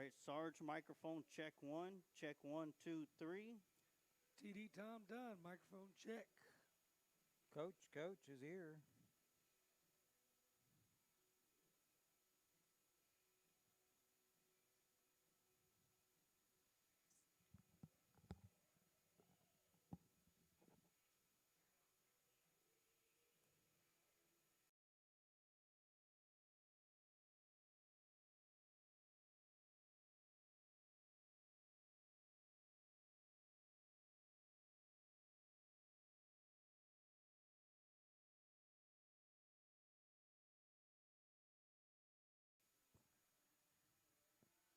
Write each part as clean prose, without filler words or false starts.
right, Sarge, microphone check 1. Check 1, 2, 3. TD Tom Dunn, microphone check. Coach is here.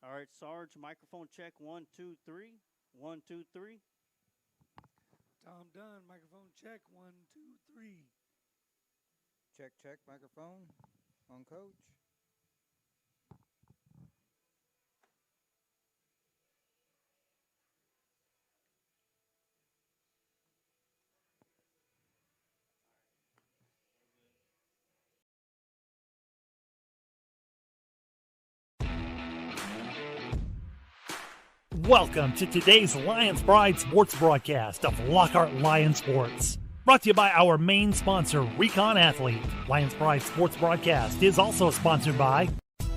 All right, Sarge, microphone check 1, 2, 3. 1, 2, 3. Tom Dunn, microphone check 1, 2, 3. Check, microphone on Coach. Welcome to today's Lions Pride sports broadcast of Lockhart Lion Sports. Brought to you by our main sponsor, Recon Athlete. Lions Pride sports broadcast is also sponsored by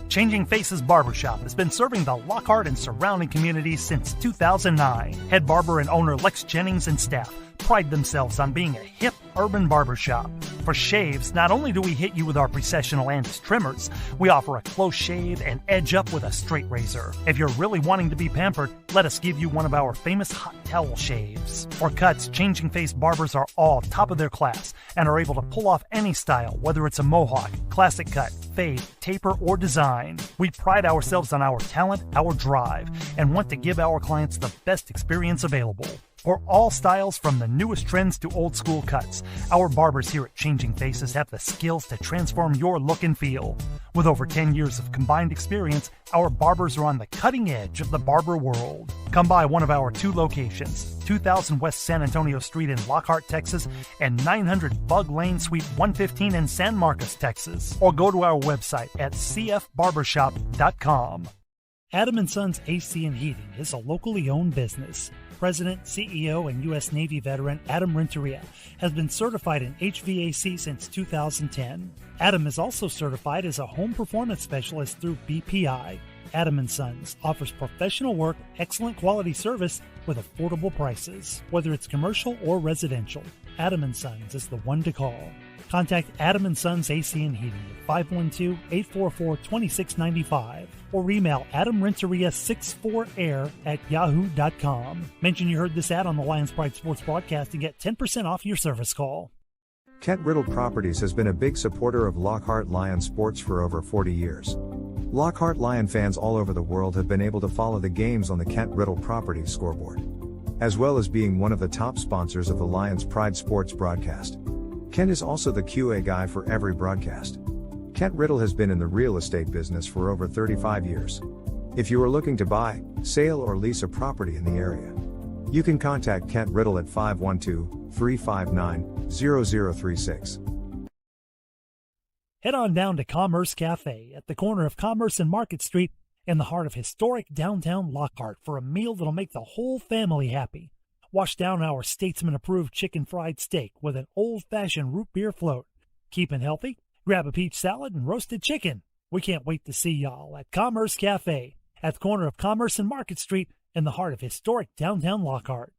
Changing Faces Barbershop. Has been serving the Lockhart and surrounding communities since 2009. Head barber and owner Lex Jennings and staff pride themselves on being a hip urban barbershop. For shaves, not only do we hit you with our Precessional Andis trimmers, we offer a close shave and edge up with a straight razor. If you're really wanting to be pampered, let us give you one of our famous hot towel shaves. For cuts, Changing Face barbers are all top of their class and are able to pull off any style, whether it's a mohawk, classic cut, fade, taper, or design. We pride ourselves on our talent, our drive, and want to give our clients the best experience available. For all styles, from the newest trends to old school cuts, our barbers here at Changing Faces have the skills to transform your look and feel. With over 10 years of combined experience, our barbers are on the cutting edge of the barber world. Come by one of our two locations, 2000 West San Antonio Street in Lockhart, Texas, and 900 Bug Lane, Suite 115 in San Marcos, Texas. Or go to our website at cfbarbershop.com. Adam & Sons AC and Heating is a locally owned business. President, CEO, and U.S. Navy veteran Adam Renteria has been certified in HVAC since 2010. Adam is also certified as a home performance specialist through BPI. Adam & Sons offers professional work, excellent quality service with affordable prices. Whether it's commercial or residential, Adam & Sons is the one to call. Contact Adam & Sons AC and Heating at 512-844-2695 or email adamrenteria64air@yahoo.com. Mention you heard this ad on the Lions Pride Sports broadcast and get 10% off your service call. Kent Riddle Properties has been a big supporter of Lockhart Lion Sports for over 40 years. Lockhart Lion fans all over the world have been able to follow the games on the Kent Riddle Properties scoreboard, as well as being one of the top sponsors of the Lions Pride Sports broadcast. Kent is also the QA guy for every broadcast. Kent Riddle has been in the real estate business for over 35 years. If you are looking to buy, sale, or lease a property in the area, you can contact Kent Riddle at 512-359-0036. Head on down to Commerce Cafe at the corner of Commerce and Market Street in the heart of historic downtown Lockhart for a meal that'll make the whole family happy. Wash down our Statesman-approved chicken fried steak with an old-fashioned root beer float. Keeping healthy? Grab a peach salad and roasted chicken. We can't wait to see y'all at Commerce Cafe at the corner of Commerce and Market Street in the heart of historic downtown Lockhart.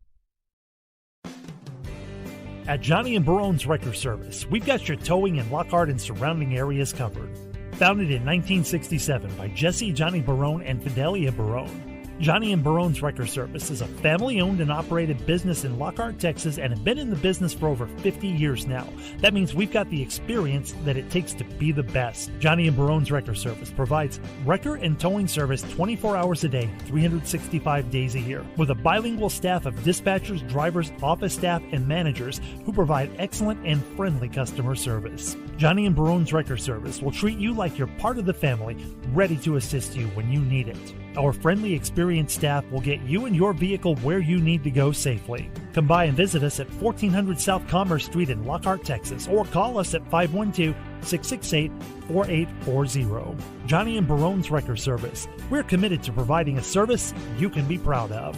At Johnny and Barone's Wrecker Service, we've got your towing in Lockhart and surrounding areas covered. Founded in 1967 by Jesse Johnny Barone and Fidelia Barone, Johnny and Barone's Wrecker Service is a family-owned and operated business in Lockhart, Texas, and have been in the business for over 50 years now. That means we've got the experience that it takes to be the best. Johnny and Barone's Wrecker Service provides wrecker and towing service 24 hours a day, 365 days a year, with a bilingual staff of dispatchers, drivers, office staff, and managers who provide excellent and friendly customer service. Johnny and Barone's Wrecker Service will treat you like you're part of the family, ready to assist you when you need it. Our friendly, experienced staff will get you and your vehicle where you need to go safely. Come by and visit us at 1400 South Commerce Street in Lockhart, Texas, or call us at 668-4840. Johnny and Barone's Wrecker Service. We're committed to providing a service you can be proud of.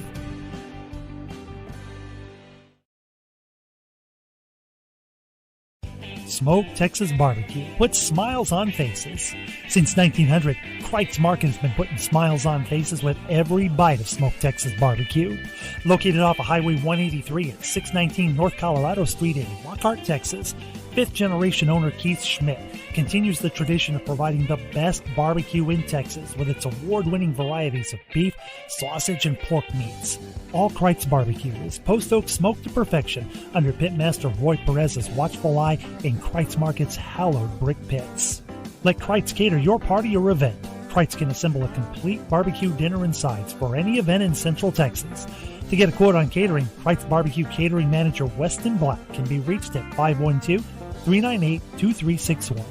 Smoke Texas Barbecue puts smiles on faces. Since 1900, Kreitz Market has been putting smiles on faces with every bite of Smoke Texas Barbecue. Located off of Highway 183 at 619 North Colorado Street in Lockhart, Texas, fifth-generation owner Keith Schmidt continues the tradition of providing the best barbecue in Texas with its award-winning varieties of beef, sausage, and pork meats. All Kreitz Barbecue is post oak smoked to perfection under Pitmaster Roy Perez's watchful eye in Kreitz Market's hallowed brick pits. Let Kreitz cater your party or event. Kreitz can assemble a complete barbecue dinner and sides for any event in Central Texas. To get a quote on catering, Kreitz Barbecue Catering Manager Weston Black can be reached at 512-398-2361.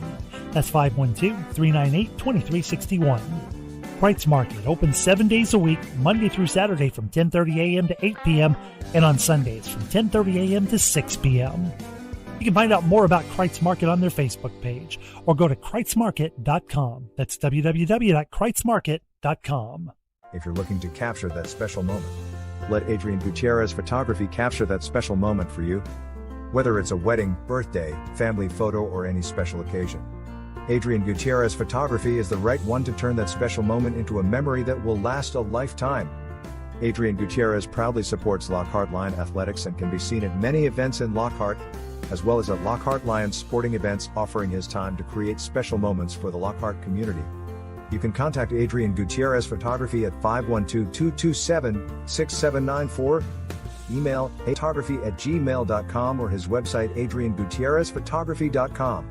That's 512-398-2361. Kreitz Market opens 7 days a week, Monday through Saturday from 10:30 a.m. to 8 p.m. and on Sundays from 10:30 a.m. to 6 p.m. You can find out more about Kreitz Market on their Facebook page or go to KreitzMarket.com. That's www.KreitzMarket.com. If you're looking to capture that special moment, let Adrian Gutierrez Photography capture that special moment for you. Whether it's a wedding, birthday, family photo, or any special occasion, Adrian Gutierrez Photography is the right one to turn that special moment into a memory that will last a lifetime. Adrian Gutierrez proudly supports Lockhart Lion Athletics and can be seen at many events in Lockhart, as well as at Lockhart Lions sporting events, offering his time to create special moments for the Lockhart community. You can contact Adrian Gutierrez Photography at 512-227-6794, email photography@gmail.com, or his website adriangutierrezphotography.com.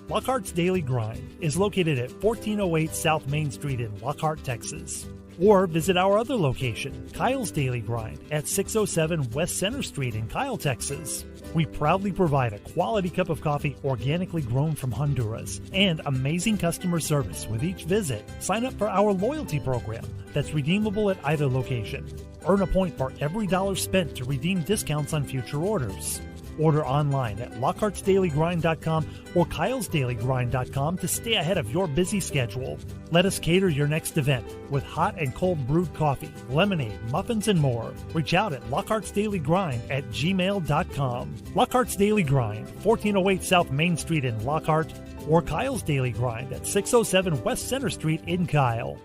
Lockhart's Daily Grind is located at 1408 South Main Street in Lockhart, Texas. Or visit our other location, Kyle's Daily Grind, at 607 West Center Street in Kyle, Texas. We proudly provide a quality cup of coffee organically grown from Honduras and amazing customer service with each visit. Sign up for our loyalty program that's redeemable at either location. Earn a point for every dollar spent to redeem discounts on future orders. Order online at Lockhart'sDailyGrind.com or KylesDailyGrind.com to stay ahead of your busy schedule. Let us cater your next event with hot and cold brewed coffee, lemonade, muffins, and more. Reach out at Lockhart'sDailyGrind@gmail.com. Lockhart's Daily Grind, 1408 South Main Street in Lockhart, or Kyle's Daily Grind at 607 West Center Street in Kyle.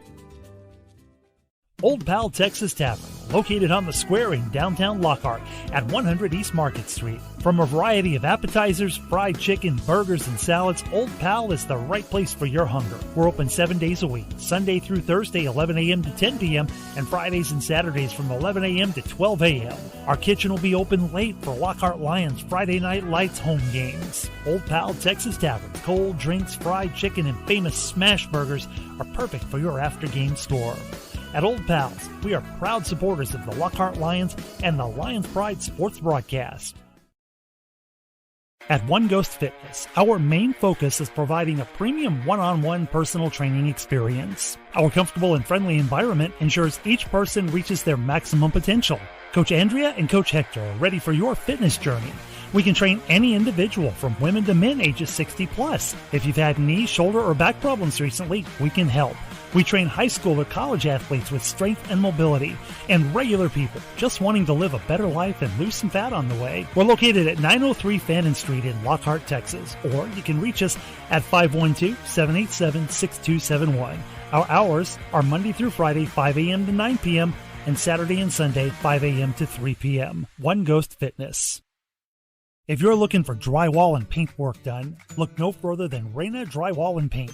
Old Pal Texas Tavern, located on the square in downtown Lockhart at 100 East Market Street. From a variety of appetizers, fried chicken, burgers, and salads, Old Pal is the right place for your hunger. We're open 7 days a week, Sunday through Thursday, 11 a.m. to 10 p.m., and Fridays and Saturdays from 11 a.m. to 12 a.m. Our kitchen will be open late for Lockhart Lions Friday Night Lights home games. Old Pal Texas Tavern, cold drinks, fried chicken, and famous smash burgers are perfect for your after-game store. At Old Pals, we are proud supporters of the Lockhart Lions and the Lions Pride sports broadcast. At One Ghost Fitness, our main focus is providing a premium one-on-one personal training experience. Our comfortable and friendly environment ensures each person reaches their maximum potential. Coach Andrea and Coach Hector are ready for your fitness journey. We can train any individual from women to men ages 60 plus. If you've had knee, shoulder, or back problems recently, we can help. We train high school or college athletes with strength and mobility, and regular people just wanting to live a better life and lose some fat on the way. We're located at 903 Fannin Street in Lockhart, Texas, or you can reach us at 512-787-6271. Our hours are Monday through Friday, 5 a.m. to 9 p.m., and Saturday and Sunday, 5 a.m. to 3 p.m. One Ghost Fitness. If you're looking for drywall and paint work done, look no further than Reyna Drywall and Paint.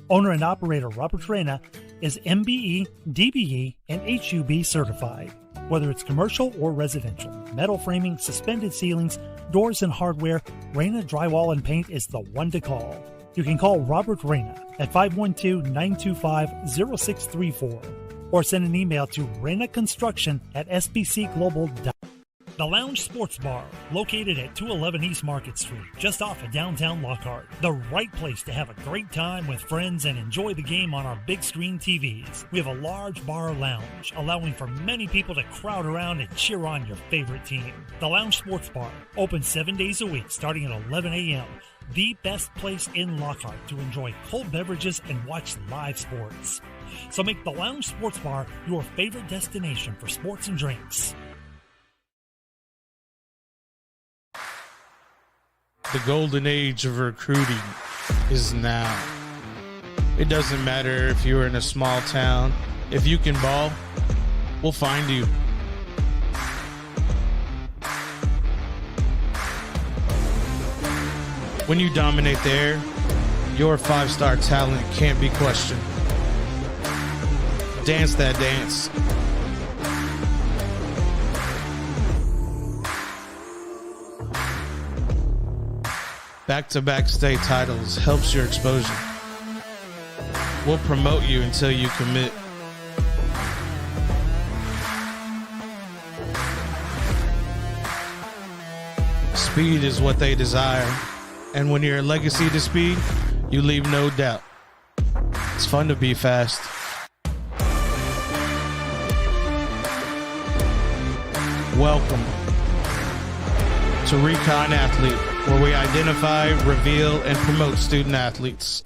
Owner and operator Robert Reyna is MBE, DBE, and HUB certified. Whether it's commercial or residential, metal framing, suspended ceilings, doors, and hardware, Reyna Drywall and Paint is the one to call. You can call Robert Reyna at 512-925-0634 or send an email to reynaconstruction@sbcglobal.com. The Lounge Sports Bar, located at 211 East Market Street, just off of downtown Lockhart. The right place to have a great time with friends and enjoy the game on our big screen TVs. We have a large bar lounge, allowing for many people to crowd around and cheer on your favorite team. The Lounge Sports Bar, open 7 days a week starting at 11 a.m. The best place in Lockhart to enjoy cold beverages and watch live sports. So make the Lounge Sports Bar your favorite destination for sports and drinks. The golden age of recruiting is now. It doesn't matter if you're in a small town. If you can ball, we'll find you. When you dominate there, your 5-star talent can't be questioned. Dance that dance. Back-to-back state titles helps your exposure. We'll promote you until you commit. Speed is what they desire, and when you're a legacy to speed, you leave no doubt. It's fun to be fast. Welcome to Recon Athlete, where we identify, reveal, and promote student athletes.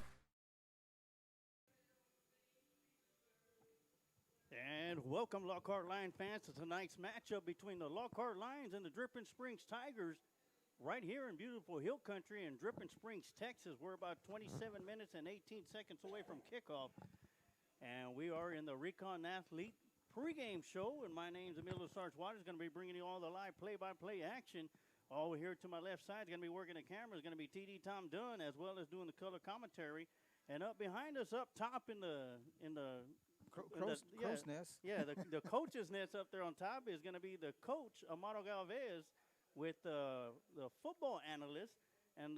And welcome, Lockhart Lion fans, to tonight's matchup between the Lockhart Lions and the Dripping Springs Tigers right here in beautiful Hill Country in Dripping Springs, Texas. We're about 27 minutes and 18 seconds away from kickoff, and we are in the Recon Athlete pregame show, and my name's Emilio Sarge-Waters, going to be bringing you all the live play-by-play action. All here to my left side is going to be working the camera is going to be TD Tom Dunn, as well as doing the color commentary. And up behind us, up top in the Crow's nest. Yeah, the coach's nest up there on top is going to be the coach, Amado Galvez, with the football analyst. And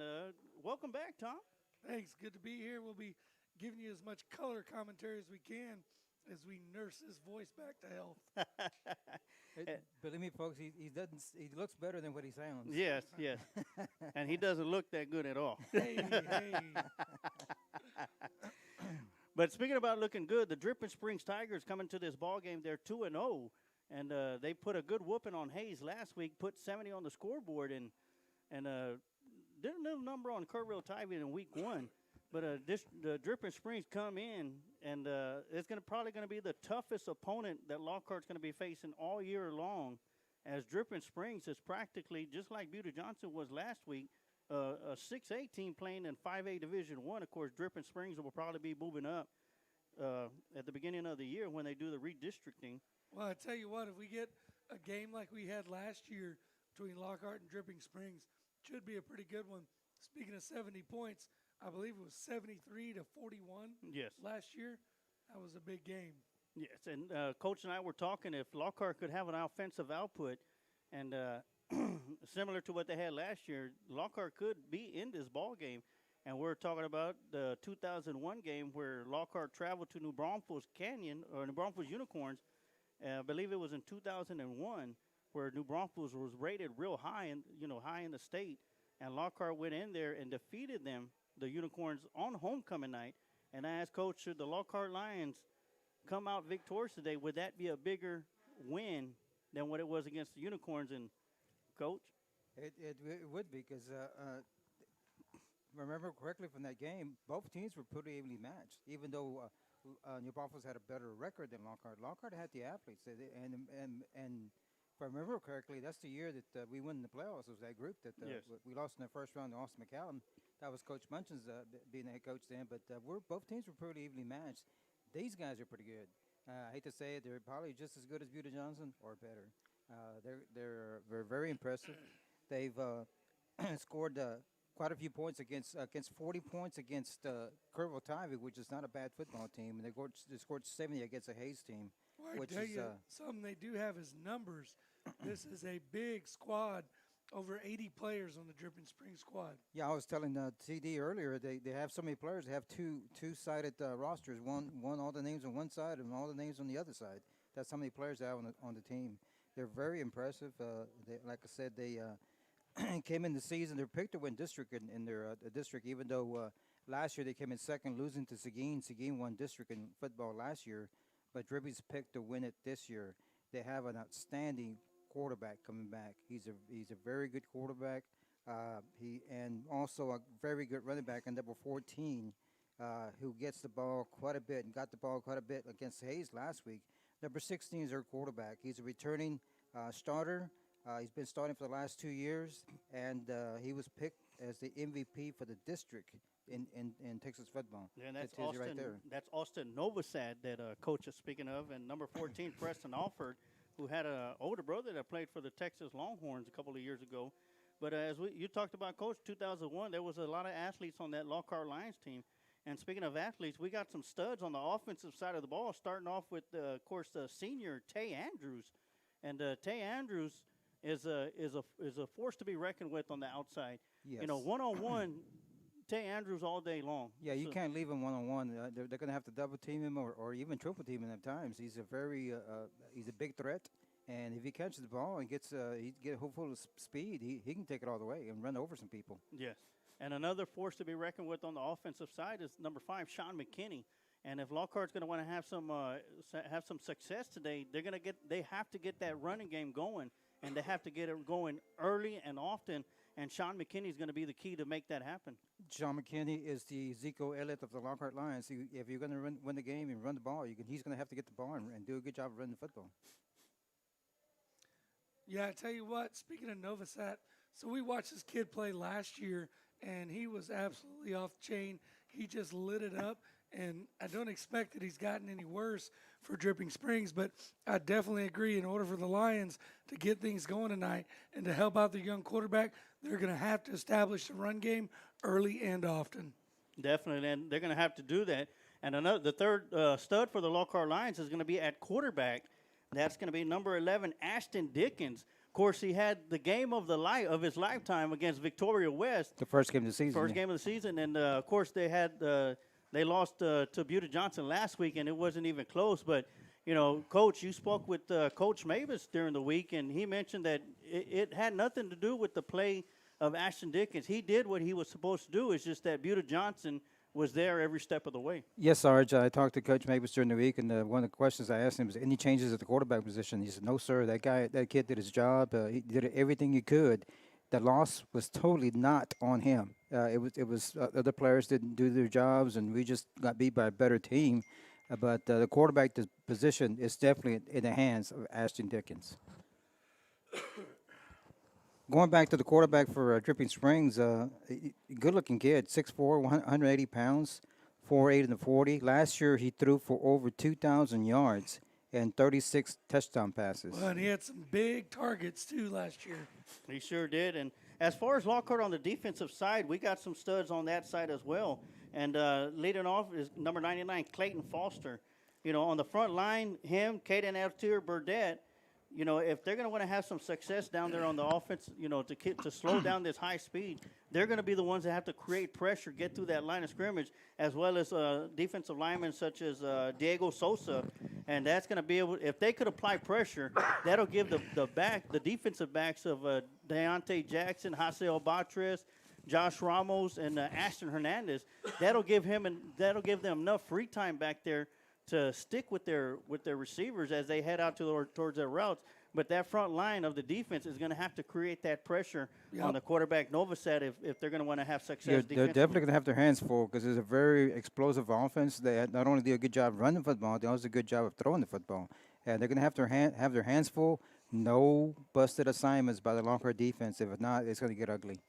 welcome back, Tom. Thanks. Good to be here. We'll be giving you as much color commentary as we can as we nurse his voice back to health. Believe me, folks, he looks better than what he sounds. Yes. And he doesn't look that good at all. Hey. But speaking about looking good, the Dripping Springs Tigers coming to this ball game. They're 2-0, and they put a good whooping on Hayes last week. Put 70 on the scoreboard, and did a little number on Kerrville Tivy in week 1. But the Dripping Springs come in, and it's probably going to be the toughest opponent that Lockhart's going to be facing all year long, as Dripping Springs is practically just like Buda Johnson was last week, a 6A team playing in 5A Division I. Of course, Dripping Springs will probably be moving up at the beginning of the year when they do the redistricting. Well, I tell you what, if we get a game like we had last year between Lockhart and Dripping Springs, it should be a pretty good one. Speaking of 70 points, I believe it was 73-41 Yes. last year. That was a big game. Yes, and Coach and I were talking if Lockhart could have an offensive output, and similar to what they had last year, Lockhart could be in this ball game. And we're talking about the 2001 game where Lockhart traveled to New Braunfels Canyon, or New Braunfels Unicorns. I believe it was in 2001 where New Braunfels was rated real high, high in the state. And Lockhart went in there and defeated them, the Unicorns, on homecoming night. And I asked Coach, should the Lockhart Lions come out victorious today? Would that be a bigger win than what it was against the Unicorns? And Coach? It would be, because remember correctly from that game, both teams were pretty evenly matched. Even though New Braunfels had a better record than Lockhart, Lockhart had the athletes, and if I remember correctly, that's the year that we won the playoffs. It was that group that Yes. we lost in the first round to Austin McCallum. That was Coach Munchin's being the head coach then. But both teams were pretty evenly matched. These guys are pretty good. I hate to say it, they're probably just as good as Buda Johnson or better. They're very impressive. They've scored quite a few points against 40 points against Kerrville Tivy, which is not a bad football team, and they scored 70 against a Hayes team. Well, which I tell is, you, something they do have is numbers. This is a big squad, over 80 players on the Dripping Springs squad. Yeah, I was telling TD earlier, they have so many players. They have two-sided rosters, one all the names on one side and all the names on the other side. That's how many players they have on the team. They're very impressive. Like I said, they came in the season. They're picked to win district in their district, even though last year they came in second, losing to Seguin. Seguin won district in football last year, but Dribby's picked to win it this year. They have an outstanding quarterback coming back. He's a very good quarterback. He and also a very good running back in number 14, who gets the ball quite a bit and got the ball quite a bit against Hayes last week. Number 16 is their quarterback. He's a returning starter. He's been starting for the last 2 years, and he was picked as the MVP for the district in Texas football. Yeah, and that's That tells you Austin. right there. That's Austin Novosad that coach is speaking of, and number 14 Preston Alford, who had an older brother that played for the Texas Longhorns a couple of years ago. But you talked about, Coach, 2001, there was a lot of athletes on that Lockhart Lions team. And speaking of athletes, we got some studs on the offensive side of the ball, starting off with, of course, the senior Tay Andrews. And Tay Andrews is a force to be reckoned with on the outside. Yes. You know, one-on-one, Tay Andrews all day long. Yeah, you So- can't leave him one-on-one. They're going to have to double team him or even triple team him at times. He's a very he's a big threat, and if he catches the ball and gets full of speed, he can take it all the way and run over some people. Yes. And another force to be reckoned with on the offensive side is number 5, Sean McKinney. And if Lockhart's going to want to have some success today, they have to get that running game going, and they have to get it going early and often. And Sean McKinney is going to be the key to make that happen. Sean McKinney is the Zico Elliott of the Lockhart Lions. If you're going to win the game and run the ball, he's going to have to get the ball and do a good job of running the football. Yeah, I tell you what, speaking of Novosad, so we watched this kid play last year, and he was absolutely off the chain. He just lit it up, and I don't expect that he's gotten any worse for Dripping Springs, but I definitely agree, in order for the Lions to get things going tonight and to help out the young quarterback, they're going to have to establish the run game early and often. Definitely, and they're going to have to do that. And the third stud for the Lockhart Lions is going to be at quarterback. That's going to be number 11, Ashton Dickens. Of course, he had the game of his lifetime against Victoria West. The first game of the season. First game of the season, and of course they lost to Buda Johnson last week, and it wasn't even close. But you know, Coach, you spoke with Coach Mavis during the week, and he mentioned that it had nothing to do with the play of Ashton Dickens. He did what he was supposed to do. It's just that Buda Johnson was there every step of the way. Yes, Sarge. I talked to Coach Mavis during the week, and one of the questions I asked him was, any changes at the quarterback position? He said, no, sir. That kid did his job. He did everything he could. The loss was totally not on him. It was other players didn't do their jobs, and we just got beat by a better team. But the quarterback position is definitely in the hands of Ashton Dickens. Going back to the quarterback for Dripping Springs, good-looking kid, 6'4", 180 pounds, 4'8" in the 40. Last year, he threw for over 2,000 yards and 36 touchdown passes. Well, and he had some big targets, too, last year. He sure did. And as far as Lockhart on the defensive side, we got some studs on that side as well. And leading off is number 99, Clayton Foster. You know, on the front line, him, Caden Altier, Burdette, you know, if they're going to want to have some success down there on the offense, you know, to slow down this high speed, they're going to be the ones that have to create pressure, get through that line of scrimmage, as well as defensive linemen such as Diego Sosa. And that's going to be able, if they could apply pressure, that'll give the defensive backs of Deontay Jackson, Haseo Batres, Josh Ramos, and Ashton Hernandez, that'll give them enough free time back there to stick with their receivers as they head out towards their routes. But that front line of the defense is going to have to create that pressure on the quarterback, Novosad, if they're going to want to have success. They're definitely going to have their hands full because it's a very explosive offense. They not only do a good job running football, they also do a good job of throwing the football. And they're going to have their hands full. No busted assignments by the Lockhart defense. If not, it's going to get ugly.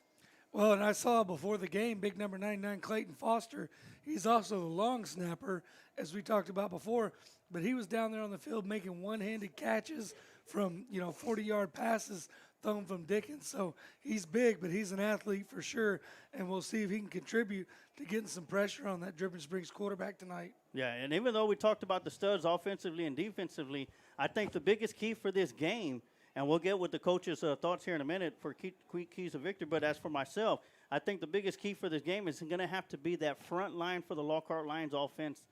Well, and I saw before the game, big number 99, Clayton Foster. He's also the long snapper, as we talked about before. But he was down there on the field making one-handed catches from, 40-yard passes thrown from Dickens. So he's big, but he's an athlete for sure. And we'll see if he can contribute to getting some pressure on that Dripping Springs quarterback tonight. Yeah, and even though we talked about the studs offensively and defensively, I think the biggest key for this game, and we'll get with the coach's thoughts here in a minute for keys of victory. But as for myself, I think the biggest key for this game is going to have to be that front line for the Lockhart Lions offense,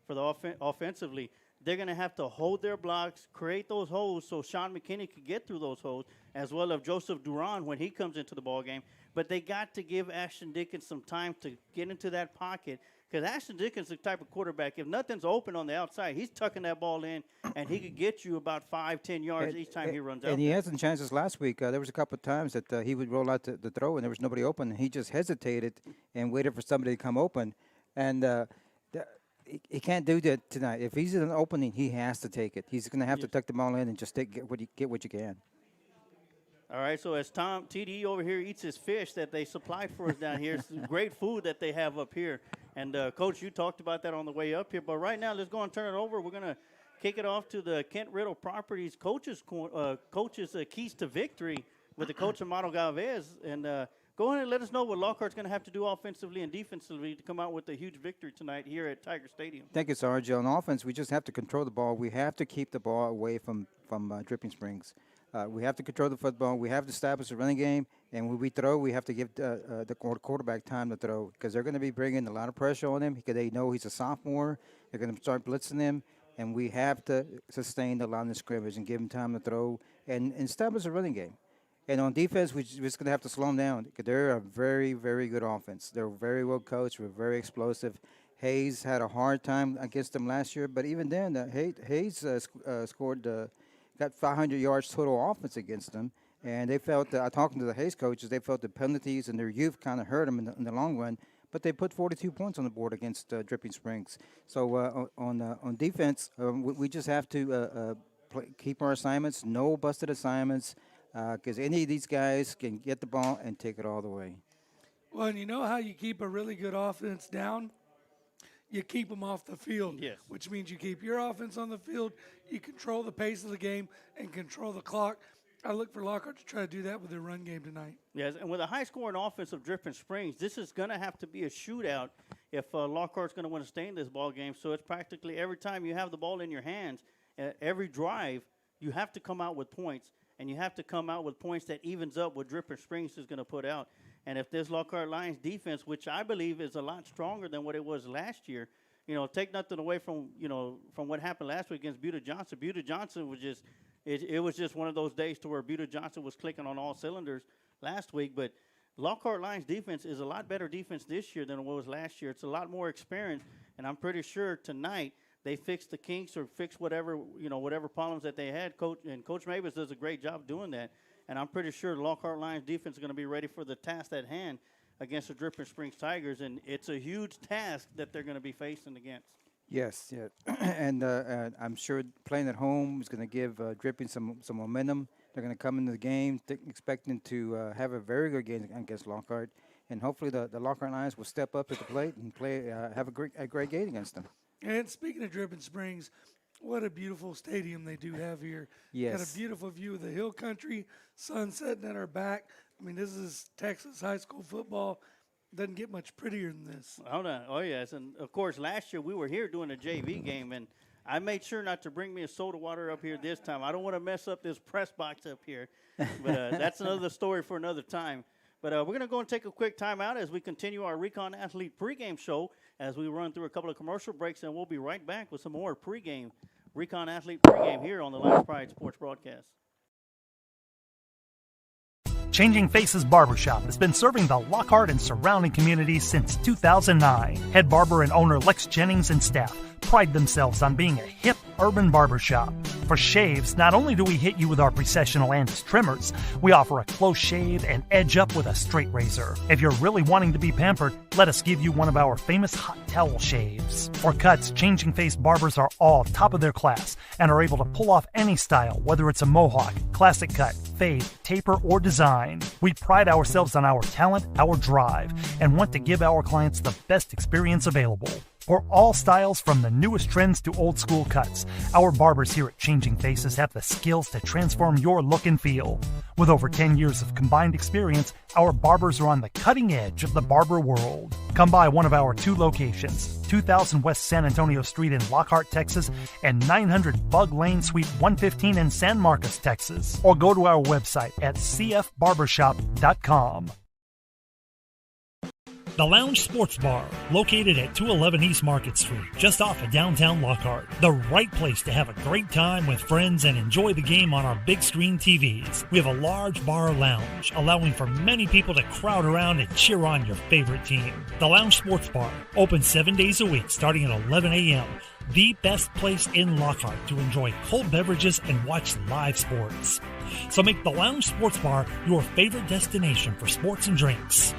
offensively. they're going to have to hold their blocks, create those holes so Sean McKinney could get through those holes, as well as Joseph Duran when he comes into the ball game. But they got to give Ashton Dickens some time to get into that pocket, because Ashton Dickens is the type of quarterback, if nothing's open on the outside, he's tucking that ball in, and he could get you about 5-10 yards each time he runs out. And he had some chances last week. There was a couple of times that he would roll out the throw, and there was nobody open, and he just hesitated and waited for somebody to come open. And he can't do that tonight. If he's in an opening, he has to take it. He's going to have to tuck the ball in and just get what you can. All right, so as TD over here eats his fish that they supplied for us down here, it's great food that they have up here. And, Coach, you talked about that on the way up here. But right now, let's go and turn it over. We're going to kick it off to the Kent Riddle Properties coaches' keys to victory with the coach Amado Galvez. And go ahead and let us know what Lockhart's going to have to do offensively and defensively to come out with a huge victory tonight here at Tiger Stadium. Thank you, Sarge. On offense, we just have to control the ball. We have to keep the ball away from Dripping Springs. We have to control the football. We have to establish a running game. And when we throw, we have to give the quarterback time to throw, because they're going to be bringing a lot of pressure on him because they know he's a sophomore. They're going to start blitzing him. And we have to sustain the line of scrimmage and give him time to throw and establish a running game. And on defense, we're just going to have to slow them down, because they're a very, very good offense. They're very well coached. We're very explosive. Hayes had a hard time against them last year, but even then, Hayes got 500 yards total offense against them. And they felt, talking to the Hayes coaches, they felt the penalties and their youth kind of hurt them in the long run. But they put 42 points on the board against Dripping Springs. So on defense, we just have to keep our assignments, no busted assignments, because any of these guys can get the ball and take it all the way. Well, and you know how you keep a really good offense down? You keep them off the field, yes. Which means you keep your offense on the field, you control the pace of the game, and control the clock. I look for Lockhart to try to do that with their run game tonight. Yes, and with a high-scoring offense of Dripping Springs, this is going to have to be a shootout if Lockhart's going to want to stay in this ball game. So it's practically every time you have the ball in your hands, every drive, you have to come out with points, and you have to come out with points that evens up what Dripping Springs is going to put out. And if this Lockhart Lions defense, which I believe is a lot stronger than what it was last year, take nothing away from what happened last week against Buda Johnson. Buda Johnson was just it was just one of those days to where Buda Johnson was clicking on all cylinders last week. But Lockhart Lions defense is a lot better defense this year than it was last year. It's a lot more experience, and I'm pretty sure tonight they fixed the kinks or fixed whatever problems that they had. Coach Mavis does a great job doing that. And I'm pretty sure the Lockhart Lions defense is going to be ready for the task at hand against the Dripping Springs Tigers. And it's a huge task that they're going to be facing against. Yes, yeah. And I'm sure playing at home is going to give Dripping some momentum. They're going to come into the game expecting to have a very good game against Lockhart. And hopefully the Lockhart Lions will step up at the plate and play have a great game against them. And speaking of Dripping Springs, what a beautiful stadium they do have here. Yes. Got a beautiful view of the hill country, sun setting at our back. I mean, this is Texas high school football. Doesn't get much prettier than this. Oh, yes. And, of course, last year we were here doing a JV game, and I made sure not to bring me a soda water up here this time. I don't want to mess up this press box up here. But that's another story for another time. But we're going to go and take a quick time out as we continue our Recon Athlete pregame show as we run through a couple of commercial breaks, and we'll be right back with some more pregame, Recon Athlete pregame here on the Lions Pride Sports Broadcast. Changing Faces Barbershop has been serving the Lockhart and surrounding communities since 2009. Head barber and owner Lex Jennings and staff pride themselves on being a hip urban barbershop. For shaves, not only do we hit you with our Precessional Andis trimmers, we offer a close shave and edge up with a straight razor. If you're really wanting to be pampered, let us give you one of our famous hot towel shaves. For cuts, Changing Face barbers are all top of their class and are able to pull off any style, whether it's a mohawk, classic cut, fade, taper, or design. We pride ourselves on our talent, our drive, and want to give our clients the best experience available. For all styles from the newest trends to old school cuts, our barbers here at Changing Faces have the skills to transform your look and feel. With over 10 years of combined experience, our barbers are on the cutting edge of the barber world. Come by one of our two locations, 2000 West San Antonio Street in Lockhart, Texas, and 900 Bug Lane, Suite 115 in San Marcos, Texas. Or go to our website at cfbarbershop.com. The Lounge Sports Bar, located at 211 East Market Street, just off of downtown Lockhart. The right place to have a great time with friends and enjoy the game on our big screen TVs. We have a large bar lounge, allowing for many people to crowd around and cheer on your favorite team. The Lounge Sports Bar, open 7 days a week starting at 11 a.m. The best place in Lockhart to enjoy cold beverages and watch live sports. So make the Lounge Sports Bar your favorite destination for sports and drinks.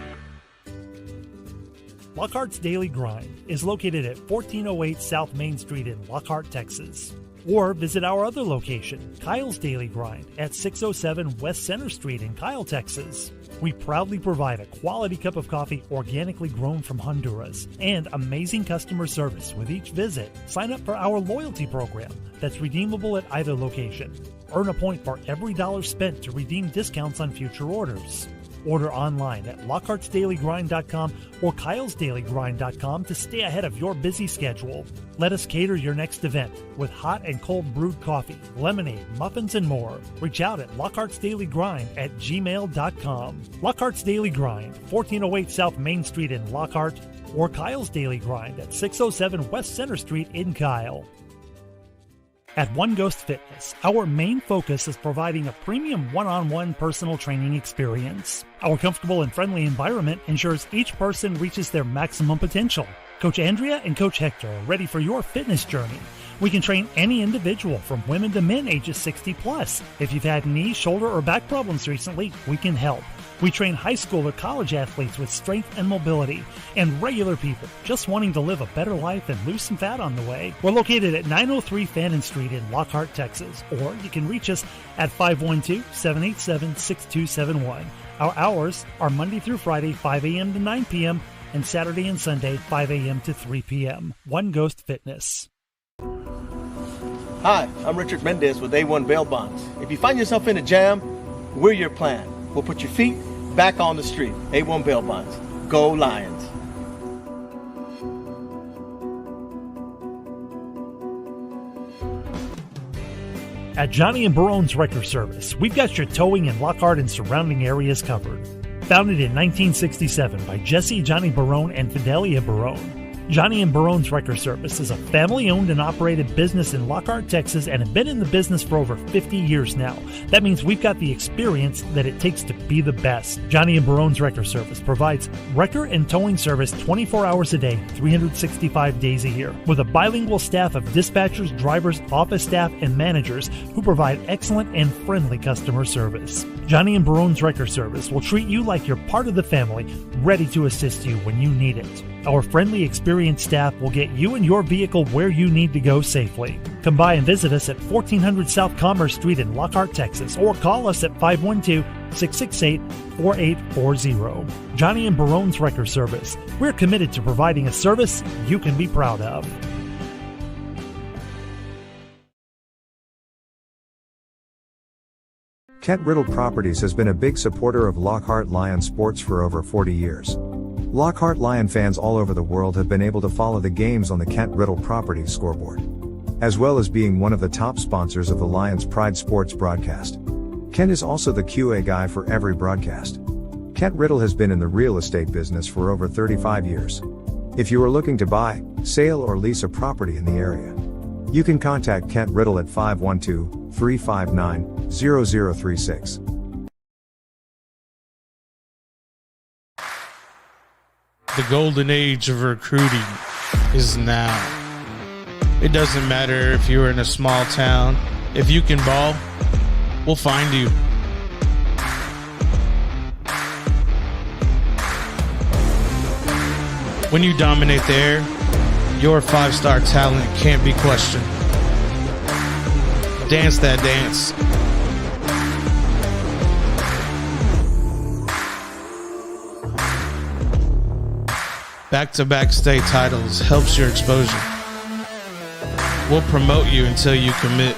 Lockhart's Daily Grind is located at 1408 South Main Street in Lockhart, Texas. Or visit our other location, Kyle's Daily Grind, at 607 West Center Street in Kyle, Texas. We proudly provide a quality cup of coffee organically grown from Honduras and amazing customer service with each visit. Sign up for our loyalty program that's redeemable at either location. Earn a point for every dollar spent to redeem discounts on future orders. Order online at Lockhart'sDailyGrind.com or KylesDailyGrind.com to stay ahead of your busy schedule. Let us cater your next event with hot and cold brewed coffee, lemonade, muffins, and more. Reach out at Lockhart'sDailyGrind@gmail.com. Lockhart's Daily Grind, 1408 South Main Street in Lockhart, or Kyle's Daily Grind at 607 West Center Street in Kyle. At One Ghost Fitness, our main focus is providing a premium one-on-one personal training experience. Our comfortable and friendly environment ensures each person reaches their maximum potential. Coach Andrea and Coach Hector are ready for your fitness journey. We can train any individual from women to men ages 60 plus. If you've had knee, shoulder, or back problems recently, we can help. We train high school or college athletes with strength and mobility, and regular people just wanting to live a better life and lose some fat on the way. We're located at 903 Fannin Street in Lockhart, Texas, or you can reach us at 512-787-6271. Our hours are Monday through Friday, 5 a.m. to 9 p.m., and Saturday and Sunday, 5 a.m. to 3 p.m. One Ghost Fitness. Hi, I'm Richard Mendez with A1 Bail Bonds. If you find yourself in a jam, we're your plan. We'll put your feet back on the street. A1 Bail Bonds. Go Lions. At Johnny and Barone's Wrecker Service, we've got your towing in Lockhart and surrounding areas covered. Founded in 1967 by Jesse Johnny Barone and Fidelia Barone, Johnny and Barone's Wrecker Service is a family-owned and operated business in Lockhart, Texas, and have been in the business for over 50 years now. That means we've got the experience that it takes to be the best. Johnny and Barone's Wrecker Service provides wrecker and towing service 24 hours a day, 365 days a year, with a bilingual staff of dispatchers, drivers, office staff, and managers who provide excellent and friendly customer service. Johnny and Barone's Wrecker Service will treat you like you're part of the family, ready to assist you when you need it. Our friendly, experienced staff will get you and your vehicle where you need to go safely. Come by and visit us at 1400 South Commerce Street in Lockhart, Texas, or call us at 512-668-4840. Johnny and Barone's Wrecker Service. We're committed to providing a service you can be proud of. Kent Riddle Properties has been a big supporter of Lockhart Lion sports for over 40 years. Lockhart Lion fans all over the world have been able to follow the games on the Kent Riddle Properties scoreboard, as well as being one of the top sponsors of the Lions Pride Sports broadcast. Kent is also the QA guy for every broadcast. Kent Riddle has been in the real estate business for over 35 years. If you are looking to buy, sale, or lease a property in the area, you can contact Kent Riddle at 512-359-0036. The golden age of recruiting is now. It doesn't matter if you're in a small town. If you can ball, we'll find you. When you dominate there, your 5-star talent can't be questioned. Dance that dance. Back-to-back state titles helps your exposure. We'll promote you until you commit.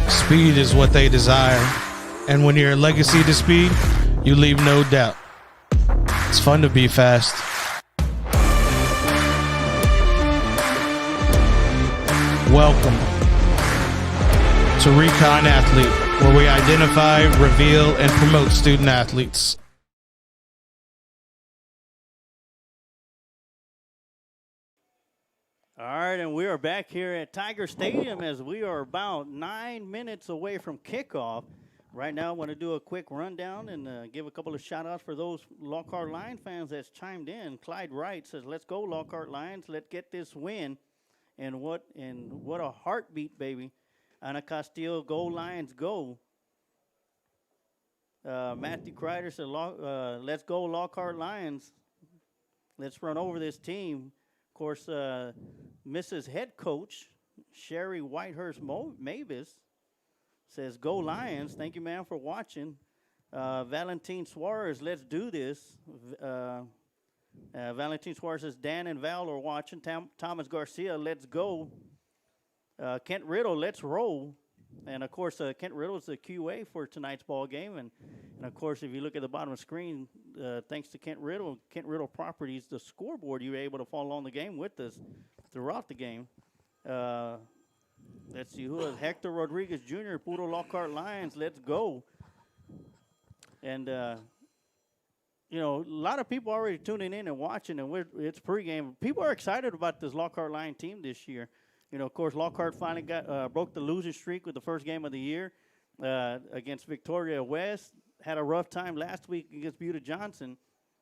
Speed is what they desire, and when you're a legacy to speed, you leave no doubt. It's fun to be fast. Welcome to Recon Athlete. where we identify, reveal, and promote student athletes. All right, and we are back here at Tiger Stadium as we are about 9 minutes away from kickoff. Right now, I want to do a quick rundown and give a couple of shout-outs for those Lockhart Lion fans that's chimed in. Clyde Wright says, "Let's go, Lockhart Lions. Let's get this win." And what a heartbeat, baby. Ana Castillo, "Go Lions, go." Matthew Kreider said, "Let's go, Lockhart Lions. Let's run over this team." Of course, Mrs. Head Coach Sherry Whitehurst Mavis says, "Go Lions." Thank you, ma'am, for watching. Valentin Suarez, "Let's do this." Valentin Suarez says, "Dan and Val are watching." Thomas Garcia, "Let's go." Kent Riddle, "Let's roll." And, of course, Kent Riddle is the QA for tonight's ball game. And, of course, if you look at the bottom of the screen, thanks to Kent Riddle Properties, the scoreboard, you were able to follow along the game with us throughout the game. Let's see, who is Hector Rodriguez Jr., Puro Lockhart Lions, "Let's go." And, a lot of people already tuning in and watching, and it's pregame. People are excited about this Lockhart Lion team this year. Of course, Lockhart finally broke the losing streak with the first game of the year against Victoria West. Had a rough time last week against Buda Johnson.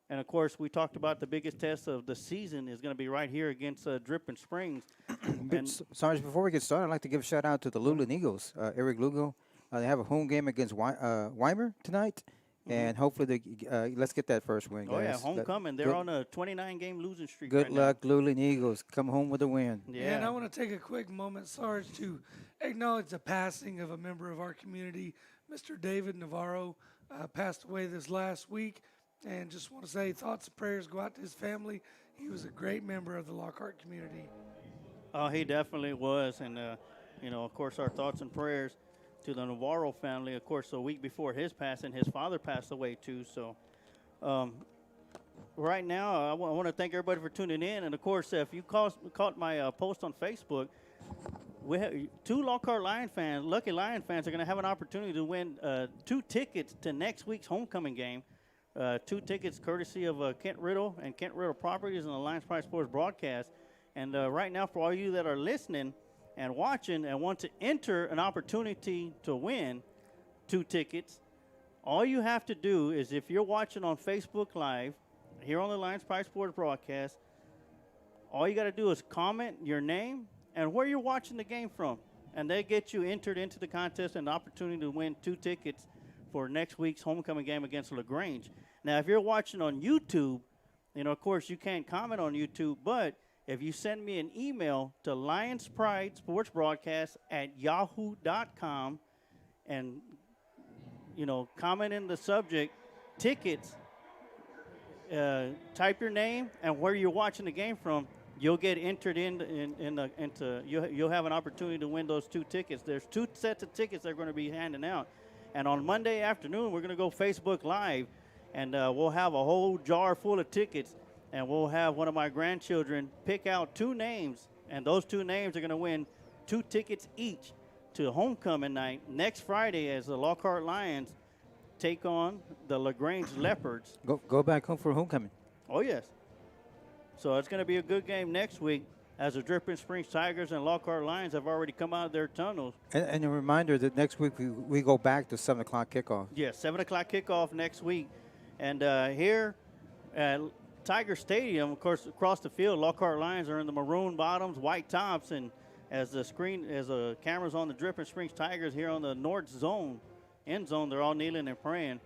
And, of course, we talked about the biggest test of the season is going to be right here against Dripping Springs. Sarge, before we get started, I'd like to give a shout-out to the Luling Eagles. Eric Lugo, they have a home game against Weimer tonight. And hopefully, let's get that first win, guys. Oh, yeah, homecoming. They're on a 29-game losing streak Good right luck, Luling Eagles. Come home with a win. Yeah. And I want to take a quick moment, Sarge, to acknowledge the passing of a member of our community, Mr. David Navarro, passed away this last week. And just want to say thoughts and prayers go out to his family. He was a great member of the Lockhart community. Oh, he definitely was. And, of course, our thoughts and prayers to the Navarro family. Of course, a week before his passing, his father passed away too. So right now, I want to thank everybody for tuning in. And, of course, if you caught my post on Facebook, we have 2 Lockhart Lion fans, Lucky Lion fans, are going to have an opportunity to win 2 tickets to next week's homecoming game. 2 tickets courtesy of Kent Riddle and Kent Riddle Properties and the Lions Pride Sports broadcast. And right now, for all you that are listening and watching and want to enter an opportunity to win 2 tickets, all you have to do is, if you're watching on Facebook Live here on the Lions Pride Sports broadcast, all you got to do is comment your name and where you're watching the game from, and they get you entered into the contest and the opportunity to win 2 tickets for next week's homecoming game against LaGrange. Now, if you're watching on YouTube, of course, you can't comment on YouTube, but if you send me an email to Lions Pride Sports Broadcast at yahoo.com and, comment in the subject, tickets, type your name and where you're watching the game from, you'll get entered you'll have an opportunity to win those 2 tickets. There's 2 sets of tickets they're going to be handing out. And on Monday afternoon, we're going to go Facebook Live, and we'll have a whole jar full of tickets, and we'll have one of my grandchildren pick out 2 names, and those 2 names are going to win 2 tickets each to homecoming night next Friday as the Lockhart Lions take on the LaGrange Leopards. Go back home for homecoming. Oh, yes. So it's going to be a good game next week, as the Dripping Springs Tigers and Lockhart Lions have already come out of their tunnels. And a reminder that next week we go back to 7 o'clock kickoff. Yes, 7 o'clock kickoff next week. And here at Tiger Stadium, of course, across the field, Lockhart Lions are in the maroon bottoms, white tops, and as the cameras on the Dripping Springs Tigers here on the north zone, end zone, they're all kneeling and praying.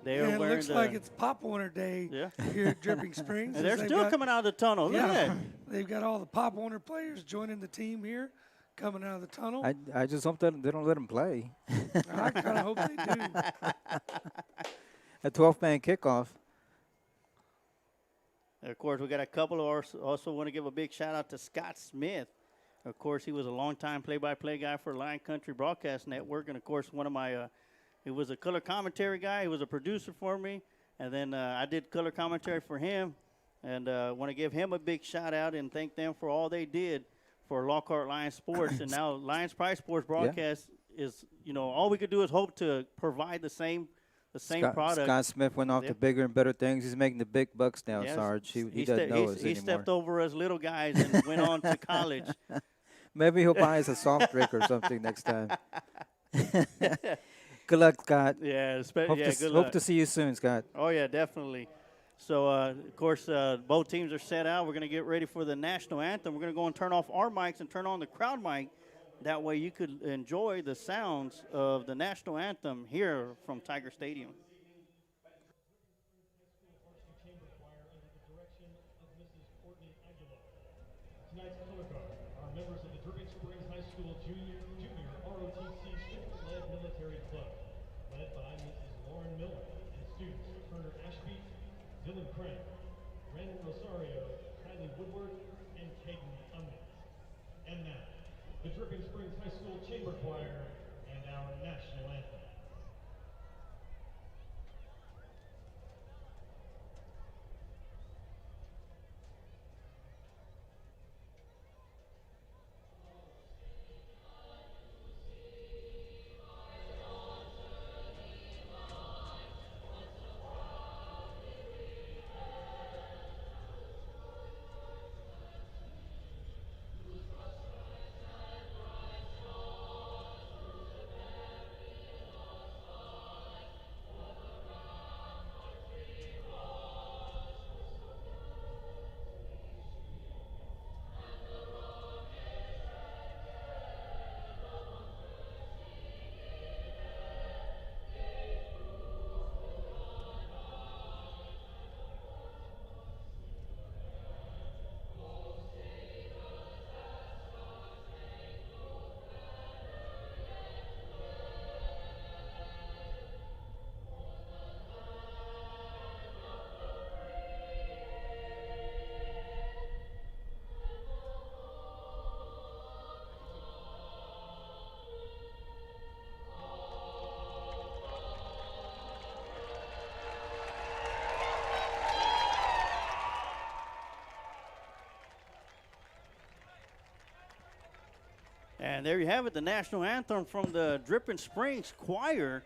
They are It wearing looks like it's Pop Warner Day here at Dripping Springs. And they're still coming out of the tunnel. Look at that. They've got all the Pop Warner players joining the team here, coming out of the tunnel. I just hope that they don't let them play. I kind of hope they do. A 12-man kickoff. And of course, we got a couple of also want to give a big shout out to Scott Smith. Of course, he was a longtime play-by-play guy for Lion Country Broadcast Network, and of course, one of my he was a color commentary guy. He was a producer for me, and then I did color commentary for him. And want to give him a big shout out and thank them for all they did for Lockhart Lions Sports. And now Lions Pride Sports Broadcast is, all we could do is hope to provide the same product. Scott Smith went off to bigger and better things. He's making the big bucks now, Yes. Sarge. He doesn't know us He anymore. stepped over us little guys and went on to college. Maybe he'll buy us a soft drink or something next time. Good luck, Scott. Yeah, Hope good luck. to see you soon, Scott. Oh, yeah, definitely. So, of course, both teams are set out. We're going to get ready for the national anthem. We're going to go and turn off our mics and turn on the crowd mic. That way you could enjoy the sounds of the national anthem here from Tiger Stadium. Tonight's color guard are members of the Dripping Springs High School Junior ROTC Student-Led Military Club, led by Mrs. Lauren Miller and students Turner Ashby, Dylan Crank, Brandon Rosario, Kylie Woodward, and Caden Ummins. And now, the Dripping Springs High School Chamber Choir and our national anthem. And there you have it, the national anthem from the Dripping Springs Choir.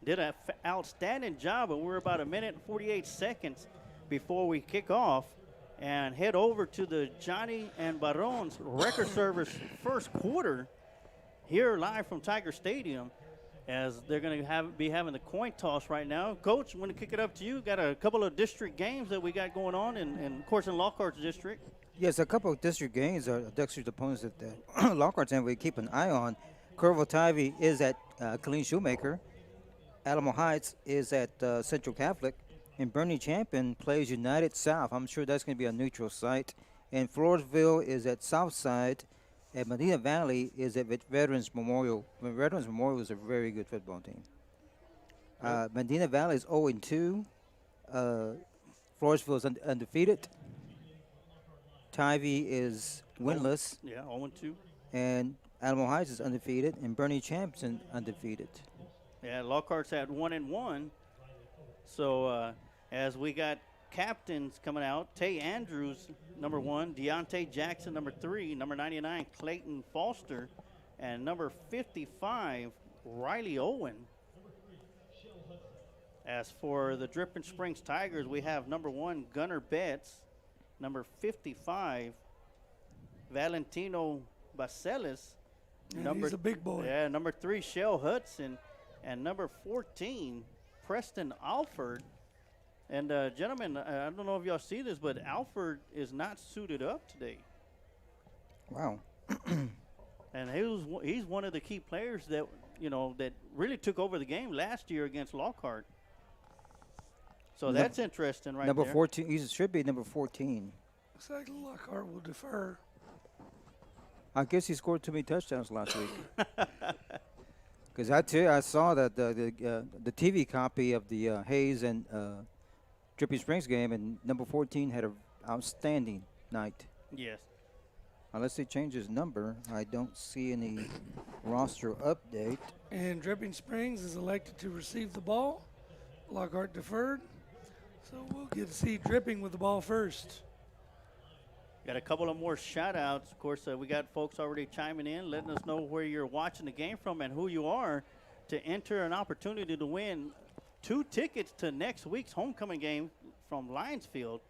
Did an outstanding job, and we're about a minute and 48 seconds before we kick off and head over to the Johnny and Barone's record service first quarter here live from Tiger Stadium, as they're going to be having the coin toss right now. Coach, I'm going to kick it up to you. Got a couple of district games that we got going on, and of course in Lockhart's district. Yes, a couple of district games are district opponents that Lockhart's and we keep an eye on. Corvo Tivy is at Colleen Shoemaker. Alamo Heights is at Central Catholic. And Bernie Champion plays United South. I'm sure that's going to be a neutral site. And Floresville is at Southside. And Medina Valley is at Veterans Memorial. Veterans Memorial is a very good football team. Medina Valley is 0-2. Floresville is undefeated. Tivy is winless. Yeah, 0-2. And Alamo Heights is undefeated. And Bernie Champ's undefeated. Yeah, Lockhart's at 1-1. So as we got captains coming out, Tay Andrews, number 1, Deontay Jackson, number 3, number 99, Clayton Foster, and number 55, Riley Owen. As for the Dripping Springs Tigers, we have number 1, Gunnar Betts, number 55, Valentino Bacelis. He's a big boy. Yeah, number 3, Shell Hudson, and number 14, Preston Alford. And gentlemen, I don't know if y'all see this, but Alford is not suited up today. Wow. And he's one of the key players that that really took over the game last year against Lockhart. So that's interesting, right number there. 14. He should be number 14. Looks like Lockhart will defer. I guess he scored too many touchdowns last week. Because I saw that the TV copy of the Hayes and Dripping Springs game, and number 14 had an outstanding night. Yes. Unless they change his number, I don't see any roster update. And Dripping Springs is elected to receive the ball. Lockhart deferred. So we'll get to see Dripping with the ball first. Got a couple of more shout-outs. Of course, we got folks already chiming in, letting us know where you're watching the game from and who you are to enter an opportunity to win 2 tickets to next week's homecoming game from Lions Field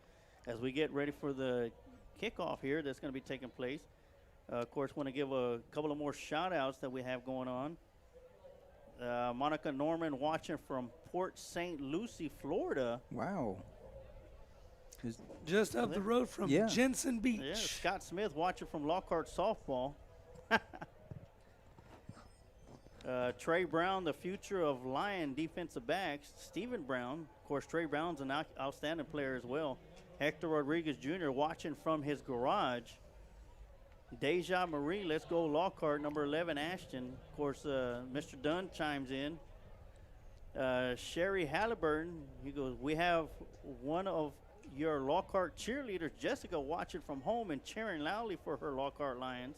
as we get ready for the kickoff here that's going to be taking place. Of course, want to give a couple of more shout-outs that we have going on. Monica Norman watching from Port St. Lucie, Florida. Wow. Just up the road from Jensen Beach. Yeah, Scott Smith watching from Lockhart softball. Trey Brown, the future of Lion defensive backs. Stephen Brown. Of course, Trey Brown's an outstanding player as well. Hector Rodriguez Jr. watching from his garage. Deja Marie, let's go Lockhart, number 11, Ashton. Of course, Mr. Dunn chimes in. Sherry Halliburton, he goes, we have one of your Lockhart cheerleaders, Jessica, watching from home and cheering loudly for her Lockhart Lions.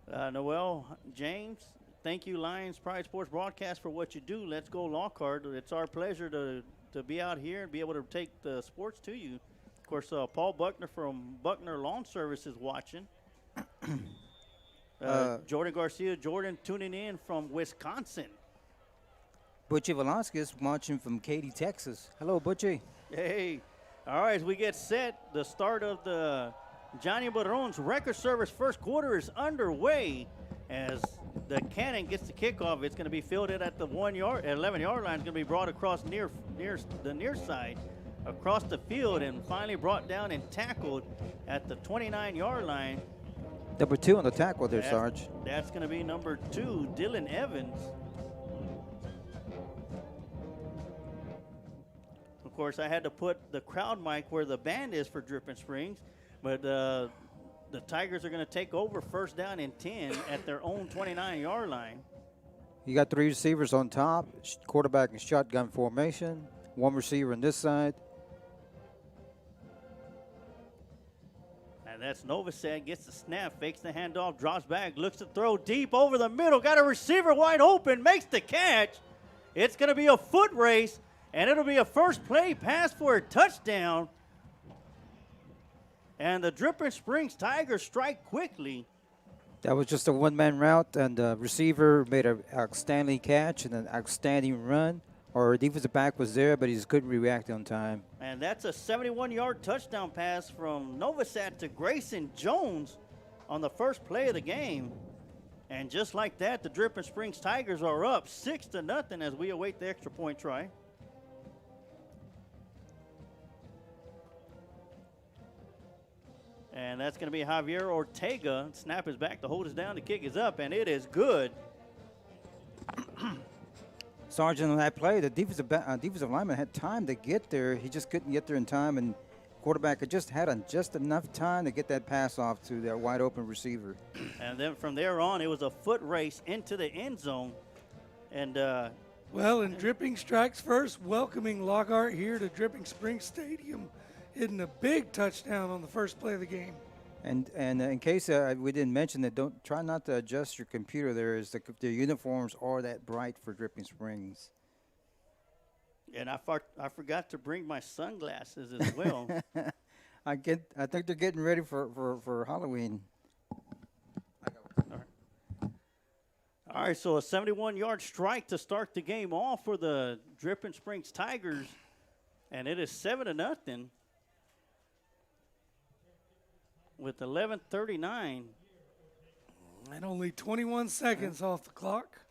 Noel James, thank you, Lions Pride Sports Broadcast, for what you do. Let's go Lockhart. It's our pleasure to be out here and be able to take the sports to you. Of course, Paul Buckner from Buckner Lawn Service is watching. Jordan Garcia, Jordan tuning in from Wisconsin. Butchie Velasquez watching from Katy, Texas. Hello, Butchie. Hey, all right, as we get set, the start of the Johnny Barone's record service first quarter is underway. As the cannon gets the kickoff, it's going to be fielded at the 11-yard line. It's going to be brought across near the near side, across the field, and finally brought down and tackled at the 29-yard line. Number 2 on the tackle there, Sarge. That's going to be number 2, Dylan Evans. Of course, I had to put the crowd mic where the band is for Dripping Springs, but the Tigers are going to take over first down and 10 at their own 29-yard line. You got 3 receivers on top, quarterback in shotgun formation, 1 receiver on this side. And that's Novosad, gets the snap, fakes the handoff, drops back, looks to throw deep over the middle, got a receiver wide open, makes the catch. It's going to be a foot race, and it'll be a first play pass for a touchdown. And the Dripping Springs Tigers strike quickly. That was just a one-man route, and the receiver made an outstanding catch and an outstanding run. Our defensive back was there, but he just couldn't react on time. And that's a 71-yard touchdown pass from Novosad to Grayson Jones on the first play of the game. And just like that, the Dripping Springs Tigers are up 6-0 as we await the extra point try. And that's going to be Javier Ortega. Snap is back, the hold is down, the kick is up, and it is good. Sergeant, on that play, the defensive lineman had time to get there. He just couldn't get there in time, and quarterback had just enough time to get that pass off to that wide open receiver. And then from there on, it was a foot race into the end zone. And well, and Dripping strikes first, welcoming Lockhart here to Dripping Springs Stadium, hitting a big touchdown on the first play of the game. And in case we didn't mention that, try not to adjust your computer. There is the uniforms are that bright for Dripping Springs. And I forgot to bring my sunglasses as well. I think they're getting ready for Halloween. All right, so a 71-yard strike to start the game off for the Dripping Springs Tigers, and it is 7-0. With 11:39. And only 21 seconds off the clock.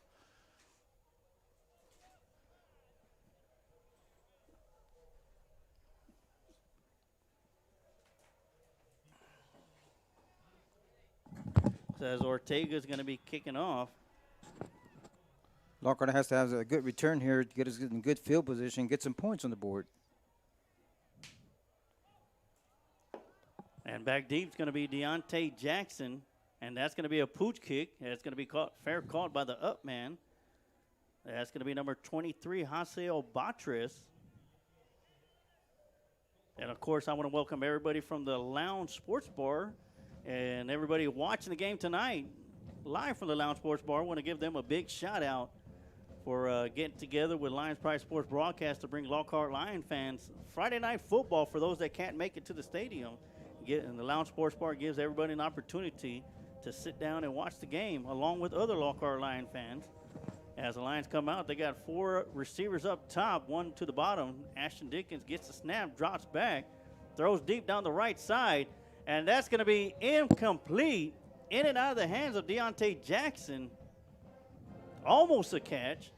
So as Ortega is going to be kicking off. Lockhart has to have a good return here to get us in good field position, get some points on the board. And back deep is going to be Deontay Jackson, and that's going to be a pooch kick. It's going to be fair caught by the up man. That's going to be number 23, Haseo Batres. And, of course, I want to welcome everybody from the Lounge Sports Bar and everybody watching the game tonight live from the Lounge Sports Bar. I want to give them a big shout-out for getting together with Lions Pride Sports Broadcast to bring Lockhart Lion fans Friday night football for those that can't make it to the stadium. And the Lounge Sports Bar gives everybody an opportunity to sit down and watch the game along with other Lockhart Lion fans. As the Lions come out, they got 4 receivers up top, 1 to the bottom. Ashton Dickens gets the snap, drops back, throws deep down the right side, and that's going to be incomplete. In and out of the hands of Deontay Jackson. Almost a catch.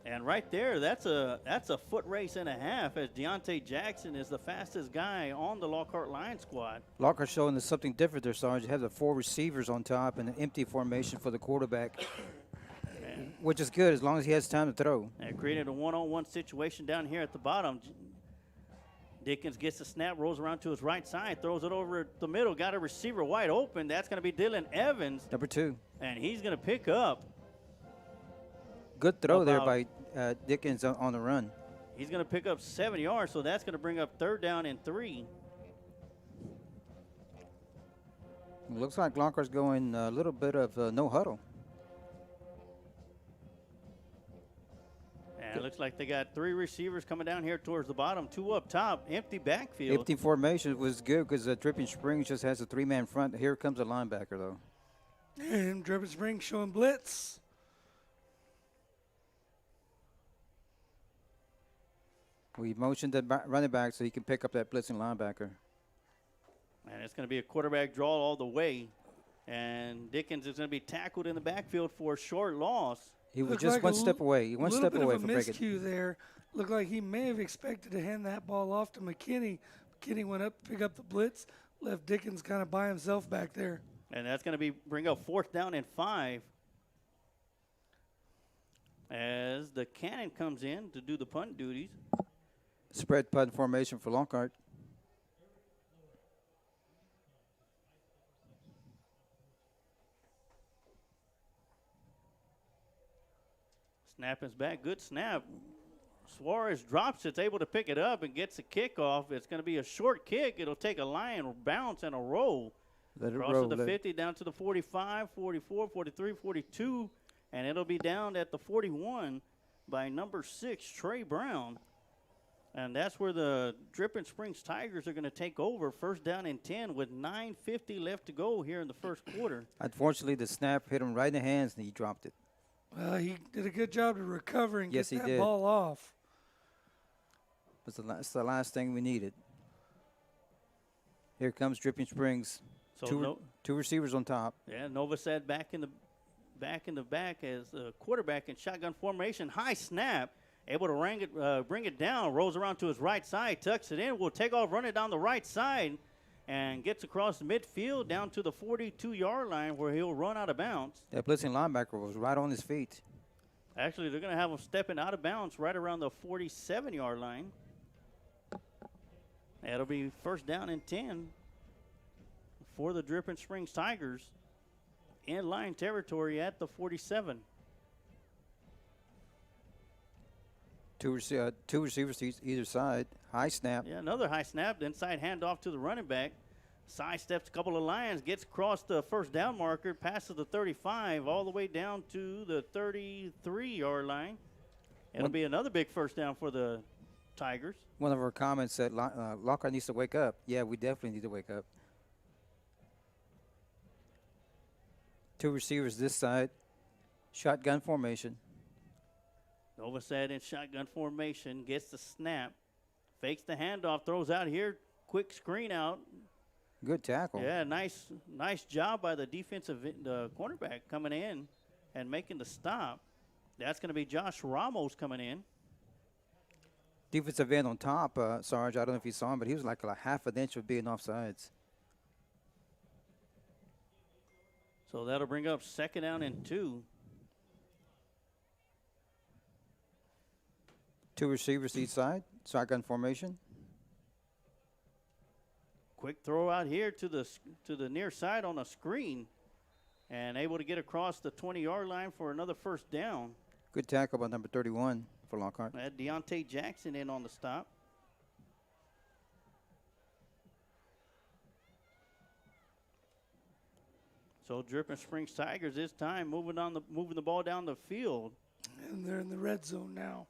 And right there, that's a foot race and a half, as Deontay Jackson is the fastest guy on the Lockhart Lions squad. Lockhart showing us something different there, Sarge. You have the 4 receivers on top and an empty formation for the quarterback, which is good as long as he has time to throw. And created a one-on-one situation down here at the bottom. Dickens gets the snap, rolls around to his right side, throws it over the middle, got a receiver wide open. That's going to be Dylan Evans. Number 2. And he's going to pick up. Good throw there by Dickens on the run. He's going to pick up 7 yards, so that's going to bring up 3rd down and 3. It looks like Lockhart's going a little bit of no huddle. And it looks like they got 3 receivers coming down here towards the bottom, 2 up top, empty backfield. Empty formation was good because Dripping Springs just has a 3-man front. Here comes a linebacker, though. And Dripping Springs showing blitz. We motioned the running back so he can pick up that blitzing linebacker. And it's going to be a quarterback draw all the way. And Dickens is going to be tackled in the backfield for a short loss. He was Looked just like one step away. One step away from breaking. Miscue there. Looked like he may have expected to hand that ball off to McKinney. McKinney went up, pick up the blitz, left Dickens kind of by himself back there. And that's going to bring up 4th down and 5. As the cannon comes in to do the punt duties. Spread punt formation for Lockhart. Snap is back. Good snap. Suarez drops it, able to pick it up and gets a kickoff. It's going to be a short kick. It'll take a Lion bounce and a roll. Let it Across roll. to the 50, down to the 45, 44, 43, 42, and it'll be down at the 41 by number 6, Trey Brown. And that's where the Dripping Springs Tigers are going to take over. 1st down and 10 with 9:50 left to go here in the first quarter. Unfortunately, the snap hit him right in the hands, and he dropped it. Well, he did a good job to recover and Yes, get he that did. ball off. That's the last thing we needed. Here comes Dripping Springs. So Two receivers on top. yeah, Novosad back in the back as a quarterback in shotgun formation. High snap. Able to bring it down, rolls around to his right side, tucks it in, will take off, run it down the right side, and gets across the midfield down to the 42-yard line where he'll run out of bounds. That blitzing linebacker was right on his feet. Actually, they're going to have him stepping out of bounds right around the 47-yard line. That'll be 1st down and 10 for the Dripping Springs Tigers in line territory at the 47. Two receivers to either side. High snap. Yeah, another high snap. The inside handoff to the running back. Sidesteps a couple of Lions. Gets across the 1st down marker. Passes the 35 all the way down to the 33-yard line. It'll be another big 1st down for the Tigers. One of our comments said Lockhart needs to wake up. Yeah, we definitely need to wake up. 2 receivers this side. Shotgun formation. Novosad in shotgun formation, gets the snap, fakes the handoff, throws out here, quick screen out. Good tackle. Yeah, nice job by the defensive cornerback coming in and making the stop. That's going to be Josh Ramos coming in. Defensive end on top, Sarge. I don't know if you saw him, but he was like a half an inch of being offsides. So that'll bring up 2nd down and 2. 2 receivers each side. Shotgun formation. Quick throw out here to the near side on a screen, and able to get across the 20-yard line for another 1st down. Good tackle by number 31 for Lockhart. Had Deontay Jackson in on the stop. So Dripping Springs Tigers this time moving the ball down the field. And they're in the red zone now.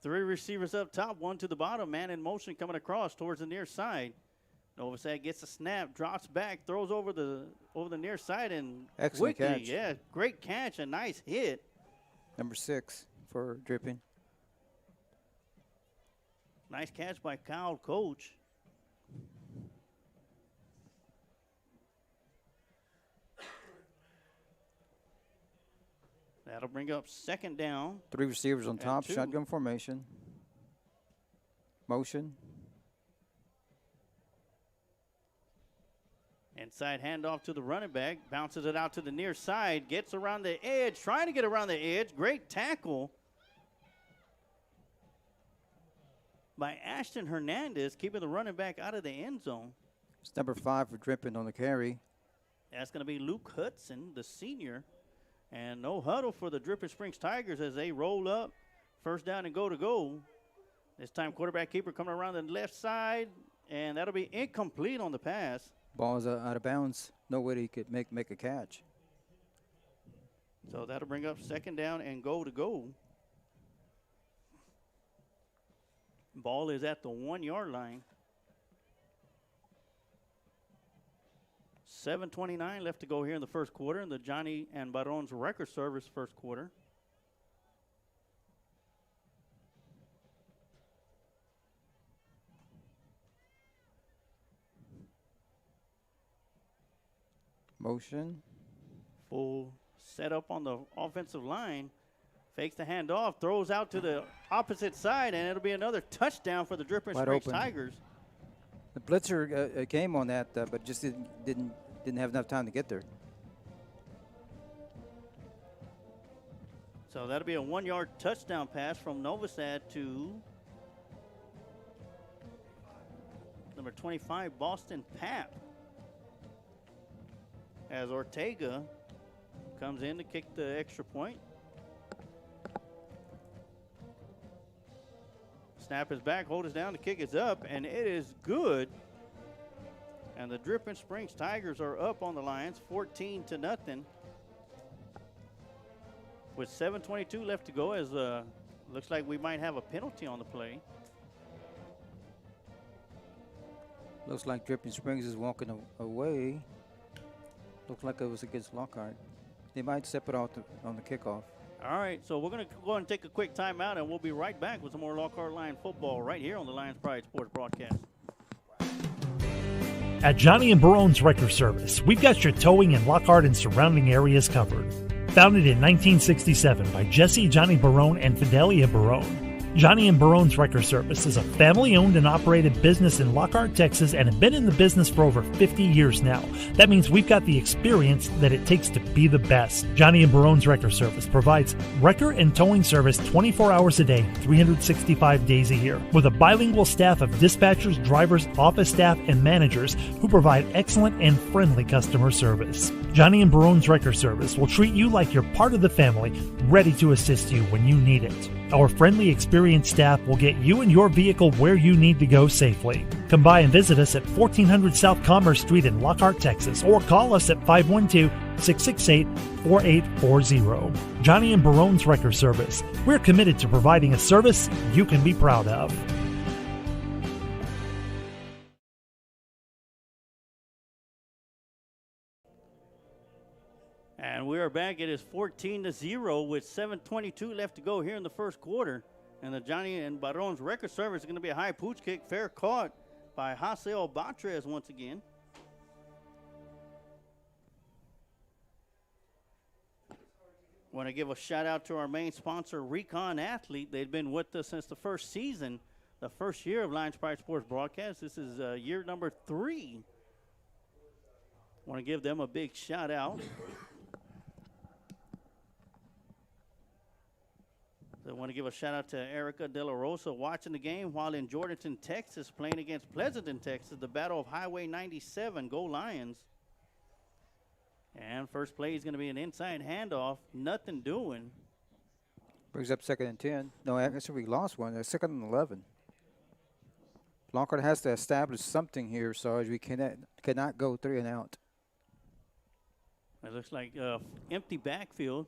Three receivers up top, one to the bottom. Man in motion coming across towards the near side. Novosad gets a snap, drops back, throws over the near side, and Excellent quickly, catch. yeah, great catch, a nice hit. Number 6 for Dripping. Nice catch by Kyle Coach. That'll bring up second down. 3 receivers on And top, 2. shotgun formation. Motion. Inside handoff to the running back, bounces it out to the near side, gets around the edge, trying to get around the edge. Great tackle by Ashton Hernandez, keeping the running back out of the end zone. It's number 5 for Dripping on the carry. That's going to be Luke Hudson, the senior. And no huddle for the Dripping Springs Tigers as they roll up. First down and go. This time quarterback keeper coming around the left side, and that'll be incomplete on the pass. Ball is out of bounds. No way he could make a catch. So that'll bring up second down and go. Ball is at the 1 yard line. 7:29 left to go here in the first quarter in the Johnny and Barone's record service first quarter. Motion. Full setup on the offensive line. Fakes the handoff, throws out to the opposite side, and it'll be another touchdown for the Dripping Wide Springs open. Tigers. The blitzer came on that, but just didn't have enough time to get there. So that'll be a 1 yard touchdown pass from Novosad to number 25, Boston Pap. As Ortega comes in to kick the extra point. Snap is back, hold is down, the kick is up, and it is good. And the Dripping Springs Tigers are up on the Lions, 14-0. With 7:22 left to go, as looks like we might have a penalty on the play. Looks like Dripping Springs is walking away. Looks like it was against Lockhart. They might step it out on the kickoff. All right, so we're going to go ahead and take a quick timeout, and we'll be right back with some more Lockhart Lion football right here on the Lions Pride Sports Broadcast. At Johnny and Barone's Wrecker Service, we've got your towing in Lockhart and surrounding areas covered. Founded in 1967 by Jesse Johnny Barone and Fidelia Barone, Johnny and Barone's Wrecker Service is a family-owned and operated business in Lockhart, Texas, and have been in the business for over 50 years now. That means we've got the experience that it takes to be the best. Johnny and Barone's Wrecker Service provides wrecker and towing service 24 hours a day, 365 days a year, with a bilingual staff of dispatchers, drivers, office staff, and managers who provide excellent and friendly customer service. Johnny and Barone's Wrecker Service will treat you like you're part of the family, ready to assist you when you need it. Our friendly, experienced staff will get you and your vehicle where you need to go safely. Come by and visit us at 1400 South Commerce Street in Lockhart, Texas, or call us at 512-668-4840. Johnny and Barone's Wrecker Service. We're committed to providing a service you can be proud of. And we are back. It is 14-0 with 7:22 left to go here in the first quarter. And the Johnny and Barone's Record Service is going to be a high pooch kick, fair caught by Haseo Batres once again. Want to give a shout out to our main sponsor, Recon Athlete. They've been with us since the first season, the first year of Lions Pride Sports Broadcast. This is year number 3. Want to give them a big shout out. I want to give a shout out to Erica De La Rosa watching the game while in Jordanton, Texas, playing against Pleasanton, Texas, the Battle of Highway 97. Go Lions. And first play is going to be an inside handoff. Nothing doing. Brings up 2nd and 10. No, actually we lost one. Second and 11. Lockhart has to establish something here, Sarge. We cannot go 3 and out. It looks like empty backfield.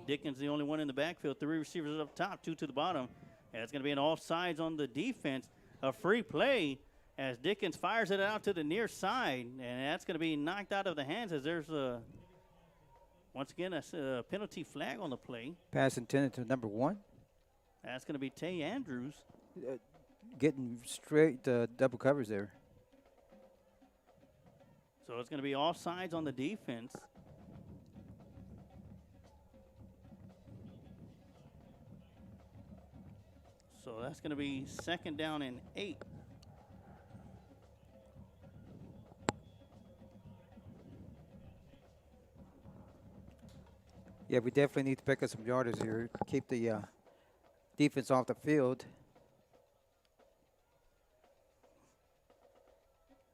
Dickens the only one in the backfield. 3 receivers up top, 2 to the bottom. And it's going to be an offsides on the defense. A free play as Dickens fires it out to the near side. And that's going to be knocked out of the hands as there's once again a penalty flag on the play. Pass intended to number 1. That's going to be Tay Andrews. Getting straight double covers there. So it's going to be offsides on the defense. So that's going to be 2nd down and 8. Yeah, we definitely need to pick up some yardage here. Keep the defense off the field.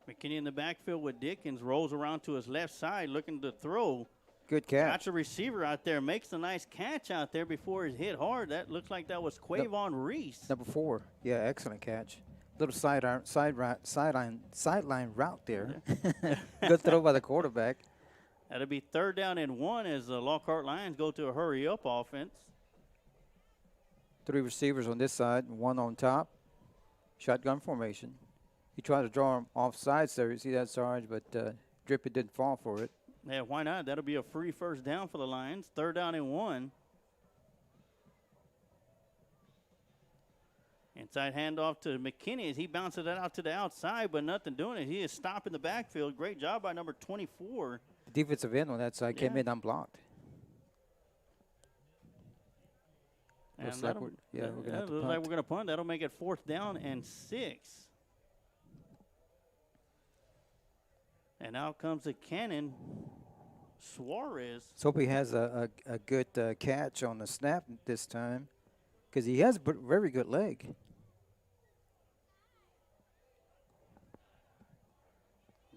McKinney in the backfield with Dickens, rolls around to his left side looking to throw. Good catch. Got a receiver out there, makes a nice catch out there before it hit hard. That looks like that was Quavon Reese. Number 4. Yeah, excellent catch. Little sideline route there. Good throw by the quarterback. That'll be 3rd down and 1 as the Lockhart Lions go to a hurry-up offense. 3 receivers on this side, 1 on top. Shotgun formation. He tried to draw him off sides there. You see that, Sarge, but Drippy didn't fall for it. Yeah, why not? That'll be a free 1st down for the Lions. 3rd down and 1. Inside handoff to McKinney as he bounces it out to the outside, but nothing doing it. He is stopping the backfield. Great job by number 24. The defensive end on that side came in unblocked. Looks like we're going to punt. That'll make it 4th down and 6. And out comes the cannon, Suarez. Let's hope he has a good catch on the snap this time, because he has a very good leg.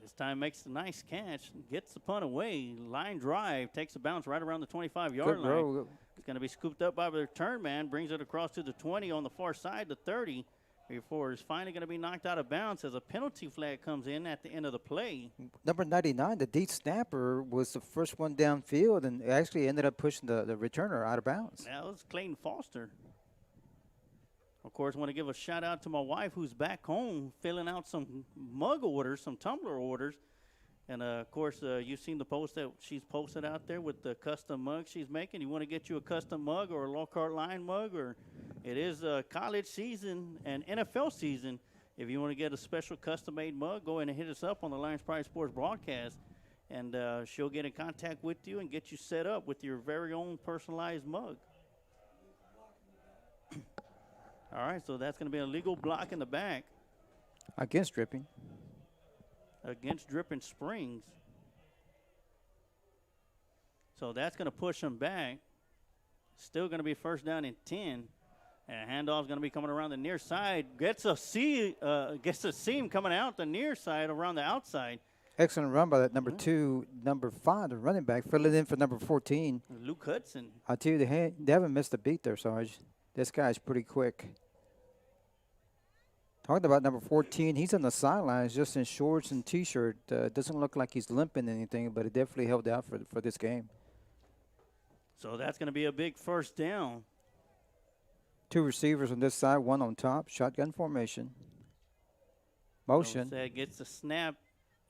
This time makes a nice catch, gets the punt away. Line drive, takes a bounce right around the 25-yard line. It's going to be scooped up by the return man, brings it across to the 20 on the far side, the 30. Before it's finally going to be knocked out of bounds as a penalty flag comes in at the end of the play. Number 99, the deep snapper, was the first one downfield and actually ended up pushing the returner out of bounds. That was Clayton Foster. Of course, I want to give a shout out to my wife who's back home filling out some mug orders, some tumbler orders. And, of course, you've seen the post that she's posted out there with the custom mug she's making. You want to get you a custom mug or a Lockhart Lion mug, or it is college season and NFL season. If you want to get a special custom-made mug, go in and hit us up on the Lions Pride Sports broadcast, and she'll get in contact with you and get you set up with your very own personalized mug. All right, so that's going to be a legal block in the back. Against Dripping. Against Dripping Springs. So that's going to push him back. Still going to be 1st down and 10. And handoff's going to be coming around the near side. Gets a seam coming out the near side around the outside. Excellent run by that number 2, number 5, the running back. Fill it in for number 14. Luke Hudson. I'll tell you, they haven't missed a beat there, Sarge. This guy's pretty quick. Talking about number 14, he's on the sidelines just in shorts and T-shirt. Doesn't look like he's limping anything, but it definitely held out for this game. So that's going to be a big 1st down. 2 receivers on this side, 1 on top. Shotgun formation. Motion. Gets the snap.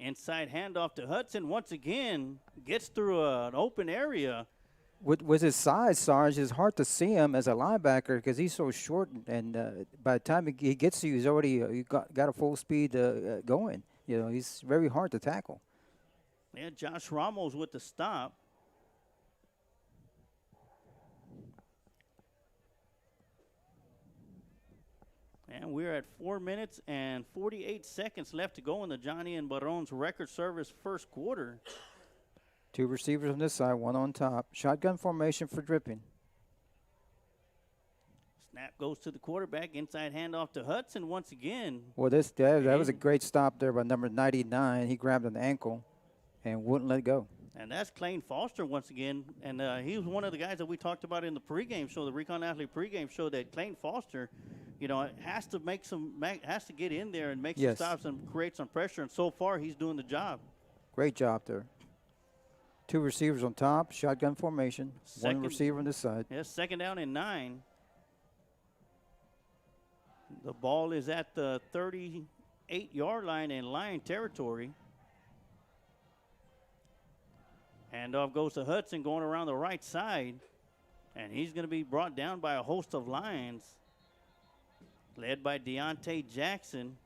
Inside handoff to Hudson. Once again, gets through an open area. With his size, Sarge, it's hard to see him as a linebacker because he's so short, and by the time he gets to you, he's already got a full speed going. You know, he's very hard to tackle. Yeah, Josh Ramos with the stop. And we're at 4 minutes and 48 seconds left to go in the Johnny and Barone's record service 1st quarter. 2 receivers on this side, 1 on top. Shotgun formation for Dripping. Snap goes to the quarterback. Inside handoff to Hudson once again. Well, that was a great stop there by number 99. He grabbed an ankle and wouldn't let go. And that's Clayton Foster once again. And he was one of the guys that we talked about in the pregame show, the Recon Athlete pregame show, that Clayton Foster, has to has to get in there and make Yes. some stops and create some pressure. And so far, he's doing the job. Great job there. 2 receivers on top, shotgun formation, Second- 1 receiver on this side. Yes, 2nd down and 9. The ball is at the 38-yard line in Lion territory. Handoff goes to Hudson going around the right side. And he's going to be brought down by a host of Lions, led by Deontay Jackson.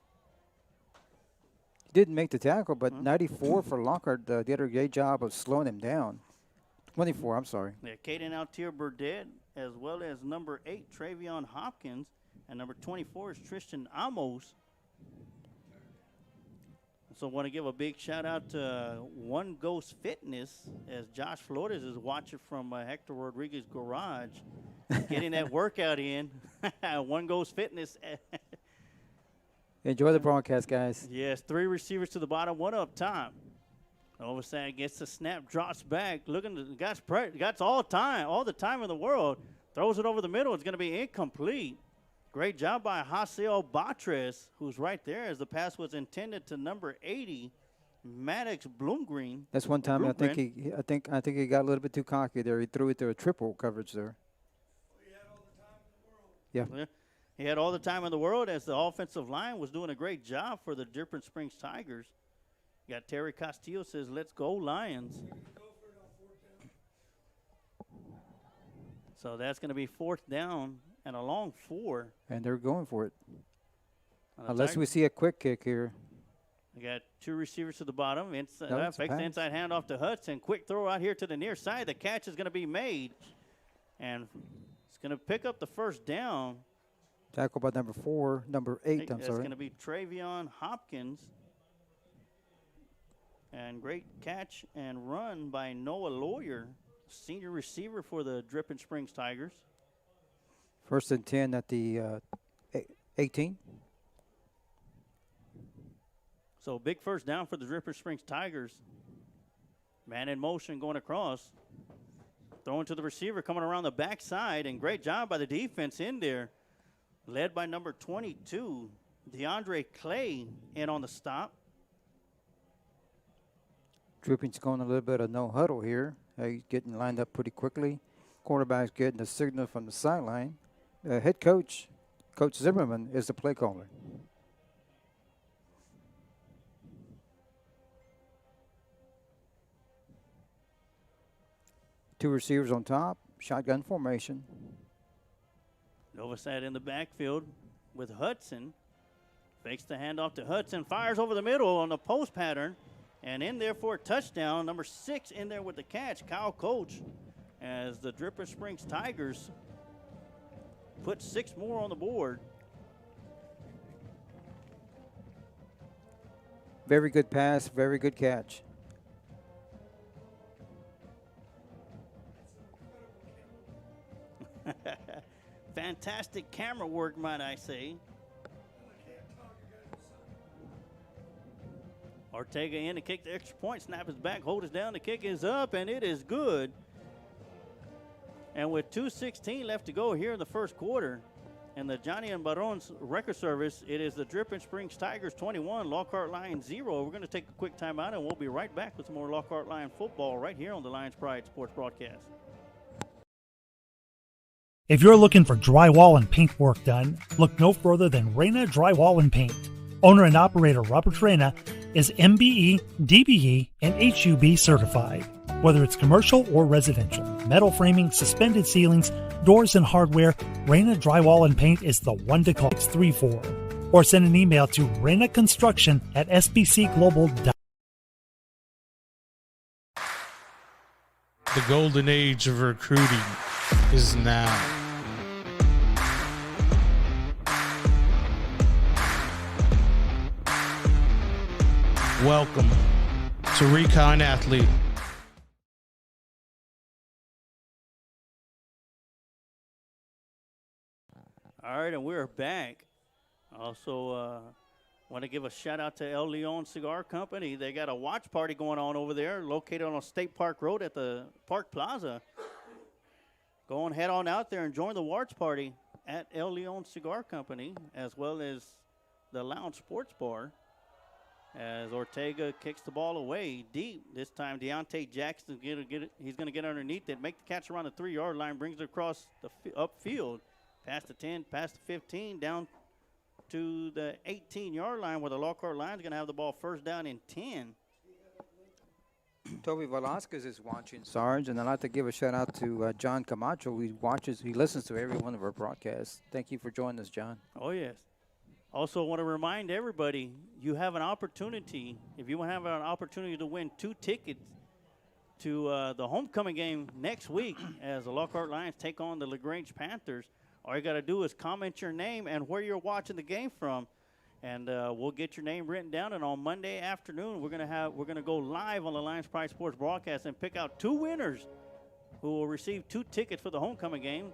He didn't make the tackle, but 94 for Lockhart did a great job of slowing him down. 24, I'm sorry. Yeah, Caden Altier Burdett, as well as number 8, Travion Hopkins, and number 24 is Tristan Amos. So I want to give a big shout out to One Ghost Fitness, as Josh Flores is watching from Hector Rodriguez Garage, getting that workout in. One Ghost Fitness. Enjoy the broadcast, guys. Yes, 3 receivers to the bottom, 1 up top. All of a sudden gets the snap, drops back, looking, got all the time in the world, throws it over the middle. It's going to be incomplete. Great job by Haseo Batres, who's right there, as the pass was intended to number 80, Maddox Bloomgreen. That's one time I think Bloomgren. he got a little bit too cocky there. He threw it to a triple coverage there. Yeah. He had all the time in the world, as the offensive line was doing a great job for the Different Springs Tigers. You got Terry Castillo says, "Let's go Lions." So that's going to be 4th down and a long 4. And they're going for it. On the Unless we see a quick kick here. We got 2 receivers to the bottom. Inside, No, it's a fakes the pass. inside handoff to Hudson. Quick throw out here to the near side. The catch is going to be made. And it's going to pick up the 1st down. Tackle by number 8, I'm That's sorry. going to be Travion Hopkins. And great catch and run by Noah Lawyer, senior receiver for the Dripping Springs Tigers. 1st and 10 at the 18. So big 1st down for the Dripping Springs Tigers. Man in motion going across. Throwing to the receiver, coming around the backside, and great job by the defense in there. Led by number 22, DeAndre Clay, in on the stop. Dripping's going a little bit of no huddle here. He's getting lined up pretty quickly. Quarterback's getting a signal from the sideline. Head coach, Coach Zimmerman, is the play caller. Two receivers on top, shotgun formation. Novosad in the backfield with Hudson. Fakes the handoff to Hudson, fires over the middle on the post pattern, and in there for a touchdown. Number 6 in there with the catch, Kyle Coach, as the Dripping Springs Tigers put 6 more on the board. Very good pass, very good catch. Fantastic camera work, might I say. Ortega in to kick the extra point, snap is back, hold us down, the kick is up, and it is good. And with 2:16 left to go here in the 1st quarter, and the Johnny and Barone's record service, it is the Dripping Springs Tigers 21, Lockhart Lions 0. We're going to take a quick timeout, and we'll be right back with some more Lockhart Lion football right here on the Lions Pride Sports Broadcast. If you're looking for drywall and paint work done, look no further than Reyna Drywall and Paint. Owner and operator Robert Reyna is MBE, DBE, and HUB certified. Whether it's commercial or residential, metal framing, suspended ceilings, doors, and hardware, Reyna Drywall and Paint is the one to call. 634. Or send an email to reynaconstruction@sbcglobal.com. The golden age of recruiting is now. Welcome to Recon Athlete. All right, and we're back. Also, want to give a shout out to El Leon Cigar Company. They got a watch party going on over there, located on State Park Road at the Park Plaza. Go on, head on out there and join the watch party at El Leon Cigar Company, as well as the Lounge Sports Bar. As Ortega kicks the ball away deep. This time, Deontay Jackson's going to get it. He's going to get underneath it, make the catch around the 3-yard line, brings it across the upfield, past the 10, past the 15, down to the 18-yard line, where the Lockhart Lions going to have the ball first down and 10. Toby Velasquez is watching, Sarge, and I'd like to give a shout out to John Camacho. He listens to every one of our broadcasts. Thank you for joining us, John. Oh, yes. Also, want to remind everybody, you have an opportunity, if you have an opportunity to win 2 tickets to the homecoming game next week as the Lockhart Lions take on the LaGrange Panthers. All you got to do is comment your name and where you're watching the game from, and we'll get your name written down. And on Monday afternoon, we're gonna go live on the Lions Pride Sports broadcast and pick out 2 winners who will receive 2 tickets for the homecoming game.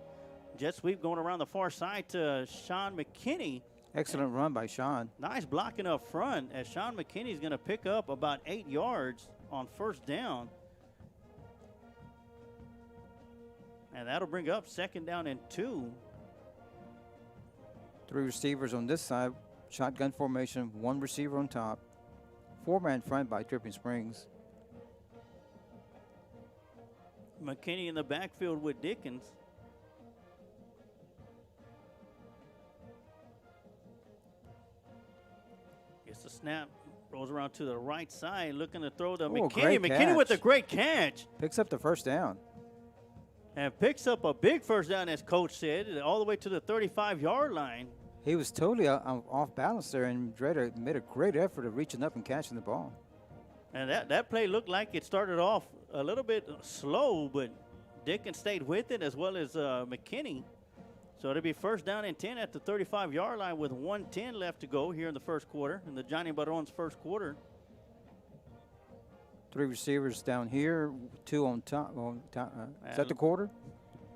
Jet sweep going around the far side to Sean McKinney. Excellent run by Sean. Nice blocking up front as Sean McKinney's going to pick up about 8 yards on first down. And that'll bring up second down and 2. 3 receivers on this side. Shotgun formation, 1 receiver on top. 4-man front by Dripping Springs. McKinney in the backfield with Dickens. Gets the snap, rolls around to the right side, looking to throw to McKinney. Great McKinney with a catch. great catch. Picks up the first down. And picks up a big first down, as Coach said, all the way to the 35-yard line. He was totally off balance there, and Dreda made a great effort of reaching up and catching the ball. And that play looked like it started off a little bit slow, but Dickens stayed with it, as well as McKinney. So it'll be first down and 10 at the 35-yard line with 1:10 left to go here in the first quarter, in the Johnny Barone's first quarter. 3 receivers down here, 2 on top. Is that the quarter?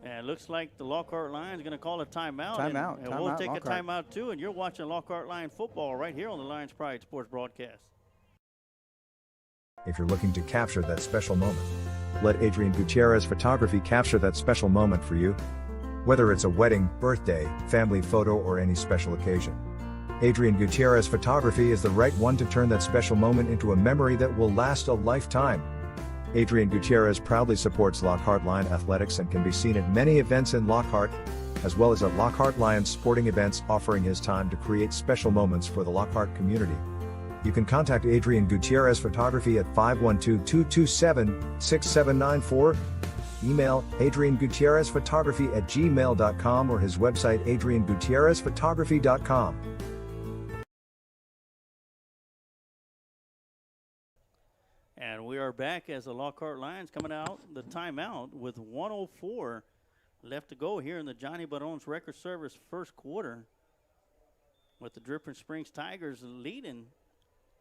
And it looks like the Lockhart Lions going to call a timeout. Timeout. And we'll take a timeout, too. And you're watching Lockhart Lion football right here on the Lions Pride Sports broadcast. If you're looking to capture that special moment, let Adrian Gutierrez Photography capture that special moment for you. Whether it's a wedding, birthday, family photo, or any special occasion, Adrian Gutierrez Photography is the right one to turn that special moment into a memory that will last a lifetime. Adrian Gutierrez proudly supports Lockhart Lion Athletics and can be seen at many events in Lockhart, as well as at Lockhart Lions sporting events, offering his time to create special moments for the Lockhart community. You can contact Adrian Gutierrez Photography at 512-227-6794, email adriangutierrezphotography@gmail.com, or his website adriangutierrezphotography.com. And we are back as the Lockhart Lions coming out the timeout with 1:04 left to go here in the Johnny Barone's Record Service first quarter, with the Dripping Springs Tigers leading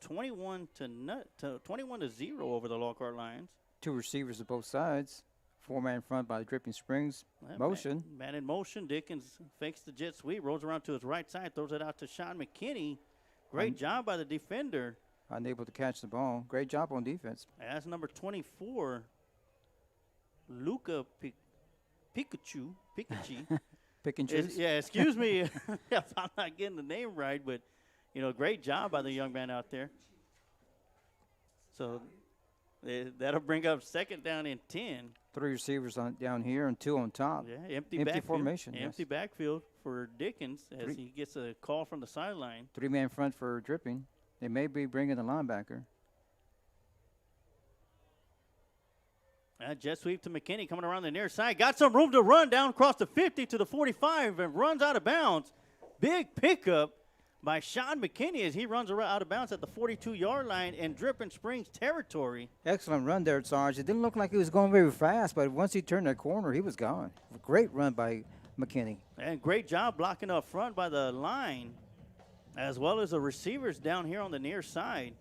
21-0 over the Lockhart Lions. 2 receivers to both sides. 4-man front by the Dripping Springs. Motion. Man in motion. Dickens fakes the jet sweep, rolls around to his right side, throws it out to Sean McKinney. Great job by the defender. Unable to catch the ball. Great job on defense. As number 24, Luca Pikachu. Pick and choose. Yeah, excuse me if I'm not getting the name right, but, great job by the young man out there. So that'll bring up second down and 10. 3 receivers down here and 2 on top. Yeah, empty backfield, formation. Empty backfield for Dickens as he gets a call from the sideline. 3-man front for Dripping. They may be bringing a linebacker. Jet sweep to McKinney coming around the near side. Got some room to run down across the 50 to the 45 and runs out of bounds. Big pickup by Sean McKinney as he runs out of bounds at the 42-yard line in Dripping Springs territory. Excellent run there, Sarge. It didn't look like he was going very fast, but once he turned that corner, he was gone. Great run by McKinney. And great job blocking up front by the line, as well as the receivers down here on the near side.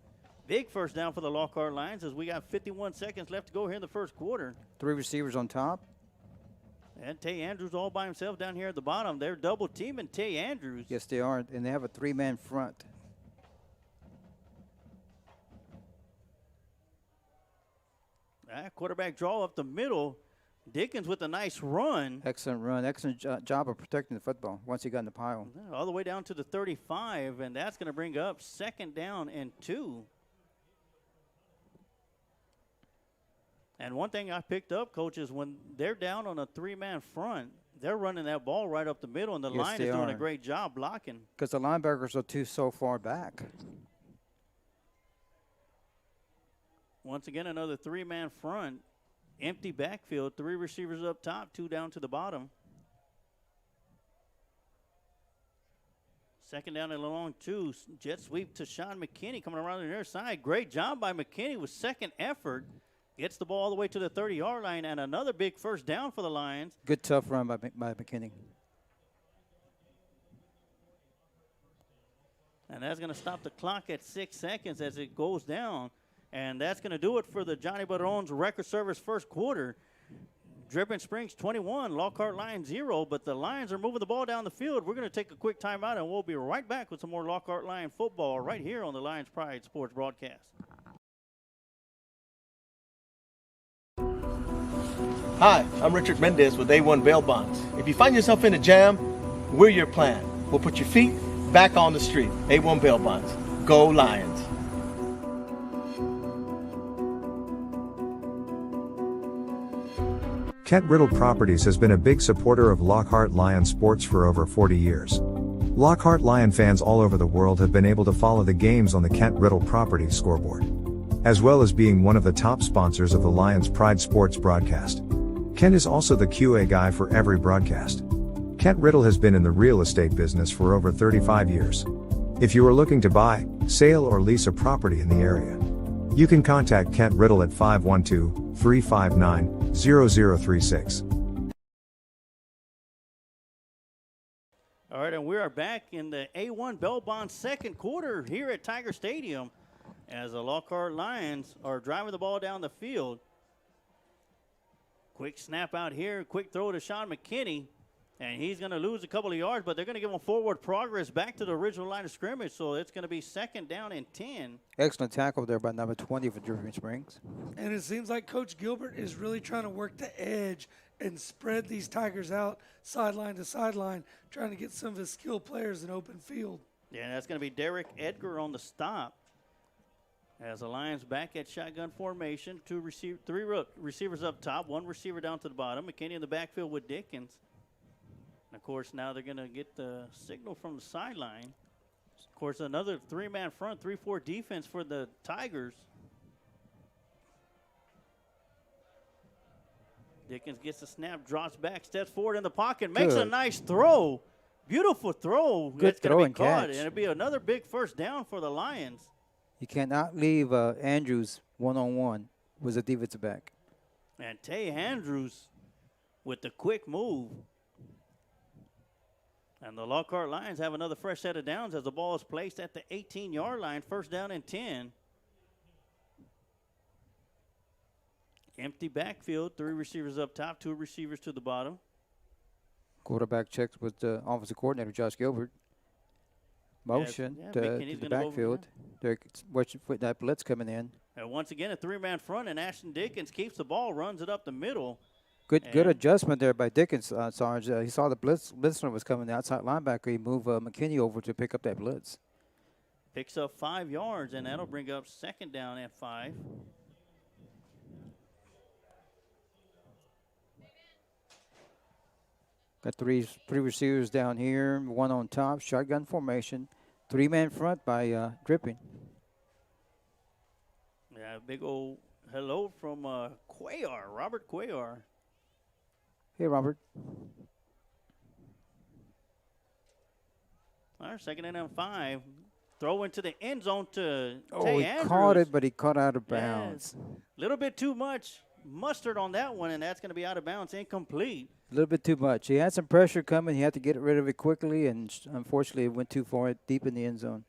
Big first down for the Lockhart Lions as we got 51 seconds left to go here in the first quarter. 3 receivers on top. And Tay Andrews all by himself down here at the bottom. They're double teaming Tay Andrews. Yes, they are, and they have a 3-man front. Quarterback draw up the middle. Dickens with a nice run. Excellent run. Excellent job of protecting the football once he got in the pile. All the way down to the 35, and that's going to bring up 2nd down and 2. And one thing I picked up, Coach, is when they're down on a 3-man front, they're running that ball right up the middle, and the Yes, line they is doing are. a great job blocking. Because the linebackers are so far back. Once again, another 3-man front. Empty backfield, 3 receivers up top, 2 down to the bottom. 2nd down and long 2. Jet sweep to Sean McKinney coming around the near side. Great job by McKinney with 2nd effort. Gets the ball all the way to the 30-yard line, and another big 1st down for the Lions. Good tough run by McKinney. And that's going to stop the clock at 6 seconds as it goes down. And that's going to do it for the Johnny Barone's record service first quarter. Dripping Springs 21, Lockhart Lions 0, but the Lions are moving the ball down the field. We're going to take a quick timeout, and we'll be right back with some more Lockhart Lion football right here on the Lions Pride Sports broadcast. Hi, I'm Richard Mendez with A1 Bail Bonds. If you find yourself in a jam, we're your plan. We'll put your feet back on the street. A1 Bail Bonds. Go Lions. Kent Riddle Properties has been a big supporter of Lockhart Lion sports for over 40 years. Lockhart Lion fans all over the world have been able to follow the games on the Kent Riddle Properties scoreboard, as well as being one of the top sponsors of the Lions Pride Sports broadcast. Kent is also the QA guy for every broadcast. Kent Riddle has been in the real estate business for over 35 years. If you are looking to buy, sale, or lease a property in the area, you can contact Kent Riddle at 512-359-0036. All right, and we are back in the A1 Bell Bond 2nd quarter here at Tiger Stadium as the Lockhart Lions are driving the ball down the field. Quick snap out here, quick throw to Sean McKinney, and he's going to lose a couple of yards, but they're going to give him forward progress back to the original line of scrimmage, so it's going to be 2nd down and 10. Excellent tackle there by number 20 for Dripping Springs. And it seems like Coach Gilbert is really trying to work the edge and spread these Tigers out sideline to sideline, trying to get some of his skilled players in open field. Yeah, that's going to be Derek Edgar on the stop. As the Lions back at shotgun formation, 3 receivers up top, 1 receiver down to the bottom. McKinney in the backfield with Dickens. And of course, now they're going to get the signal from the sideline. Of course, another 3-man front, 3-4 defense for the Tigers. Dickens gets the snap, drops back, steps forward in the pocket, makes a nice throw. Beautiful throw. Good throw and caught, catch. and it'll be another big 1st down for the Lions. You cannot leave Andrews one-on-one with a defensive back. And Tay Andrews with the quick move. And the Lockhart Lions have another fresh set of downs as the ball is placed at the 18-yard line, 1st down and 10. Empty backfield, 3 receivers up top, 2 receivers to the bottom. Quarterback checks with the offensive coordinator, Josh Gilbert. Motion to the backfield. They're watching for that blitz coming in. And once again, a 3-man front, and Ashton Dickens keeps the ball, runs it up the middle. Good adjustment there by Dickens, Sarge. He saw the blitzer was coming, the outside linebacker. He moved McKinney over to pick up that blitz. Picks up 5 yards, and that'll bring up 2nd down at 5. Got three receivers down here, 1 on top, shotgun formation. 3-man front by Dripping. Yeah, big old hello from Cuellar, Robert Cuellar. Hey, Robert. All right, 2nd and 5. Throw into the end zone to He Andrews. caught it, but he caught out of bounds. A little bit too much mustard on that one, and that's going to be out of bounds, incomplete. A little bit too much. He had some pressure coming. He had to get rid of it quickly, and unfortunately it went too far deep in the end zone.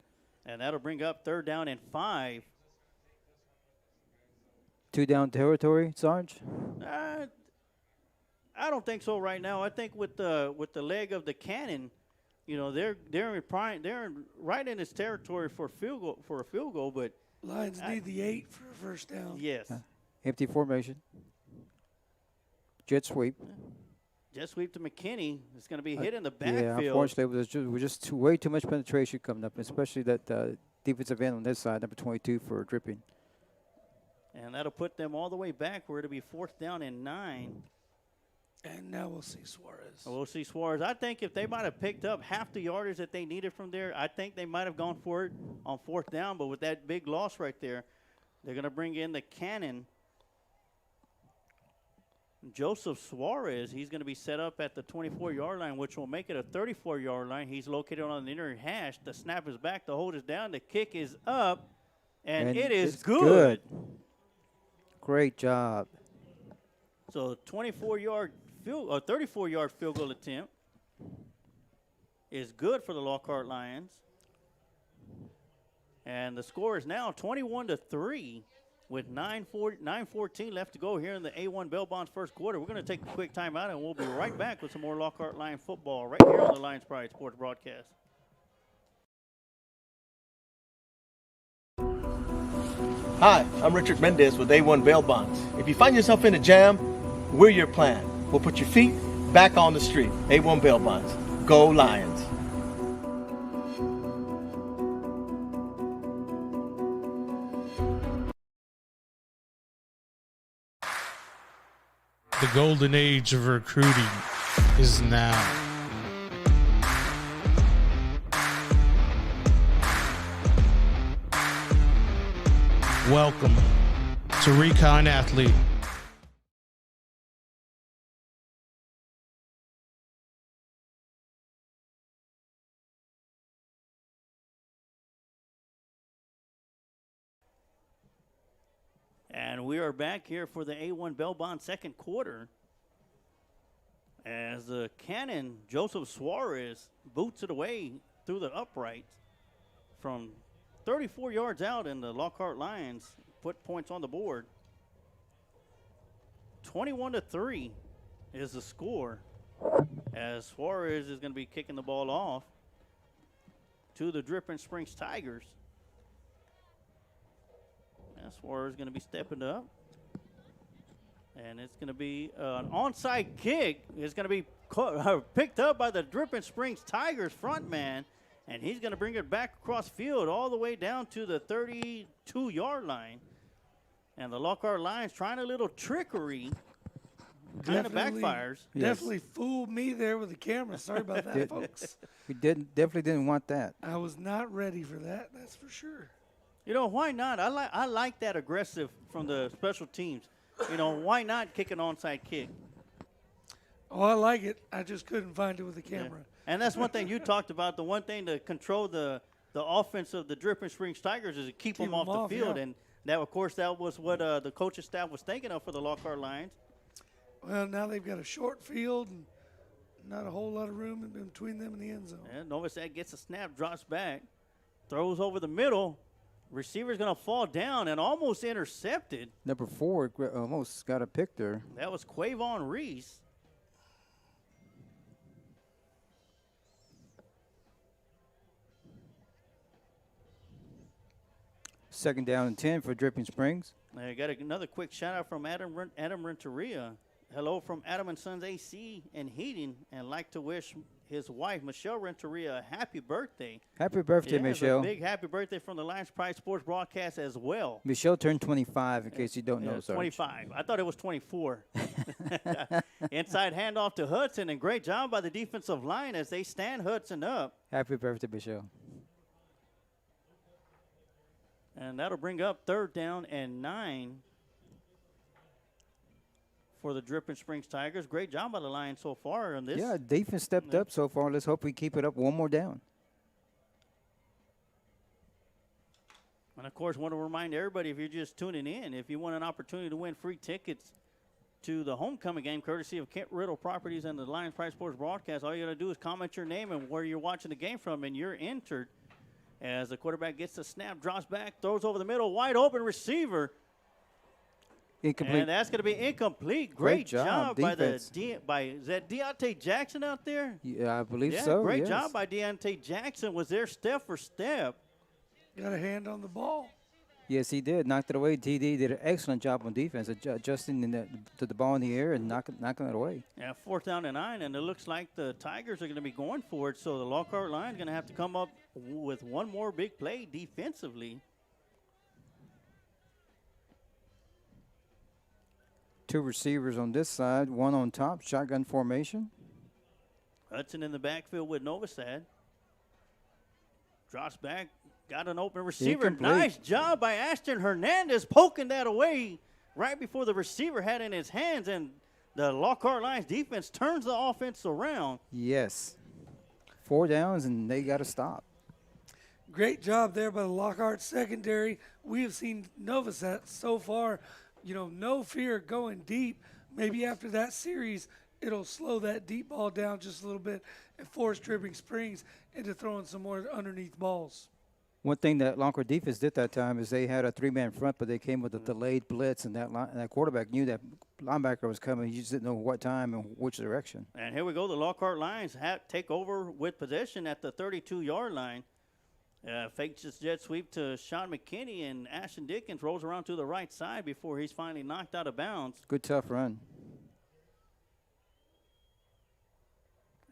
And that'll bring up 3rd down and 5. 2 down territory, Sarge? I don't think so right now. I think with the leg of the cannon, you know, they're right in his territory for a field goal, but Lions need the 8 for a 1st down. yes. Empty formation. Jet sweep. Jet sweep to McKinney. It's going to be hit in the Yeah, backfield. unfortunately, it was just way too much penetration coming up, especially that defensive end on this side, number 22 for Dripping. And that'll put them all the way back where it'll be 4th down and 9. And now we'll see Suarez. We'll see Suarez. I think if they might have picked up half the yardage that they needed from there, I think they might have gone for it on 4th down. But with that big loss right there, they're going to bring in the cannon. Joseph Suarez, he's going to be set up at the 24-yard line, which will make it a 34-yard line. He's located on the inner hash. The snap is back. The hold is down. The kick is up, and it is it's good. Great job. So 34-yard field, or 34-yard field goal attempt is good for the Lockhart Lions. And the score is now 21-3 with 9:14 left to go here in the A1 Bell Bonds first quarter. We're going to take a quick timeout, and we'll be right back with some more Lockhart Lion football right here on the Lions Pride Sports broadcast. Hi, I'm Richard Mendez with A1 Bail Bonds. If you find yourself in a jam, we're your plan. We'll put your feet back on the street. A1 Bail Bonds. Go Lions. The golden age of recruiting is now. Welcome to Recon Athlete. And we are back here for the A1 Bell Bond second quarter as the cannon, Joseph Suarez, boots it away through the uprights from 34 yards out, and the Lockhart Lions put points on the board. 21-3 is the score as Suarez is going to be kicking the ball off to the Dripping Springs Tigers. And Suarez is going to be stepping up. And it's going to be an onside kick. It's going to be picked up by the Dripping Springs Tigers front man. And he's going to bring it back across field all the way down to the 32-yard line. And the Lockhart Lions trying a little trickery. Kind of backfires. Definitely fooled me there with the camera. Sorry about that, folks. We definitely didn't want that. I was not ready for that, that's for sure. You know, why not? I like that aggressive from the special teams. You know, why not kick an onside kick? Oh, I like it. I just couldn't find it with the camera. Yeah. And that's one thing you talked about. The one thing to control the offense of the Dripping Springs Tigers is to keep them off the field. Yeah. And that, of course, that was what the coaching staff was thinking of for the Lockhart Lions. Well, now they've got a short field and not a whole lot of room in between them and the end zone. Yeah, Novosad gets a snap, drops back, throws over the middle. Receiver's going to fall down and almost intercepted. Number 4 almost got a pick there. That was Quavon Reese. Second down and 10 for Dripping Springs. I got another quick shout out from Adam Renteria. Hello from Adam and Sons AC and Heating, and like to wish his wife Michelle Renteria a happy birthday. Happy birthday, Michelle. A big happy birthday from the Lions Pride Sports broadcast as well. Michelle turned 25, in case you don't know, Sarge. 25. I thought it was 24. Inside handoff to Hudson, and great job by the defensive line as they stand Hudson up. Happy birthday, Michelle. And that'll bring up 3rd down and 9 for the Dripping Springs Tigers. Great job by the Lions so far on this. Yeah, defense stepped up so far. Let's hope we keep it up one more down. And, of course, want to remind everybody, if you're just tuning in, if you want an opportunity to win free tickets to the homecoming game, courtesy of Kent Riddle Properties and the Lions Pride Sports broadcast, all you got to do is comment your name and where you're watching the game from, and you're entered. As the quarterback gets the snap, drops back, throws over the middle, wide open receiver. Incomplete. And that's going to be incomplete. Great job by defense. is that Deontay Jackson out there? Yeah, I believe so. Great job by Deontay Jackson. Was there step for step. Got a hand on the ball. Yes, he did. Knocked it away. TD did an excellent job on defense, adjusting to the ball in the air and knocking it away. Yeah, 4th down and 9, and it looks like the Tigers are going to be going for it, so the Lockhart line is going to have to come up with one more big play defensively. 2 receivers on this side, 1 on top, shotgun formation. Hudson in the backfield with Novosad. Drops back, got an open receiver. Incomplete. Nice job by Ashton Hernandez poking that away right before the receiver had it in his hands, and the Lockhart Lions defense turns the offense around. Yes. 4 downs, and they got to stop. Great job there by the Lockhart secondary. We have seen Novosad so far, no fear going deep. Maybe after that series, it'll slow that deep ball down just a little bit and force Dripping Springs into throwing some more underneath balls. One thing that Lockhart defense did that time is they had a 3-man front, but they came with a delayed blitz, and that quarterback knew that linebacker was coming. He just didn't know what time and which direction. And here we go. The Lockhart Lions take over with possession at the 32-yard line. Fakes his jet sweep to Sean McKinney, and Ashton Dickens rolls around to the right side before he's finally knocked out of bounds. Good, tough run.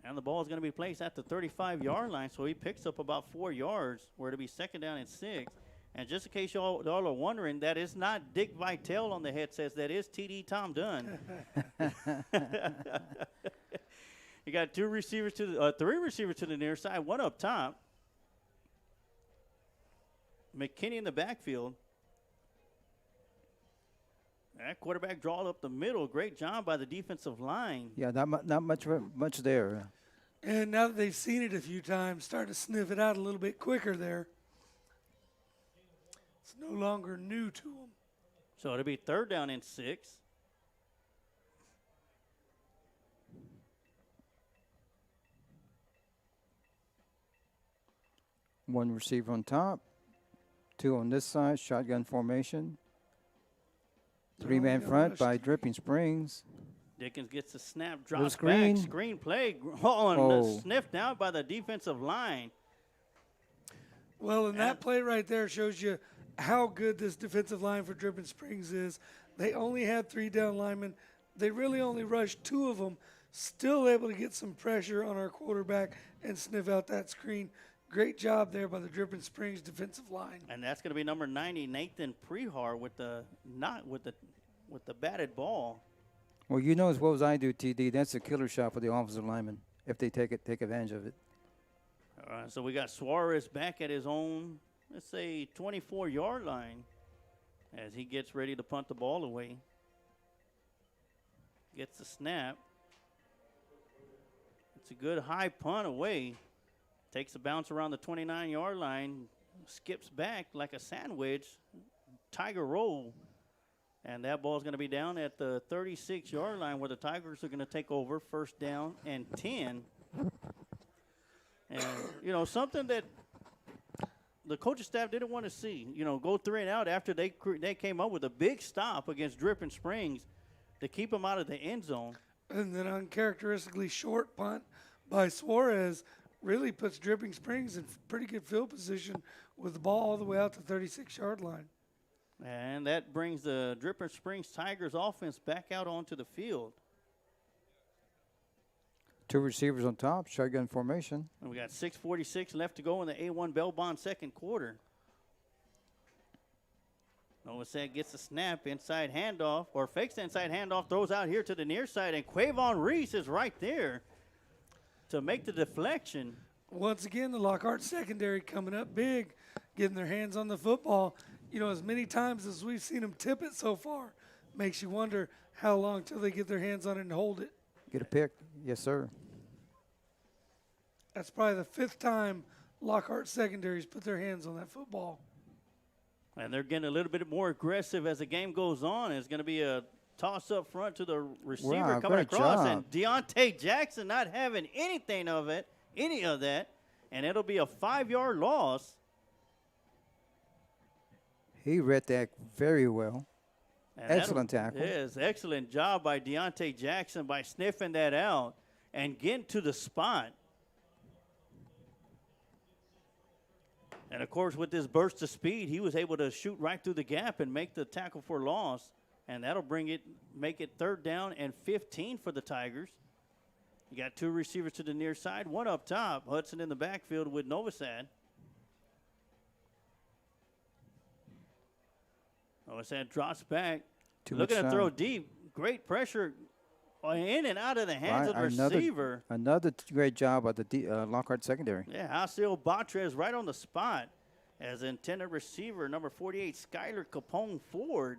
And the ball is going to be placed at the 35-yard line, so he picks up about 4 yards, where it'll be 2nd down and 6. And just in case y'all are wondering, that is not Dick Vitale on the headsets. That is TD Tom Dunn. You got 3 receivers to the near side, 1 up top. McKinney in the backfield. That quarterback draw up the middle. Great job by the defensive line. Yeah, not much there. And now that they've seen it a few times, starting to sniff it out a little bit quicker there. It's no longer new to them. So it'll be 3rd down and 6. One receiver on top, 2 on this side, shotgun formation. 3-man front by Dripping Springs. Dickens gets the snap, drops screen. back, screen play, sniffed out by the defensive line. Well, and that play right there shows you how good this defensive line for Dripping Springs is. They only had 3 down linemen. They really only rushed 2 of them, still able to get some pressure on our quarterback and sniff out that screen. Great job there by the Dripping Springs defensive line. And that's going to be number 90, Nathan Prehar, with the batted ball. Well, you know as well as I do, TD, that's a killer shot for the offensive lineman if they take advantage of it. All right, so we got Suarez back at his own, let's say, 24-yard line as he gets ready to punt the ball away. Gets the snap. It's a good high punt away. Takes a bounce around the 29-yard line, skips back like a sandwich, Tiger roll. And that ball is going to be down at the 36-yard line where the Tigers are going to take over, 1st down and 10. And, something that the coaching staff didn't want to see, go 3 and out after they came up with a big stop against Dripping Springs to keep them out of the end zone. And then uncharacteristically short punt by Suarez really puts Dripping Springs in pretty good field position with the ball all the way out to the 36-yard line. And that brings the Dripping Springs Tigers offense back out onto the field. 2 receivers on top, shotgun formation. And we got 6:46 left to go in the A1 Bell-Bond 2nd quarter. Novosad gets a snap, inside handoff, or fakes the inside handoff, throws out here to the near side, and Quavon Reese is right there to make the deflection. Once again, the Lockhart secondary coming up big, getting their hands on the football. As many times as we've seen them tip it so far, makes you wonder how long till they get their hands on it and hold it. Get a pick. Yes, sir. That's probably the 5th time Lockhart secondaries put their hands on that football. And they're getting a little bit more aggressive as the game goes on. It's going to be a toss up front to the receiver coming great across. job. And Deontay Jackson not having any of that. And it'll be a 5-yard loss. He read that very well. And Excellent tackle. Yes, excellent job by Deontay Jackson by sniffing that out and getting to the spot. And, of course, with this burst of speed, he was able to shoot right through the gap and make the tackle for loss. And that'll make it 3rd down and 15 for the Tigers. You got 2 receivers to the near side, 1 up top. Hudson in the backfield with Novosad. Novosad drops back. Looking to throw deep. Great pressure in and out of the hands of the receiver. Another great job at the Lockhart secondary. Yeah, Hasil Batres right on the spot as intended receiver, number 48, Skylar Capone Ford,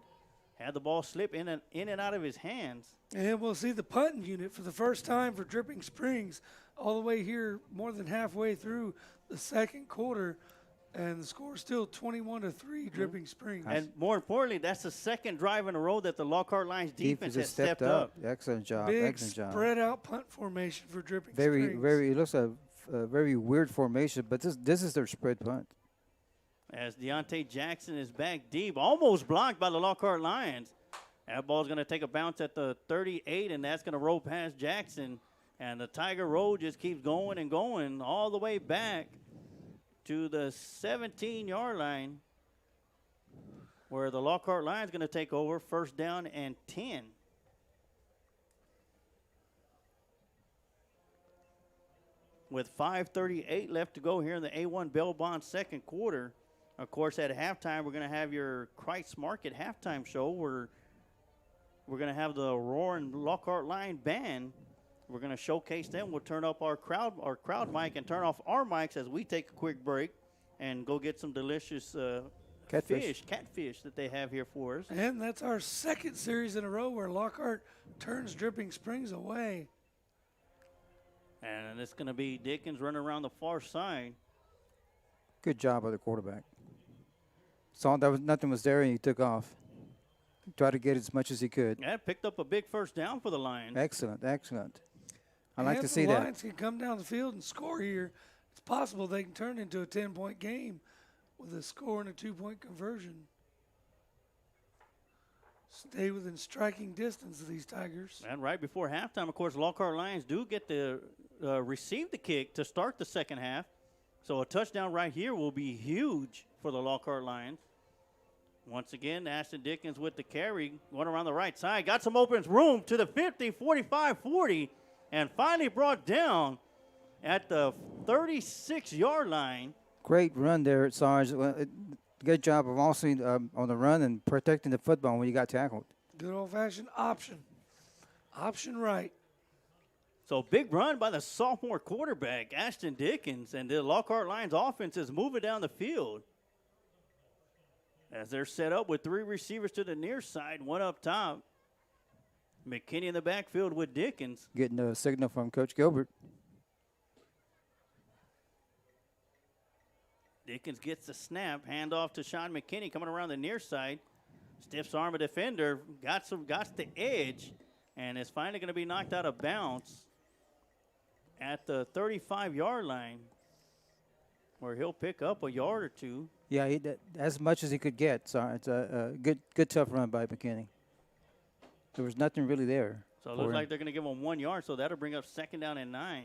had the ball slip in and out of his hands. And we'll see the punting unit for the first time for Dripping Springs all the way here more than halfway through the second quarter. And the score is still 21-3, Dripping Springs. And more importantly, that's the second drive in a row that the Lockhart Lions defense has stepped up. Excellent job. Big Excellent job. spread out punt formation for Dripping Springs. Springs. It looks a very weird formation, but this is their spread punt. As Deontay Jackson is back deep, almost blocked by the Lockhart Lions. That ball's going to take a bounce at the 38, and that's going to roll past Jackson. And the Tiger Road just keeps going and going all the way back to the 17-yard line, where the Lockhart Lions going to take over, 1st down and 10. With 5:38 left to go here in the A1 Bell Bond second quarter. Of course, at halftime, we're going to have your Kreitz Market halftime show where we're going to have the Roaring Lockhart Lion Band. We're going to showcase them. We'll turn up our crowd mic and turn off our mics as we take a quick break and go get some delicious catfish that they have here for us. And that's our second series in a row where Lockhart turns Dripping Springs away. And it's going to be Dickens running around the far side. Good job by the quarterback. Saw that nothing was there, and he took off. Tried to get as much as he could. Yeah, picked up a big 1st down for the Lions. Excellent, excellent. I And like to if see the that. Lions can come down the field and score here, it's possible they can turn into a 10-point game with a score and a 2-point conversion. Stay within striking distance of these Tigers. And right before halftime, of course, Lockhart Lions do get to receive the kick to start the second half. So a touchdown right here will be huge for the Lockhart Lions. Once again, Ashton Dickens with the carry, going around the right side. Got some open room to the 50, 45, 40, and finally brought down at the 36-yard line. Great run there, Sarge. Good job of also on the run and protecting the football when you got tackled. Good old-fashioned option. Option right. So big run by the sophomore quarterback, Ashton Dickens, and the Lockhart Lions offense is moving down the field. As they're set up with 3 receivers to the near side, 1 up top. McKinney in the backfield with Dickens. Getting a signal from Coach Gilbert. Dickens gets the snap, handoff to Sean McKinney coming around the near side. Stiffs arm a defender, got the edge, and is finally going to be knocked out of bounds at the 35-yard line, where he'll pick up a yard or 2. Yeah, as much as he could get. So it's a good tough run by McKinney. There was nothing really there. So it looks like they're going to give him 1 yard, so that'll bring up 2nd down and 9.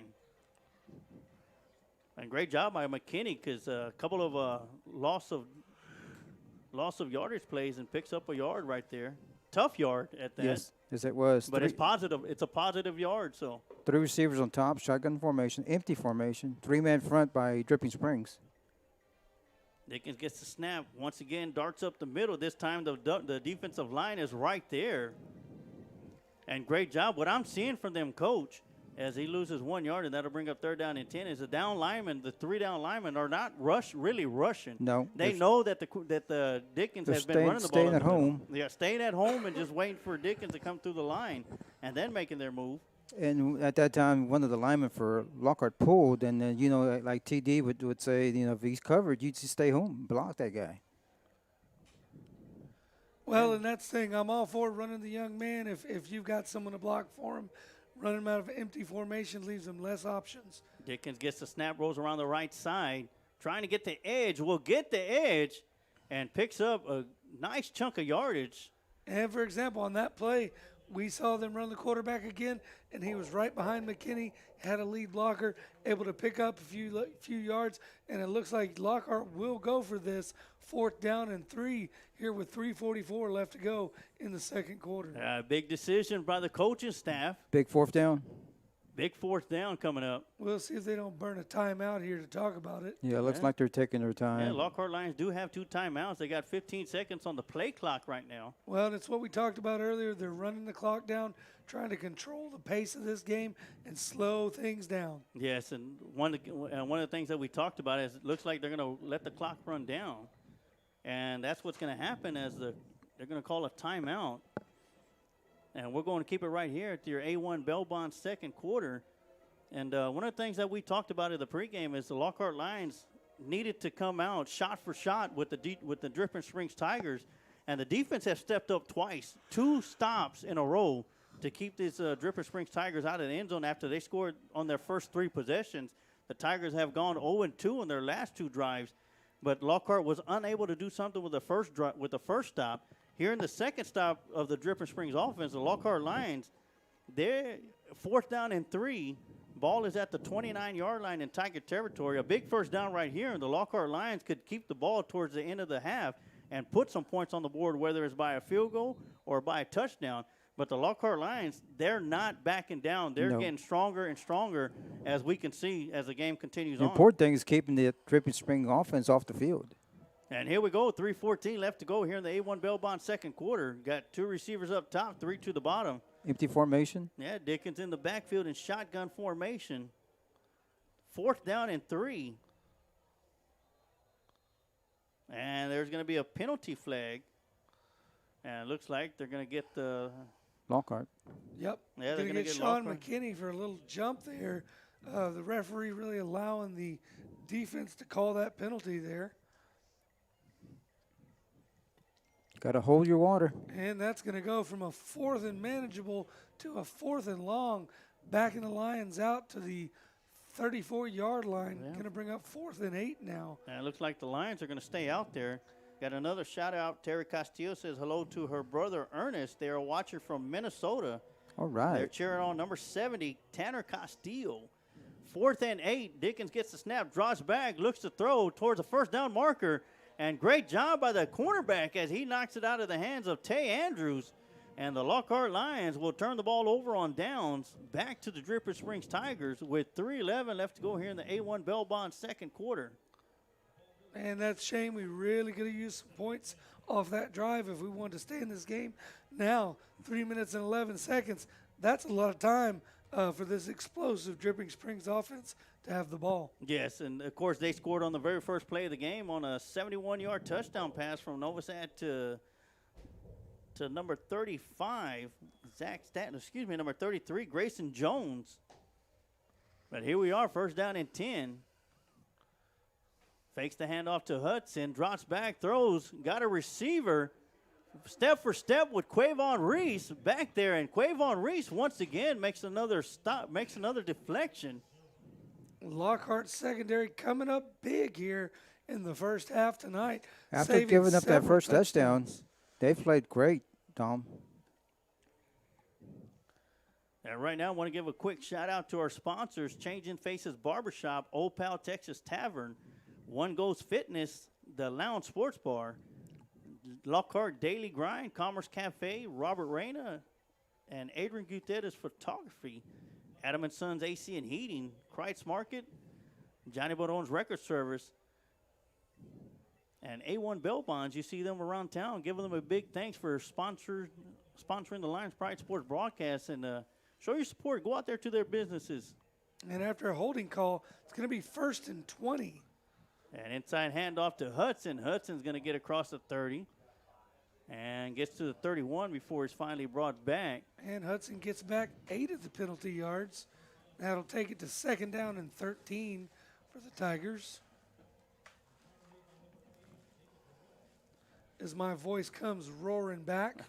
And great job by McKinney, because a couple of loss of yardage plays and picks up a yard right there. Tough yard at that. Yes, it was. But it's positive. It's a positive yard. So 3 receivers on top, shotgun formation, empty formation, 3-man front by Dripping Springs. Dickens gets the snap. Once again, darts up the middle. This time the defensive line is right there. And great job. What I'm seeing from them, Coach, as he loses 1 yard, and that'll bring up 3rd down and 10, is the down linemen, the 3 down linemen are not really rushing. No. They know that the Dickens has been running the ball. Staying at home. Yeah, staying at home and just waiting for Dickens to come through the line and then making their move. And at that time, one of the linemen for Lockhart pulled, and then, like TD would say, if he's covered, you just stay home, block that guy. Well, and that's the thing. I'm all for running the young man. If you've got someone to block for him, running him out of empty formation leaves him less options. Dickens gets the snap, rolls around the right side, trying to get the edge. Will get the edge and picks up a nice chunk of yardage. And, for example, on that play, We saw them run the quarterback again, and he was right behind McKinney, had a lead blocker, able to pick up a few yards, and it looks like Lockhart will go for this 4th down and 3 here with 3:44 left to go in the second quarter. Big decision by the coaching staff. Big 4th down. Big 4th down coming up. We'll see if they don't burn a timeout here to talk about it. Yeah, it looks like they're taking their time. Yeah, Lockhart Lions do have 2 timeouts. They got 15 seconds on the play clock right now. Well, it's what we talked about earlier. They're running the clock down, trying to control the pace of this game and slow things down. Yes, and one of the things that we talked about is it looks like they're going to let the clock run down. And that's what's going to happen as they're going to call a timeout. And we're going to keep it right here at your A1 Bell Bond second quarter. And one of the things that we talked about in the pregame is the Lockhart Lions needed to come out shot for shot with the Dripping Springs Tigers. And the defense has stepped up twice, 2 stops in a row to keep these Dripping Springs Tigers out of the end zone after they scored on their first 3 possessions. The Tigers have gone 0-2 on their last 2 drives. But Lockhart was unable to do something with the first stop. Here in the second stop of the Dripping Springs offense, the Lockhart Lions, they're 4th down and 3. Ball is at the 29-yard line in Tiger territory. A big first down right here, and the Lockhart Lions could keep the ball towards the end of the half and put some points on the board, whether it's by a field goal or by a touchdown. But the Lockhart Lions, they're not backing down. They're getting stronger and stronger, as we can see as the game continues on. The important thing is keeping the Dripping Spring offense off the field. And here we go, 3:14 left to go here in the A1 Bell Bond second quarter. Got 2 receivers up top, 3 to the bottom. Empty formation. Yeah, Dickens in the backfield in shotgun formation. 4th down and 3. And there's going to be a penalty flag. And it looks like they're going to get the Lockhart. Yep. Yeah, they're going to gonna get get Sean Lockhart. McKinney for a little jump there. The referee really allowing the defense to call that penalty there. Got to hold your water. And that's going to go from a 4th and manageable to a 4th and long, backing the Lions out to the 34-yard line. Yeah. Going to bring up 4th and 8 now. And it looks like the Lions are going to stay out there. Got another shout out. Terry Castillo says hello to her brother Ernest. They are a watcher from Minnesota. All right. They're cheering on number 70, Tanner Castillo. 4th and 8. Dickens gets the snap, draws back, looks to throw towards the first down marker. And great job by the cornerback as he knocks it out of the hands of Tay Andrews. And the Lockhart Lions will turn the ball over on downs back to the Dripping Springs Tigers with 3:11 left to go here in the A1 Bell Bond second quarter. And that's a shame. We really could have used some points off that drive if we wanted to stay in this game. Now, 3 minutes and 11 seconds. That's a lot of time for this explosive Dripping Springs offense to have the ball. Yes, and of course they scored on the very first play of the game on a 71-yard touchdown pass from Novosad to number 35, number 33, Grayson Jones. But here we are, 1st down and 10. Fakes the handoff to Hudson, drops back, throws, got a receiver. Step for step with Quavon Reese back there, and Quavon Reese once again makes another stop, makes another deflection. Lockhart secondary coming up big here in the first half tonight. After saving giving up that several first touchdown, touchdowns. they've played great, Tom. And right now, I want to give a quick shout out to our sponsors: Changing Faces Barbershop, Old Pal Texas Tavern, One Goes Fitness, the Lounge Sports Bar, Lockhart Daily Grind, Commerce Cafe, Robert Reyna, and Adrian Gutierrez Photography, Adam & Sons AC and Heating, Kreitz Market, Johnny Barone's Record Service, and A1 Bell Bonds. You see them around town. Giving them a big thanks for sponsoring the Lions Pride Sports broadcast, and show your support. Go out there to their businesses. And after a holding call, it's going to be 1st and 20. And inside handoff to Hudson. Hudson's going to get across the 30 and gets to the 31 before he's finally brought back. And Hudson gets back 8 of the penalty yards. That'll take it to 2nd down and 13 for the Tigers. As my voice comes roaring back.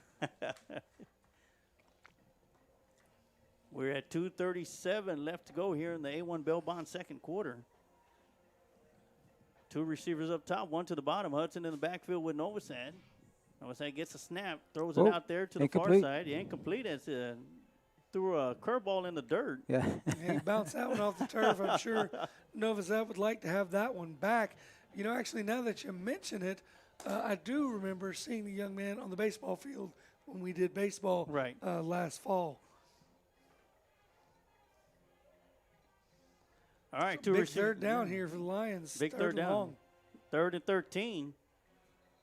We're at 2:37 left to go here in the A1 Bell Bond second quarter. 2 receivers up top, 1 to the bottom. Hudson in the backfield with Novosad. I would say gets a snap, throws it out there to the far incomplete. side. Yeah, incomplete as threw a curveball in the dirt. Yeah. And he bounced that one off the turf. I'm sure Novosad would like to have that one back. You know, actually, now that you mention it, I do remember seeing the young man on the baseball field when we did baseball Right. Last fall. All right, Big third down here for the Lions. Big third and down. long. 3rd and 13.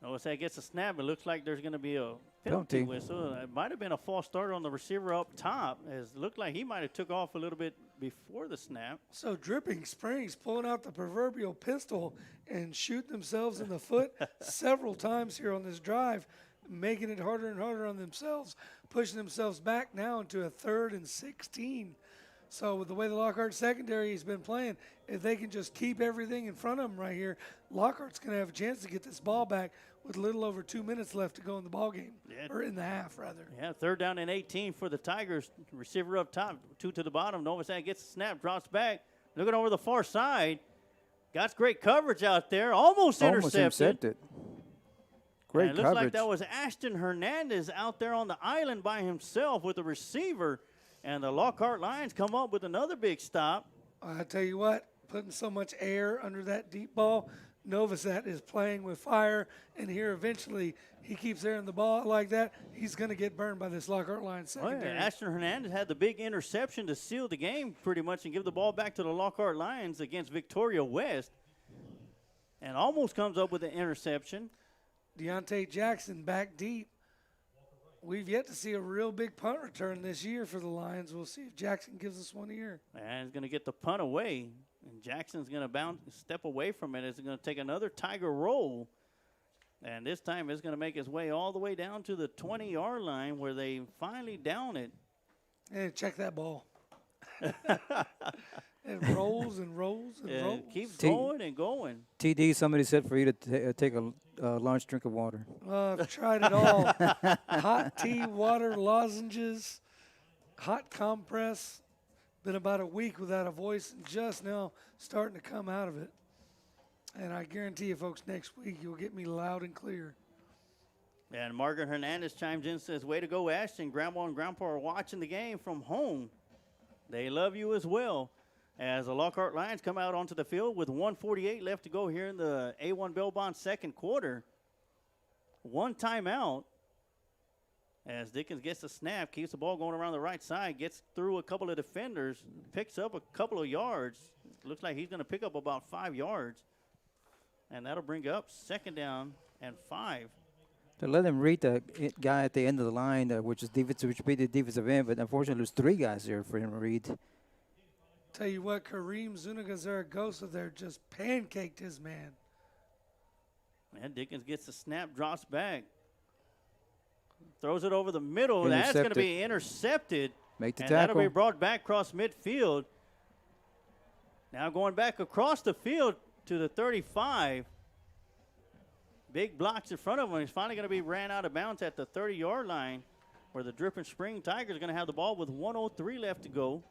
I would say gets a snap. It looks like there's going to be a penalty whistle. It might have been a false start on the receiver up top. As it looked like he might have took off a little bit before the snap. So Dripping Springs pulling out the proverbial pistol and shooting themselves in the foot several times here on this drive, making it harder and harder on themselves, pushing themselves back now into a 3rd and 16. So with the way the Lockhart secondary has been playing, if they can just keep everything in front of them right here, Lockhart's going to have a chance to get this ball back with a little over 2 minutes left to go in the ball game, or in the half, rather. Yeah, 3rd down and 18 for the Tigers. Receiver up top, 2 to the bottom. Novosad gets the snap, drops back, looking over the far side. Got great coverage out there, almost intercepted. Great and it coverage. looks like that was Ashton Hernandez out there on the island by himself with the receiver. And the Lockhart Lions come up with another big stop. I tell you what, putting so much air under that deep ball, Novosad is playing with fire, and here eventually he keeps airing the ball like that, he's going to get burned by this Lockhart Lions secondary. Ashton Hernandez had the big interception to seal the game pretty much and give the ball back to the Lockhart Lions against Victoria West, and almost comes up with an interception. Deontay Jackson back deep. We've yet to see a real big punt return this year for the Lions. We'll see if Jackson gives us one here. And he's going to get the punt away. And Jackson's going to step away from it. It's going to take another Tiger roll. And this time it's going to make its way all the way down to the 20-yard line where they finally down it. And check that ball. It rolls and rolls and rolls. Keeps going and going. TD, somebody said for you to take a large drink of water. I've tried it all. Hot tea, water, lozenges, hot compress. Been about a week without a voice and just now starting to come out of it. And I guarantee you, folks, next week you'll get me loud and clear. And Margaret Hernandez chimes in and says, way to go, Ashton. Grandma and Grandpa are watching the game from home. They love you as well. As the Lockhart Lions come out onto the field with 1:48 left to go here in the A1 Bellbond second quarter. One timeout. As Dickens gets the snap, keeps the ball going around the right side, gets through a couple of defenders, picks up a couple of yards. Looks like he's going to pick up about 5 yards. And that'll bring up 2nd down and 5. To let him read the guy at the end of the line, which is defensive, which be the defensive end, but unfortunately there's 3 guys there for him to read. Tell you what, Kareem Zuniga-Zaragoza there just pancaked his man. And Dickens gets the snap, drops back. Throws it over the middle. That's going to be intercepted. Make the and tackle. That'll be brought back across midfield. Now going back across the field to the 35. Big blocks in front of him. He's finally going to be ran out of bounds at the 30-yard line where the Dripping Spring Tigers are going to have the ball with 1:03 left to go.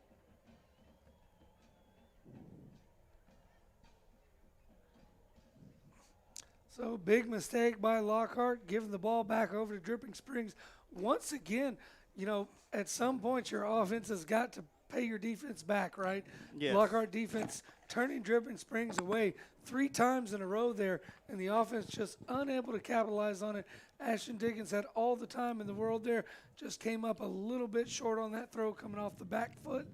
So big mistake by Lockhart, giving the ball back over to Dripping Springs. Once again, you know, at some point your offense has got to pay your defense back, right? Yes. Lockhart defense turning Dripping Springs away 3 times in a row there, and the offense just unable to capitalize on it. Ashton Dickens had all the time in the world there, just came up a little bit short on that throw coming off the back foot.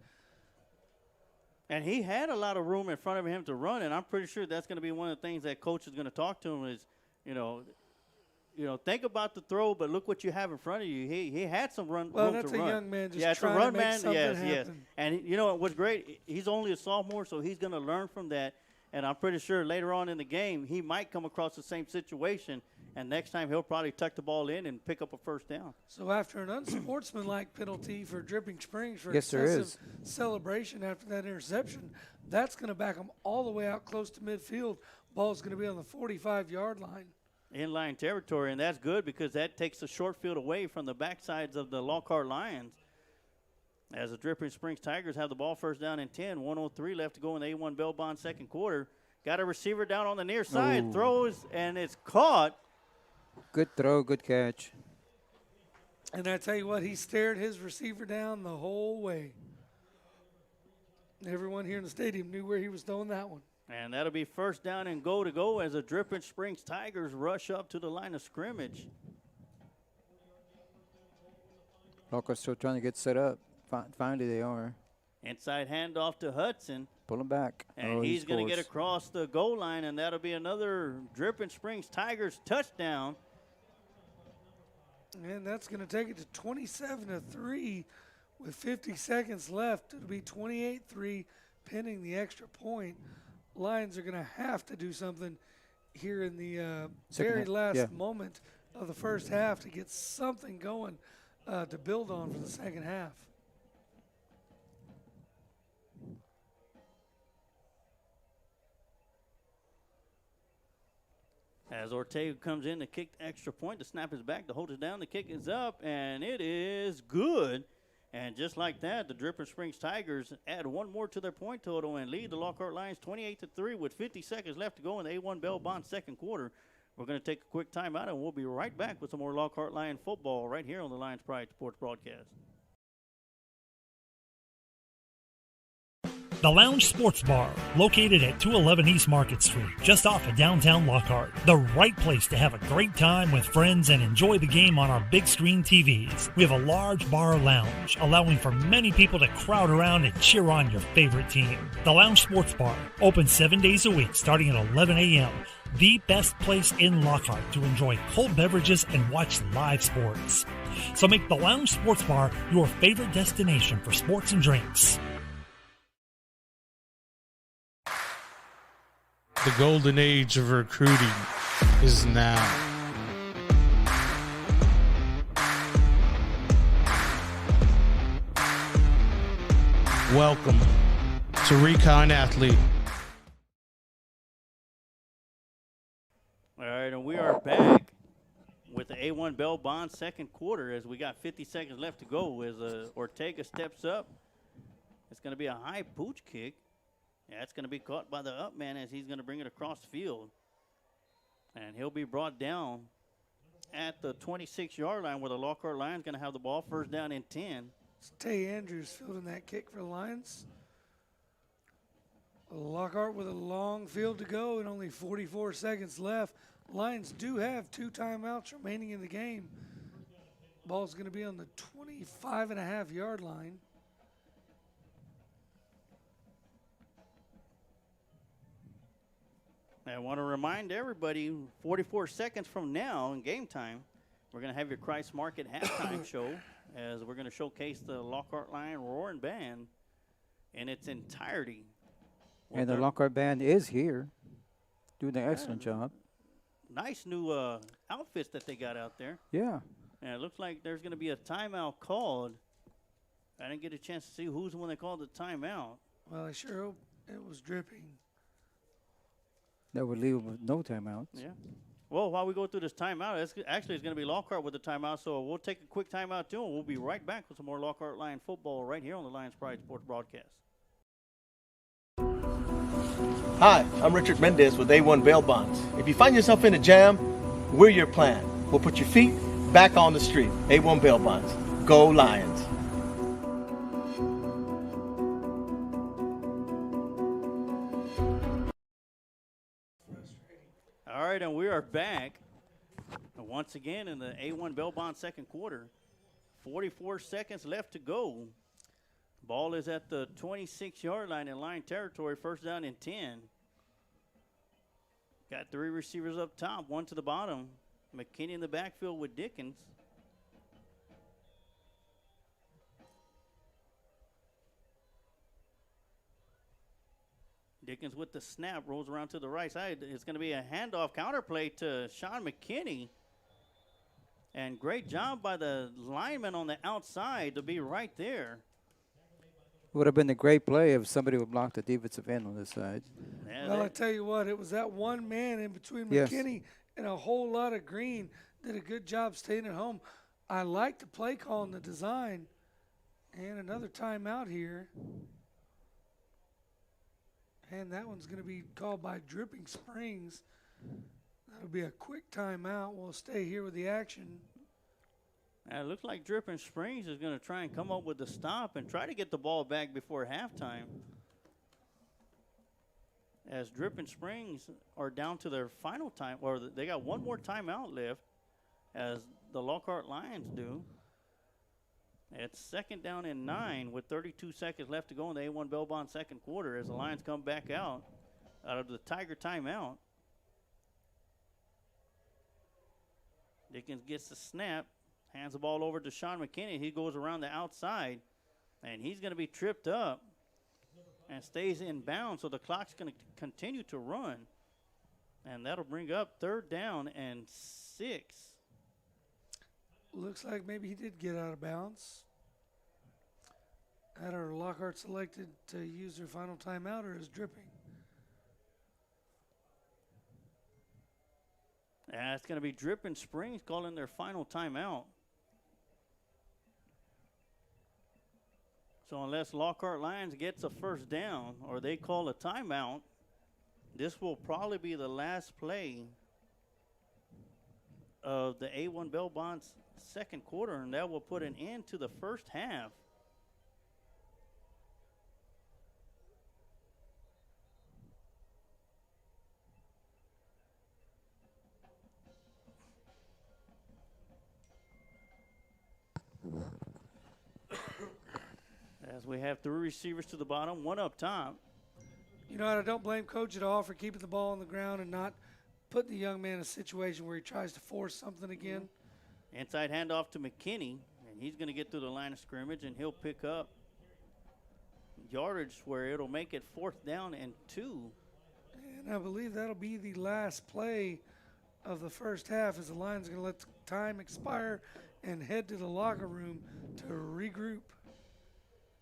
And he had a lot of room in front of him to run, and I'm pretty sure that's going to be one of the things that coach is going to talk to him is, you know, think about the throw, but look what you have in front of you. He had some room to run. Well, that's a young man just it's a trying run to make man. something Yes. happen. And, you know, what's great, he's only a sophomore, so he's going to learn from that. And I'm pretty sure later on in the game he might come across the same situation, and next time he'll probably tuck the ball in and pick up a 1st down. So after an unsportsmanlike penalty for Dripping Springs for Yes, there excessive celebration after that interception, that's going to back them all the way out close to midfield. Ball's going to be on the 45-yard line. In-line territory, and that's good because that takes the short field away from the backsides of the Lockhart Lions. As the Dripping Springs Tigers have the ball 1st down and 10, 1:03 left to go in the A1 Bellbond second quarter. Got a receiver down on the near side, throws, and it's caught. Good throw, good catch. And I tell you what, he stared his receiver down the whole way. Everyone here in the stadium knew where he was throwing that one. And that'll be first down and goal to go as the Dripping Springs Tigers rush up to the line of scrimmage. Lockhart's still trying to get set up. Finally, they are. Inside handoff to Hudson. Pull him back. And he's going to get across the goal line, and that'll be another Dripping Springs Tigers touchdown. And that's going to take it to 27-3 with 50 seconds left. It'll be 28-3 pending the extra point. Lions are going to have to do something here in the very last moment of the first half to get something going to build on for the second half. As Ortega comes in to kick the extra point, the snap is back, to hold it down, the kick is up, and it is good. And just like that, the Dripping Springs Tigers add one more to their point total and lead the Lockhart Lions 28-3 with 50 seconds left to go in the A1 Bell Bond second quarter. We're going to take a quick timeout, and we'll be right back with some more Lockhart Lion football right here on the Lions Pride Sports Broadcast. The Lounge Sports Bar, located at 211 East Market Street, just off of downtown Lockhart. The right place to have a great time with friends and enjoy the game on our big screen TVs. We have a large bar lounge, allowing for many people to crowd around and cheer on your favorite team. The Lounge Sports Bar, open 7 days a week starting at 11 a.m. The best place in Lockhart to enjoy cold beverages and watch live sports. So make the Lounge Sports Bar your favorite destination for sports and drinks. The golden age of recruiting is now. Welcome to Recon Athlete. All right, and we are back with the A1 Bell Bond second quarter as we got 50 seconds left to go as Ortega steps up. It's going to be a high pooch kick. Yeah, it's going to be caught by the up man as he's going to bring it across the field. And he'll be brought down at the 26-yard line where the Lockhart Lions going to have the ball first down and 10. It's Tay Andrews fielding that kick for the Lions. Lockhart with a long field to go and only 44 seconds left. Lions do have 2 timeouts remaining in the game. Ball's going to be on the 25.5-yard line. I want to remind everybody, 44 seconds from now in game time, we're going to have your Kreitz Market halftime show as we're going to showcase the Lockhart Lion Roaring Band in its entirety. And the Lockhart Band is here, doing an excellent job. Nice new outfits that they got out there. Yeah. And it looks like there's going to be a timeout called. I didn't get a chance to see who's the one that called the timeout. Well, I sure hope it was dripping. That would leave with no timeouts. Yeah. Well, while we go through this timeout, it's going to be Lockhart with the timeout, so we'll take a quick timeout too, and we'll be right back with some more Lockhart Lion football right here on the Lions Pride Sports Broadcast. Hi, I'm Richard Mendez with A1 Bail Bonds. If you find yourself in a jam, we're your plan. We'll put your feet back on the street. A1 Bail Bonds. Go Lions. All right, and we are back once again in the A1 Bell Bond second quarter. 44 seconds left to go. Ball is at the 26-yard line in line territory, first down and 10. Got 3 receivers up top, 1 to the bottom. McKinney in the backfield with Dickens. Dickens with the snap, rolls around to the right side. It's going to be a handoff counterplay to Sean McKinney. And great job by the lineman on the outside to be right there. Would have been a great play if somebody would block the defensive end on this side. Yeah, Well, I tell you what, it was that one man in between McKinney and a whole lot of green. Did a good job staying at home. I like the play call and the design. And another timeout here. And that one's going to be called by Dripping Springs. That'll be a quick timeout. We'll stay here with the action. It looks like Dripping Springs is going to try and come up with the stop and try to get the ball back before halftime. As Dripping Springs are down to their final time, or they got one more timeout left, as the Lockhart Lions do. It's 2nd down and 9 with 32 seconds left to go in the A1 Bell-Bond second quarter as the Lions come back out of the Tiger timeout. Dickens gets the snap, hands the ball over to Sean McKinney. He goes around the outside, and he's going to be tripped up and stays in bounds, so the clock's going to continue to run. And that'll bring up 3rd down and 6. Looks like maybe he did get out of bounds. Had our Lockhart selected to use their final timeout, or is Dripping? Yeah, it's going to be Dripping Springs calling their final timeout. So unless Lockhart Lions gets a 1st down or they call a timeout, this will probably be the last play of the A1 Bell-Bond's second quarter, and that will put an end to the first half. As we have 3 receivers to the bottom, 1 up top. You know what? I don't blame Coach at all for keeping the ball on the ground and not putting the young man in a situation where he tries to force something again. Inside handoff to McKinney, and he's going to get through the line of scrimmage, and he'll pick up yardage where it'll make it 4th down and 2. And I believe that'll be the last play of the first half, as the Lions are going to let the time expire and head to the locker room to regroup.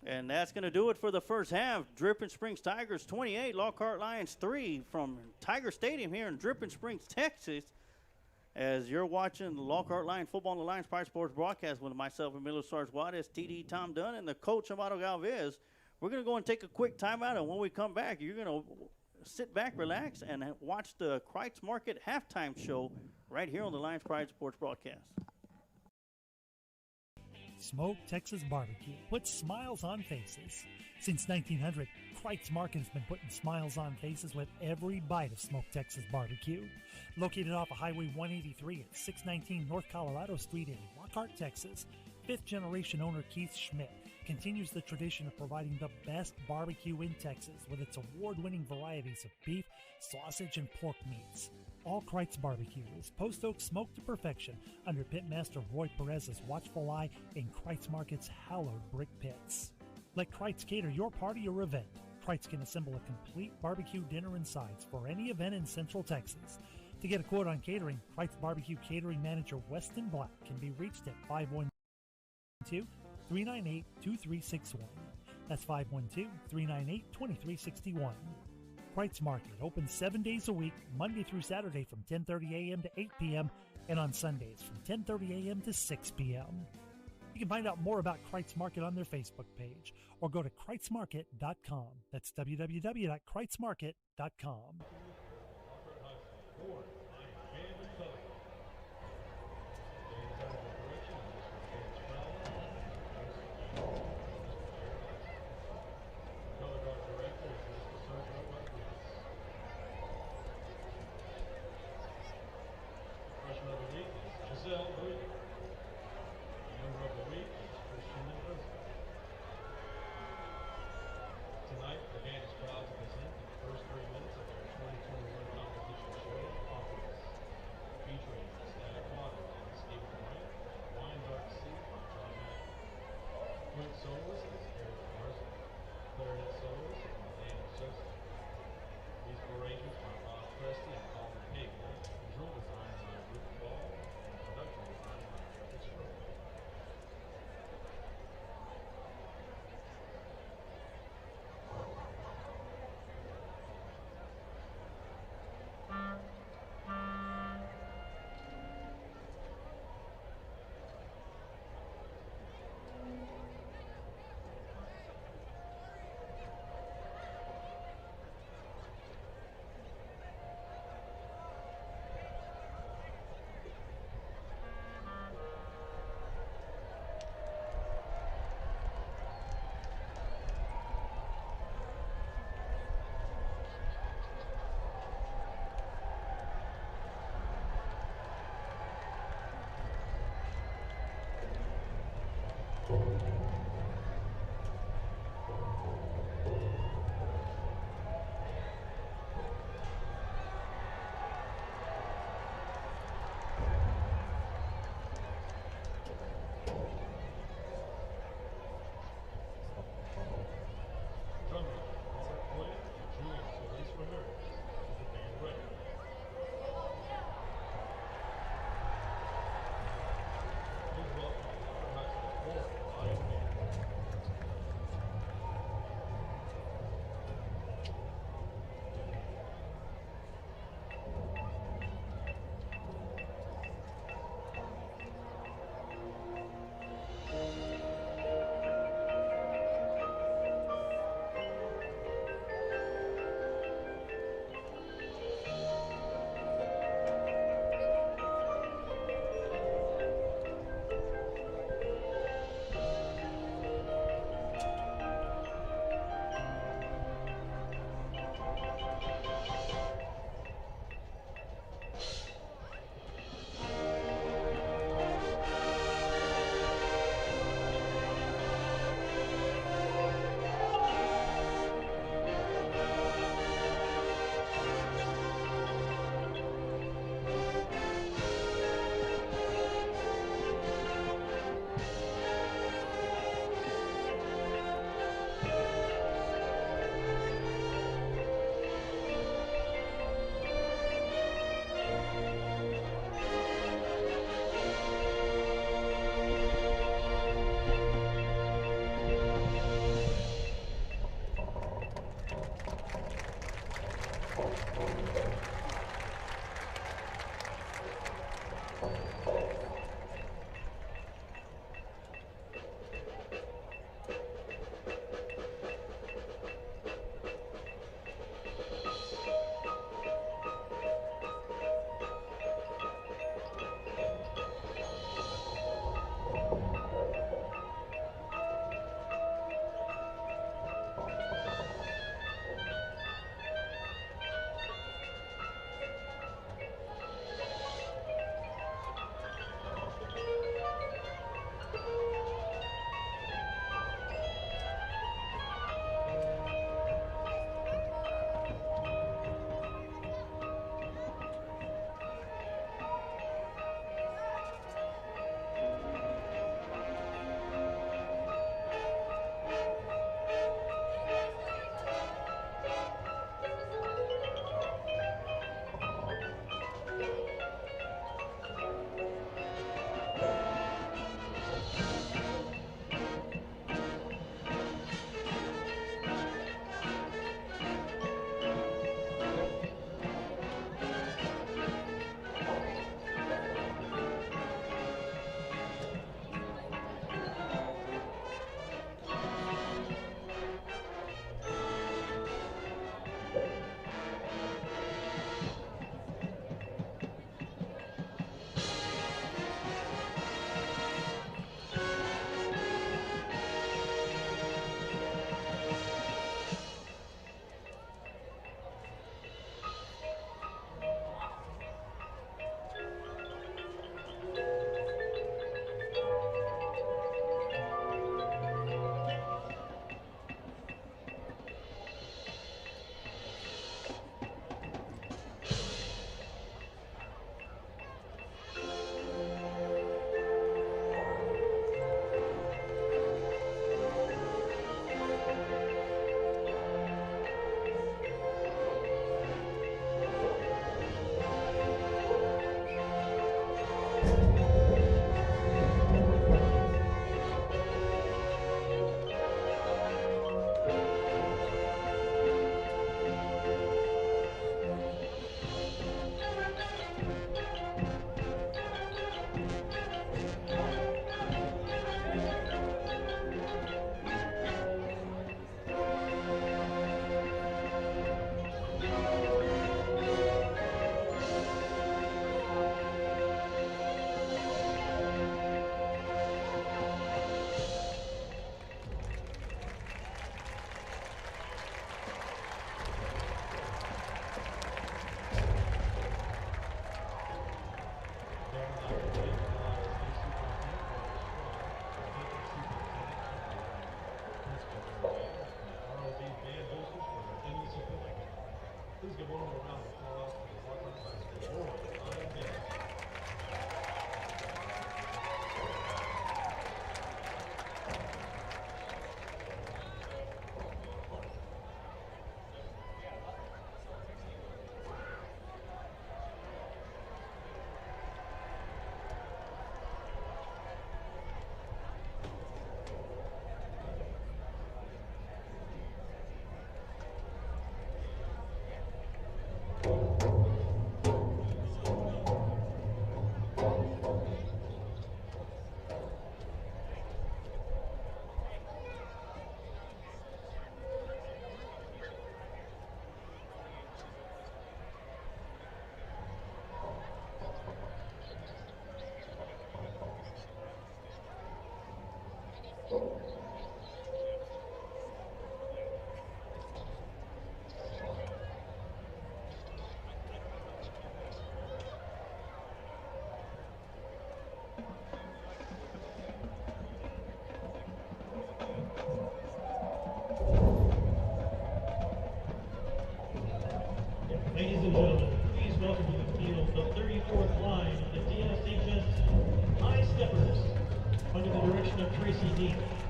And that's going to do it for the first half. Dripping Springs Tigers 28, Lockhart Lions 3 from Tiger Stadium here in Dripping Springs, Texas. As you're watching the Lockhart Lions Football on the Lions Pride Sports broadcast with myself, Emilio Sarge Juarez, TD Tom Dunn, and the coach, Amado Galvez. We're going to go and take a quick timeout, and when we come back, you're going to sit back, relax, and watch the Kreitz Market halftime show right here on the Lions Pride Sports broadcast. Smoke Texas Barbecue puts smiles on faces. Since 1900, Kreitz Market has been putting smiles on faces with every bite of Smoke Texas Barbecue. Located off of Highway 183 at 619 North Colorado Street in Lockhart, Texas, 5th generation owner Keith Schmidt continues the tradition of providing the best barbecue in Texas with its award-winning varieties of beef, sausage, and pork meats. All Kreitz Barbecue is post oak smoked to perfection under Pitmaster Roy Perez's watchful eye in Kreitz Market's hallowed brick pits. Let Kreitz cater your party or event. Kreitz can assemble a complete barbecue dinner and sides for any event in Central Texas. To get a quote on catering, Kreitz Barbecue Catering Manager Weston Black can be reached at 512-398-2361. That's 512-398-2361. Kreitz Market opens 7 days a week, Monday through Saturday from 10:30 a.m. to 8 p.m. and on Sundays from 10:30 a.m. to 6 p.m. You can find out more about Kreitz Market on their Facebook page or go to KreitzMarket.com. That's www.KreitzMarket.com.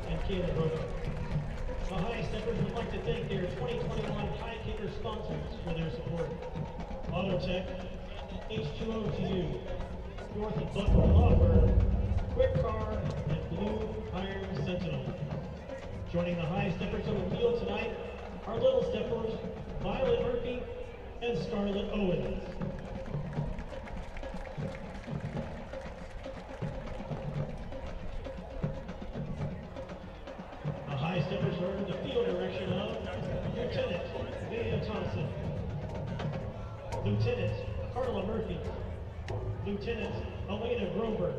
and Caleb Roper. The High Steppers would like to thank their 2021 High Kicker sponsors for their support. Autotech, H2O to you, Dorothy Butler Law Firm, Quick Car, and Blue Iron Sentinel. Joining the High Steppers on the field tonight are Little Steppers, Violet Murphy, and Scarlett Owens. The High Steppers are under the field direction of Lieutenant Leah Thompson, Lieutenant Carla Murphy, Lieutenant Elena Grover,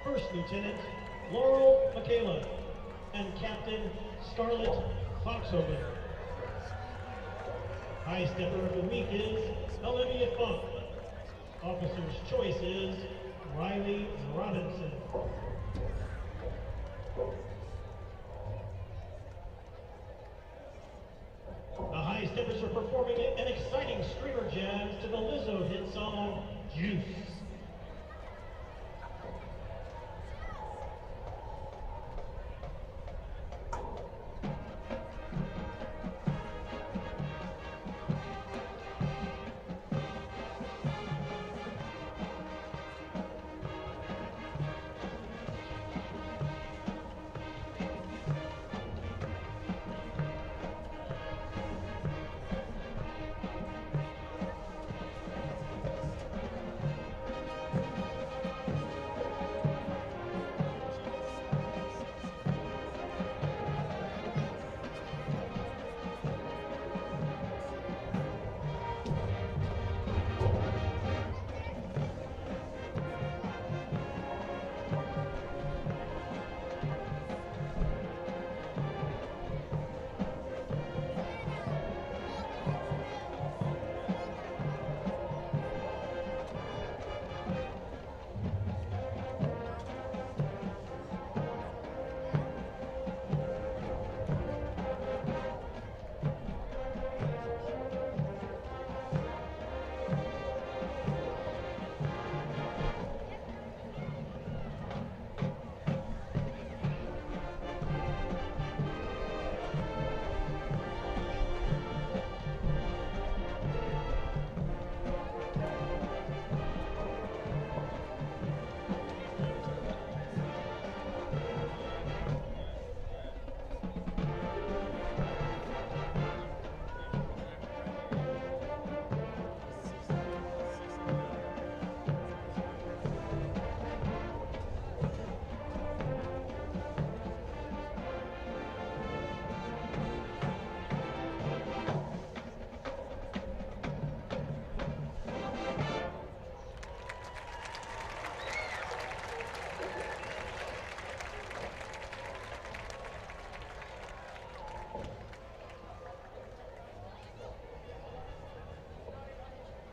First Lieutenant Laurel Michaela, and Captain Scarlett Foxhoven. High Stepper of the Week is Olivia Funk. Officer's Choice is Riley Robinson. The High Steppers are performing an exciting streamer jazz to the Lizzo hit song, Juice.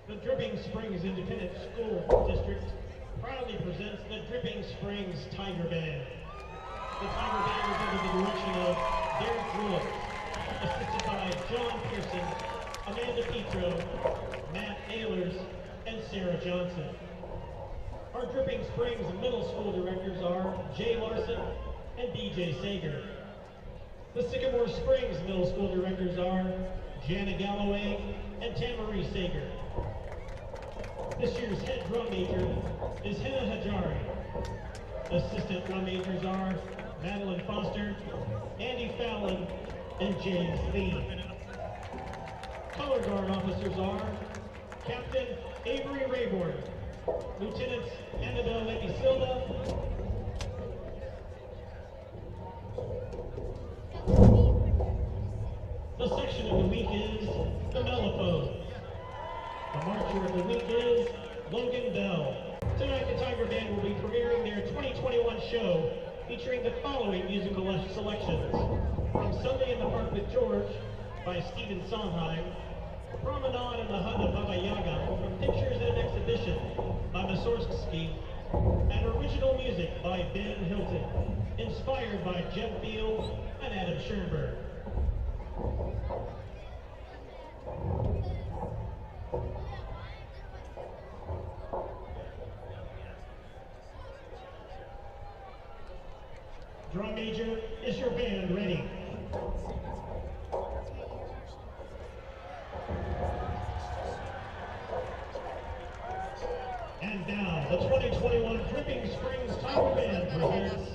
The Dripping Springs Independent School District proudly presents the Dripping Springs Tiger Band. The Tiger Band is under the direction of Derek Ruiz, assisted by John Pearson, Amanda Petro, Matt Ehlers, and Sarah Johnson. Our Dripping Springs Middle School directors are Jay Larson and DJ Sager. The Sycamore Springs Middle School directors are Jana Galloway and Tamarie Sager. This year's head drum major is Henna Hajari. Assistant drum majors are Madeline Foster, Andy Fallon, and James Lee. Color guard officers are Captain Avery Rayborn, Lieutenants Annabelle Lepisilda, the section of the week is the Mellophone. The marcher of the week is Logan Bell. Tonight the Tiger Band will be premiering their 2021 show featuring the following musical selections. From Sunday in the Park with George by Stephen Sondheim, Promenade in the Hut of Baba Yaga from Pictures in an Exhibition by Mussorgsky, and original music by Ben Hilton, inspired by Jeff Field and Adam Schoenberg. Drum Major, is your band ready? And now, the 2021 Dripping Springs Tiger Band presents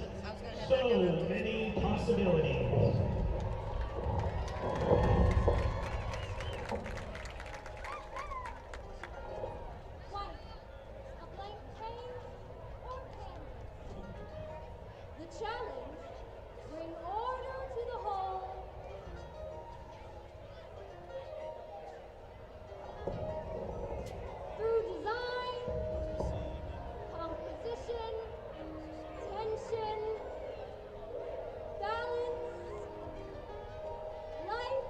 So Many Possibilities. Challenge, bring order to the whole. Through design, composition, tension, balance, light,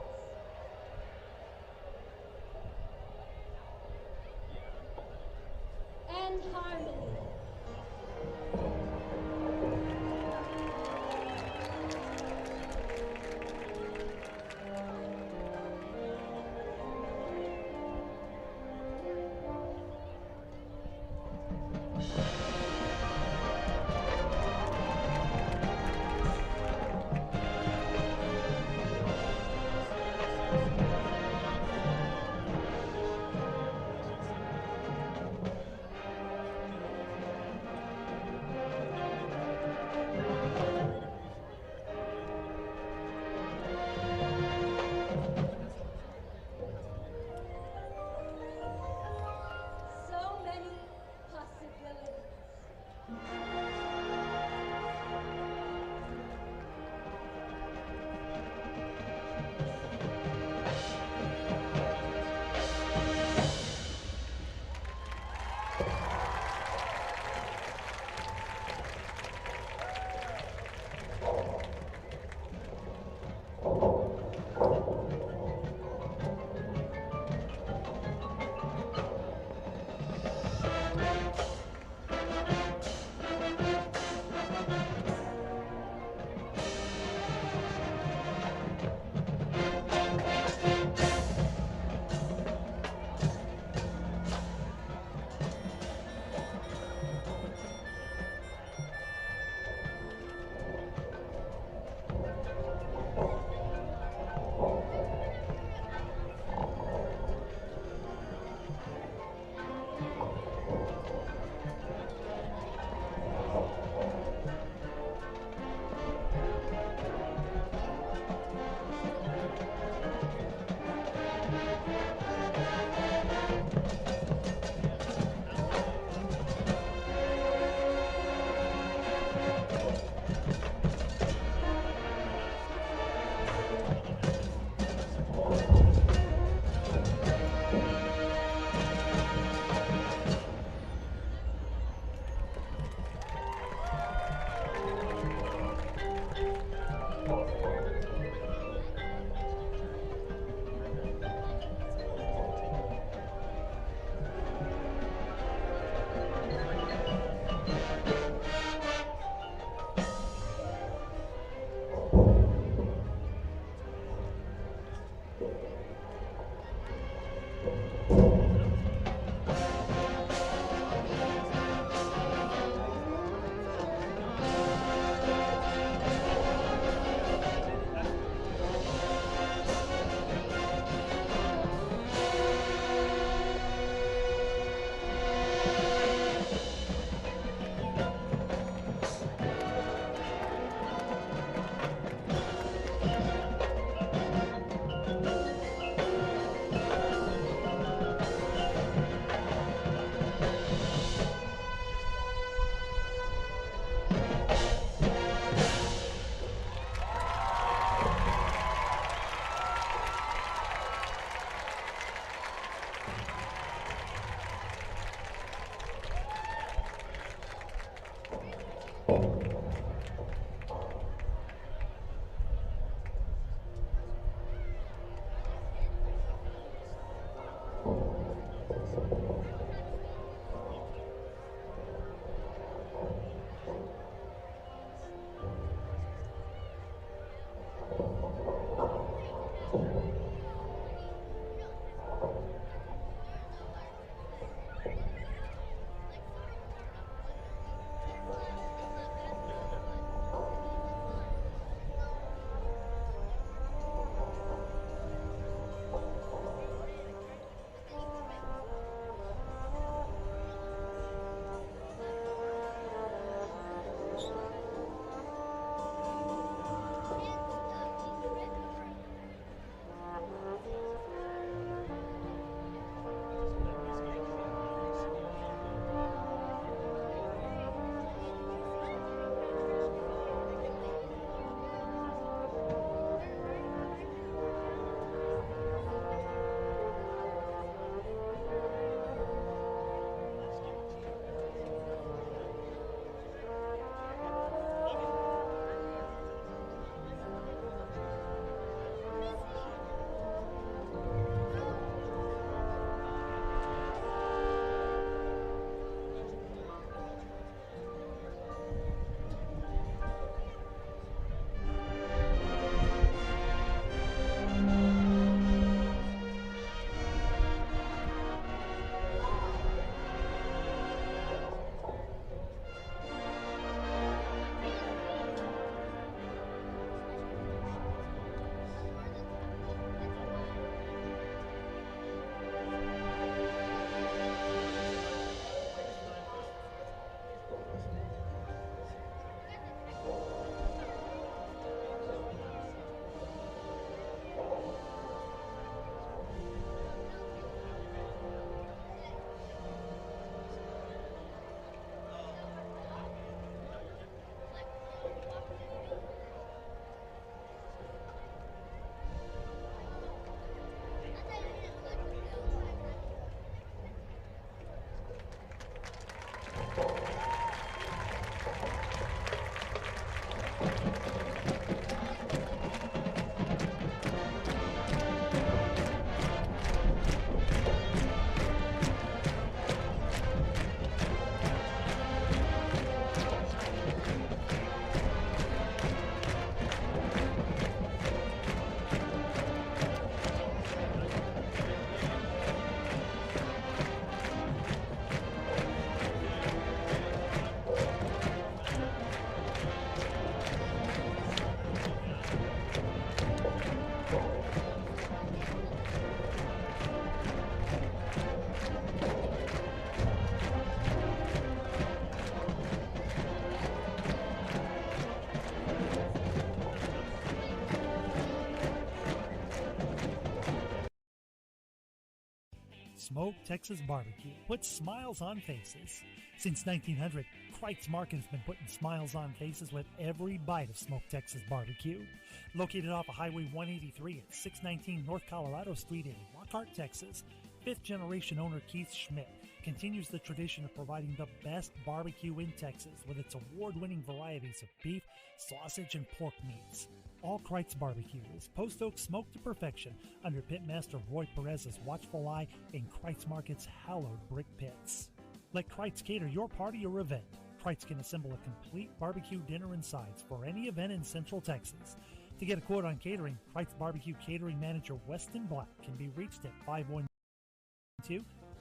Smoked Texas Barbecue puts smiles on faces. Since 1900, Kreitz Market has been putting smiles on faces with every bite of Smoked Texas Barbecue. Located off of Highway 183 at 619 North Colorado Street in Lockhart, Texas, fifth-generation owner Keith Schmidt continues the tradition of providing the best barbecue in Texas with its award-winning varieties of beef, sausage, and pork meats. All Kreitz Barbecue is Post Oak smoked to perfection under Pitmaster Roy Perez's watchful eye in Kreitz Market's hallowed brick pits. Let Kreitz cater your party or event. Kreitz can assemble a complete barbecue dinner and sides for any event in Central Texas. To get a quote on catering, Kreitz Barbecue Catering Manager Weston Black can be reached at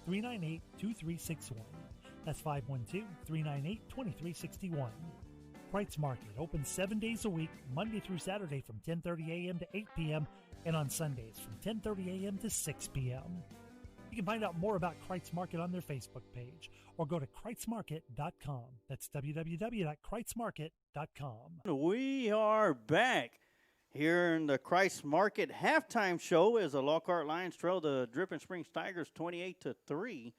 512-398-2361. That's 512-398-2361. Kreitz Market opens 7 days a week, Monday through Saturday from 10:30 a.m. to 8 p.m. and on Sundays from 10:30 a.m. to 6 p.m. You can find out more about Kreitz Market on their Facebook page or go to KreitzMarket.com. That's www.KreitzMarket.com. We are back here in the Kreitz Market halftime show as the Lockhart Lions trail the Dripping Springs Tigers 28-3.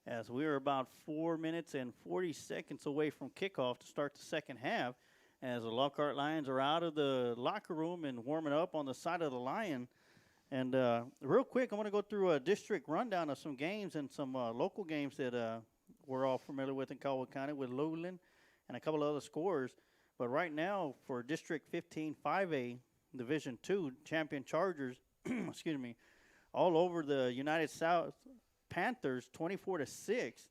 As we are about 4 minutes and 40 seconds away from kickoff to start the second half, as the Lockhart Lions are out of the locker room and warming up on the side of the Lion. And real quick, I want to go through a district rundown of some games and some local games that we're all familiar with in Caldwell County with Luling and a couple of other scores. But right now for District 15 5A Division II champion Chargers, excuse me, all over the United South Panthers 24-6.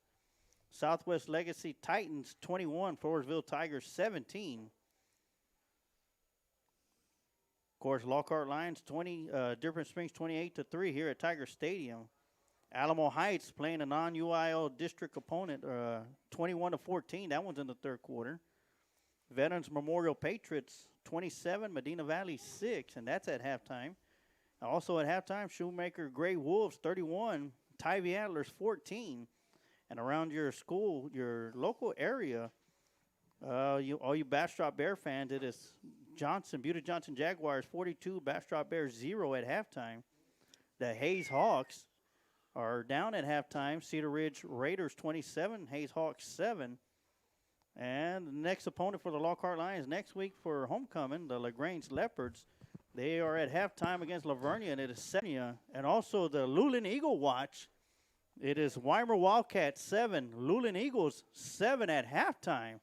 Southwest Legacy Titans 21. Floresville Tigers 17. Of course, Lockhart Lions 20. Different Springs 28-3 here at Tiger Stadium. Alamo Heights playing a non-UIL district opponent 21-14. That one's in the third quarter. Veterans Memorial Patriots 27. Medina Valley 6, and that's at halftime. Also at halftime, Shoemaker Gray Wolves 31. Tybee Antlers 14, and around your school, your local area, all you Bastrop Bear fans, it is Buda Johnson Jaguars 42, Bastrop Bears 0 at halftime. The Hayes Hawks are down at halftime. Cedar Ridge Raiders 27, Hayes Hawks 7. And the next opponent for the Lockhart Lions next week for homecoming, the LaGrange Leopards. They are at halftime against Lavernia, and it is 7. And also the Luling Eagle Watch. It is Weimar Wildcats 7, Luling Eagles 7 at halftime.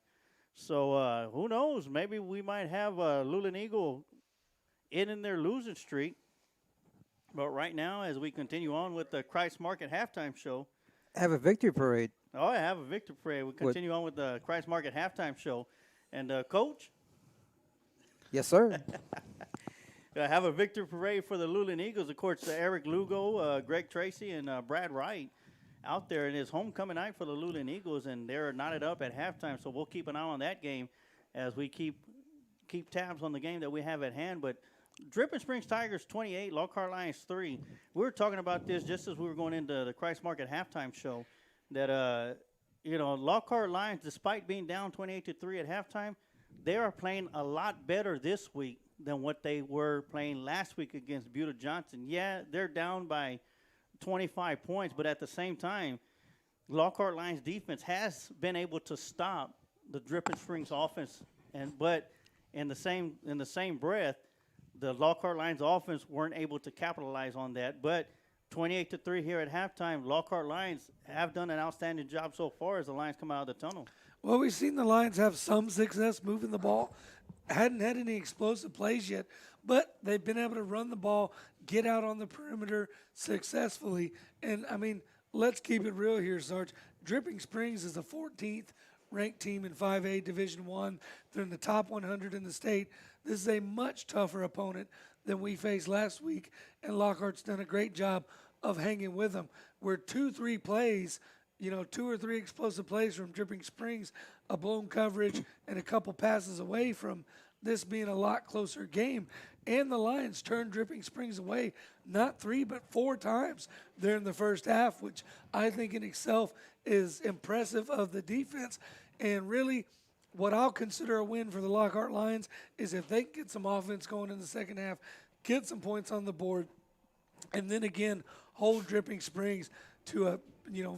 So who knows? Maybe we might have a Luling Eagle in their losing streak. But right now, as we continue on with the Kreitz Market halftime show. Have a victory parade. Oh, I have a victory parade. We continue on with the Kreitz Market halftime show. And Coach? Yes, sir. Have a victory parade for the Luling Eagles. Of course, Eric Lugo, Greg Tracy, and Brad Wright out there. It is homecoming night for the Luling Eagles, and they're knotted up at halftime. So we'll keep an eye on that game as we keep tabs on the game that we have at hand. But Dripping Springs Tigers 28, Lockhart Lions 3. We were talking about this just as we were going into the Kreitz Market halftime show. That Lockhart Lions, despite being down 28-3 at halftime, they are playing a lot better this week than what they were playing last week against Buda Johnson. Yeah, they're down by 25 points, but at the same time, Lockhart Lions defense has been able to stop the Dripping Springs offense, but in the same breath, the Lockhart Lions offense weren't able to capitalize on that. But 28-3 here at halftime, Lockhart Lions have done an outstanding job so far as the Lions come out of the tunnel. Well, we've seen the Lions have some success moving the ball. Hadn't had any explosive plays yet, but they've been able to run the ball, get out on the perimeter successfully. And, I mean, let's keep it real here, Sarge. Dripping Springs is the 14th ranked team in 5A Division I. They're in the top 100 in the state. This is a much tougher opponent than we faced last week, and Lockhart's done a great job of hanging with them. We're 2-3 plays, 2 or 3 explosive plays from Dripping Springs, a blown coverage, and a couple passes away from this being a lot closer game. And the Lions turned Dripping Springs away not 3 but 4 times there in the first half, which I think in itself is impressive of the defense. And really, what I'll consider a win for the Lockhart Lions is if they get some offense going in the second half, get some points on the board, and then again hold Dripping Springs to a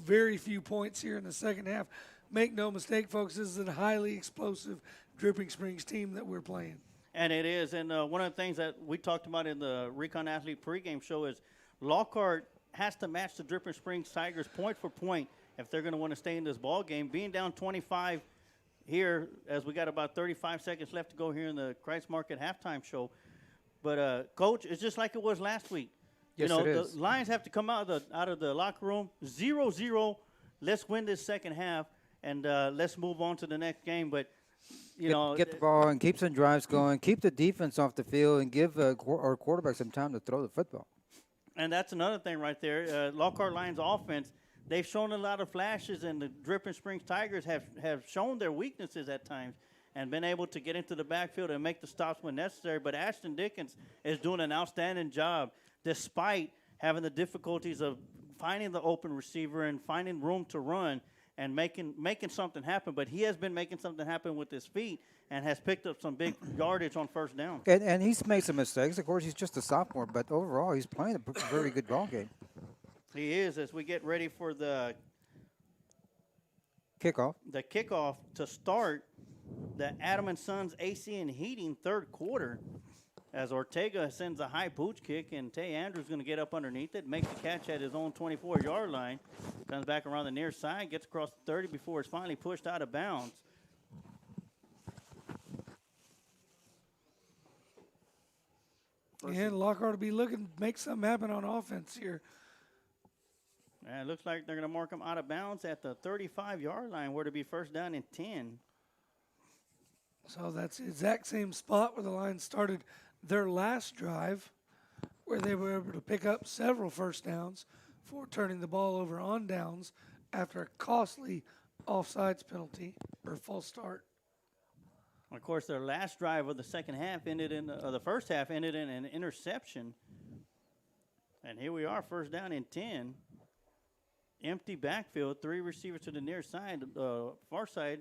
very few points here in the second half. Make no mistake, folks, this is a highly explosive Dripping Springs team that we're playing. And it is. And one of the things that we talked about in the Recon Athlete pregame show is Lockhart has to match the Dripping Springs Tigers point for point if they're going to want to stay in this ball game. Being down 25 here, as we got about 35 seconds left to go here in the Kreitz Market halftime show. But, Coach, it's just like it was last week. Yes, you know, it is. the Lions have to come out of the locker room 0-0. Let's win this second half, and let's move on to the next game. But, get the ball and keep some drives going. Keep the defense off the field and give our quarterback some time to throw the football. And that's another thing right there. Lockhart Lions offense, they've shown a lot of flashes, and the Dripping Springs Tigers have shown their weaknesses at times and been able to get into the backfield and make the stops when necessary. But Ashton Dickens is doing an outstanding job despite having the difficulties of finding the open receiver and finding room to run and making something happen. But he has been making something happen with his feet and has picked up some big yardage on first down. And he's made some mistakes. Of course, he's just a sophomore, but overall, he's playing a very good ball game. He is, as we get ready for the kickoff to start the Adam & Sons AC and Heating third quarter, as Ortega sends a high pooch kick, and Tay Andrews going to get up underneath it, makes the catch at his own 24-yard line, comes back around the near side, gets across the 30 before it's finally pushed out of bounds. And Lockhart will be looking to make something happen on offense here. And it looks like they're going to mark him out of bounds at the 35-yard line, where to be first down and 10. So that's the exact same spot where the Lions started their last drive, where they were able to pick up several first downs for turning the ball over on downs after a costly offsides penalty or false start. Of course, their last drive of the second half ended in the first half ended in an interception. And here we are, first down and 10. Empty backfield, three receivers to the near side. Far side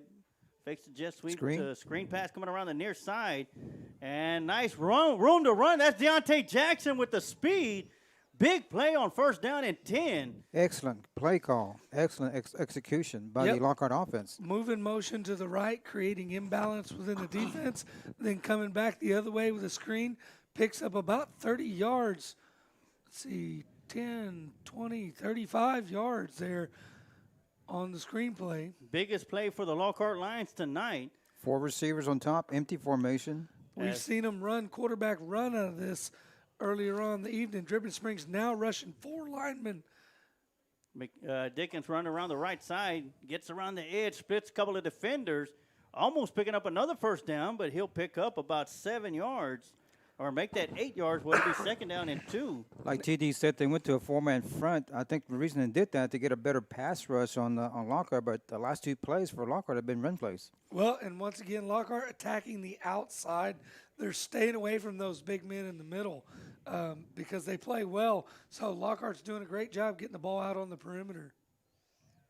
fakes the jet sweep to screen pass coming around the near side. And nice room to run. That's Deontay Jackson with the speed. Big play on first down and 10. Excellent play call. Excellent execution by the Lockhart offense. Moving motion to the right, creating imbalance within the defense, then coming back the other way with a screen. Picks up about 30 yards. Let's see, 10, 20, 35 yards there on the screenplay. Biggest play for the Lockhart Lions tonight. 4 receivers on top, empty formation. We've seen them quarterback run out of this earlier on in the evening. Dripping Springs now rushing 4 linemen. Dickens running around the right side, gets around the edge, splits a couple of defenders, almost picking up another first down, but he'll pick up about 7 yards. Or make that 8 yards, will be second down and 2. Like TD said, they went to a 4-man front. I think the reason they did that to get a better pass rush on Lockhart, but the last 2 plays for Lockhart have been run plays. Well, and once again, Lockhart attacking the outside. They're staying away from those big men in the middle because they play well. So Lockhart's doing a great job getting the ball out on the perimeter.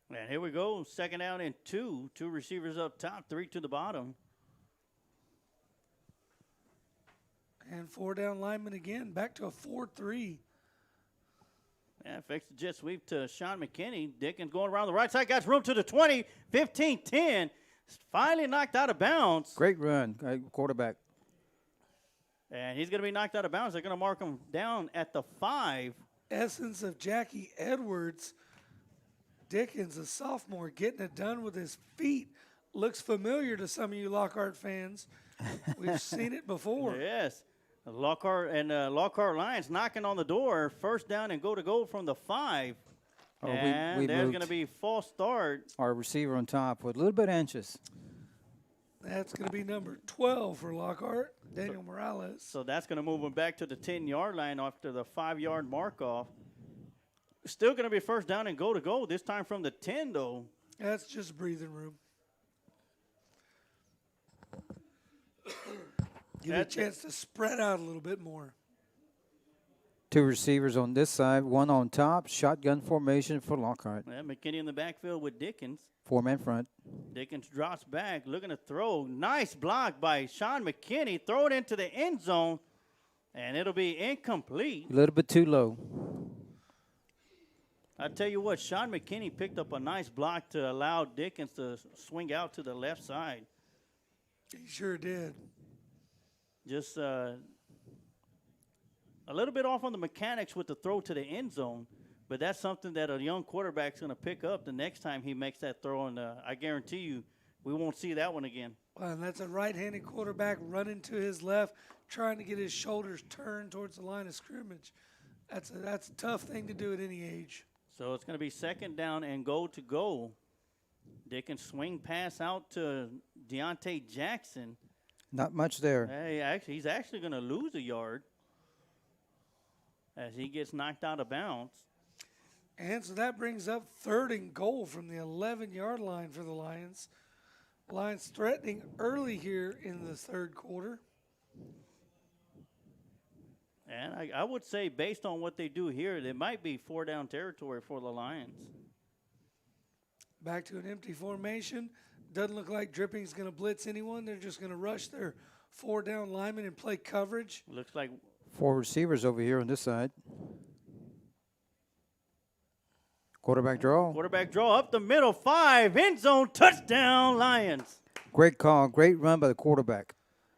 And here we go, second down and 2. 2 receivers up top, 3 to the bottom. And 4 down linemen again, back to a 4-3. Yeah, fakes the jet sweep to Sean McKinney. Dickens going around the right side, got room to the 20, 15, 10. Finally knocked out of bounds. Great run, quarterback. And he's going to be knocked out of bounds. They're going to mark him down at the 5. Essence of Jackie Edwards. Dickens, a sophomore, getting it done with his feet. Looks familiar to some of you Lockhart fans. We've seen it before. Yes. Lockhart Lions knocking on the door. First down and go from the 5. Oh, and we there's going to be false start. Our receiver on top was a little bit anxious. That's going to be number 12 for Lockhart, Daniel Morales. So that's going to move him back to the 10-yard line after the 5-yard mark-off. Still going to be first down and go, this time from the 10, though. That's just breathing room. Give you a chance to spread out a little bit more. 2 receivers on this side, 1 on top, shotgun formation for Lockhart. Yeah, McKinney in the backfield with Dickens. 4-man front. Dickens drops back, looking to throw. Nice block by Sean McKinney. Throw it into the end zone, and it'll be incomplete. A little bit too low. I tell you what, Sean McKinney picked up a nice block to allow Dickens to swing out to the left side. He sure did. Just a little bit off on the mechanics with the throw to the end zone, but that's something that a young quarterback's going to pick up the next time he makes that throw, and I guarantee you we won't see that one again. Well, and that's a right-handed quarterback running to his left, trying to get his shoulders turned towards the line of scrimmage. That's a tough thing to do at any age. So it's going to be second down and goal to go. Dickens swing pass out to Deontay Jackson. Not much there. Hey, he's actually going to lose a yard as he gets knocked out of bounds. And so that brings up 3rd and goal from the 11-yard line for the Lions. Lions threatening early here in the 3rd quarter. And I would say based on what they do here, it might be 4-down territory for the Lions. Back to an empty formation. Doesn't look like Dripping's going to blitz anyone. They're just going to rush their 4-down linemen and play coverage. Looks like 4 receivers over here on this side. Quarterback draw. quarterback draw up the middle, 5, end zone, touchdown, Lions. Great call. Great run by the quarterback.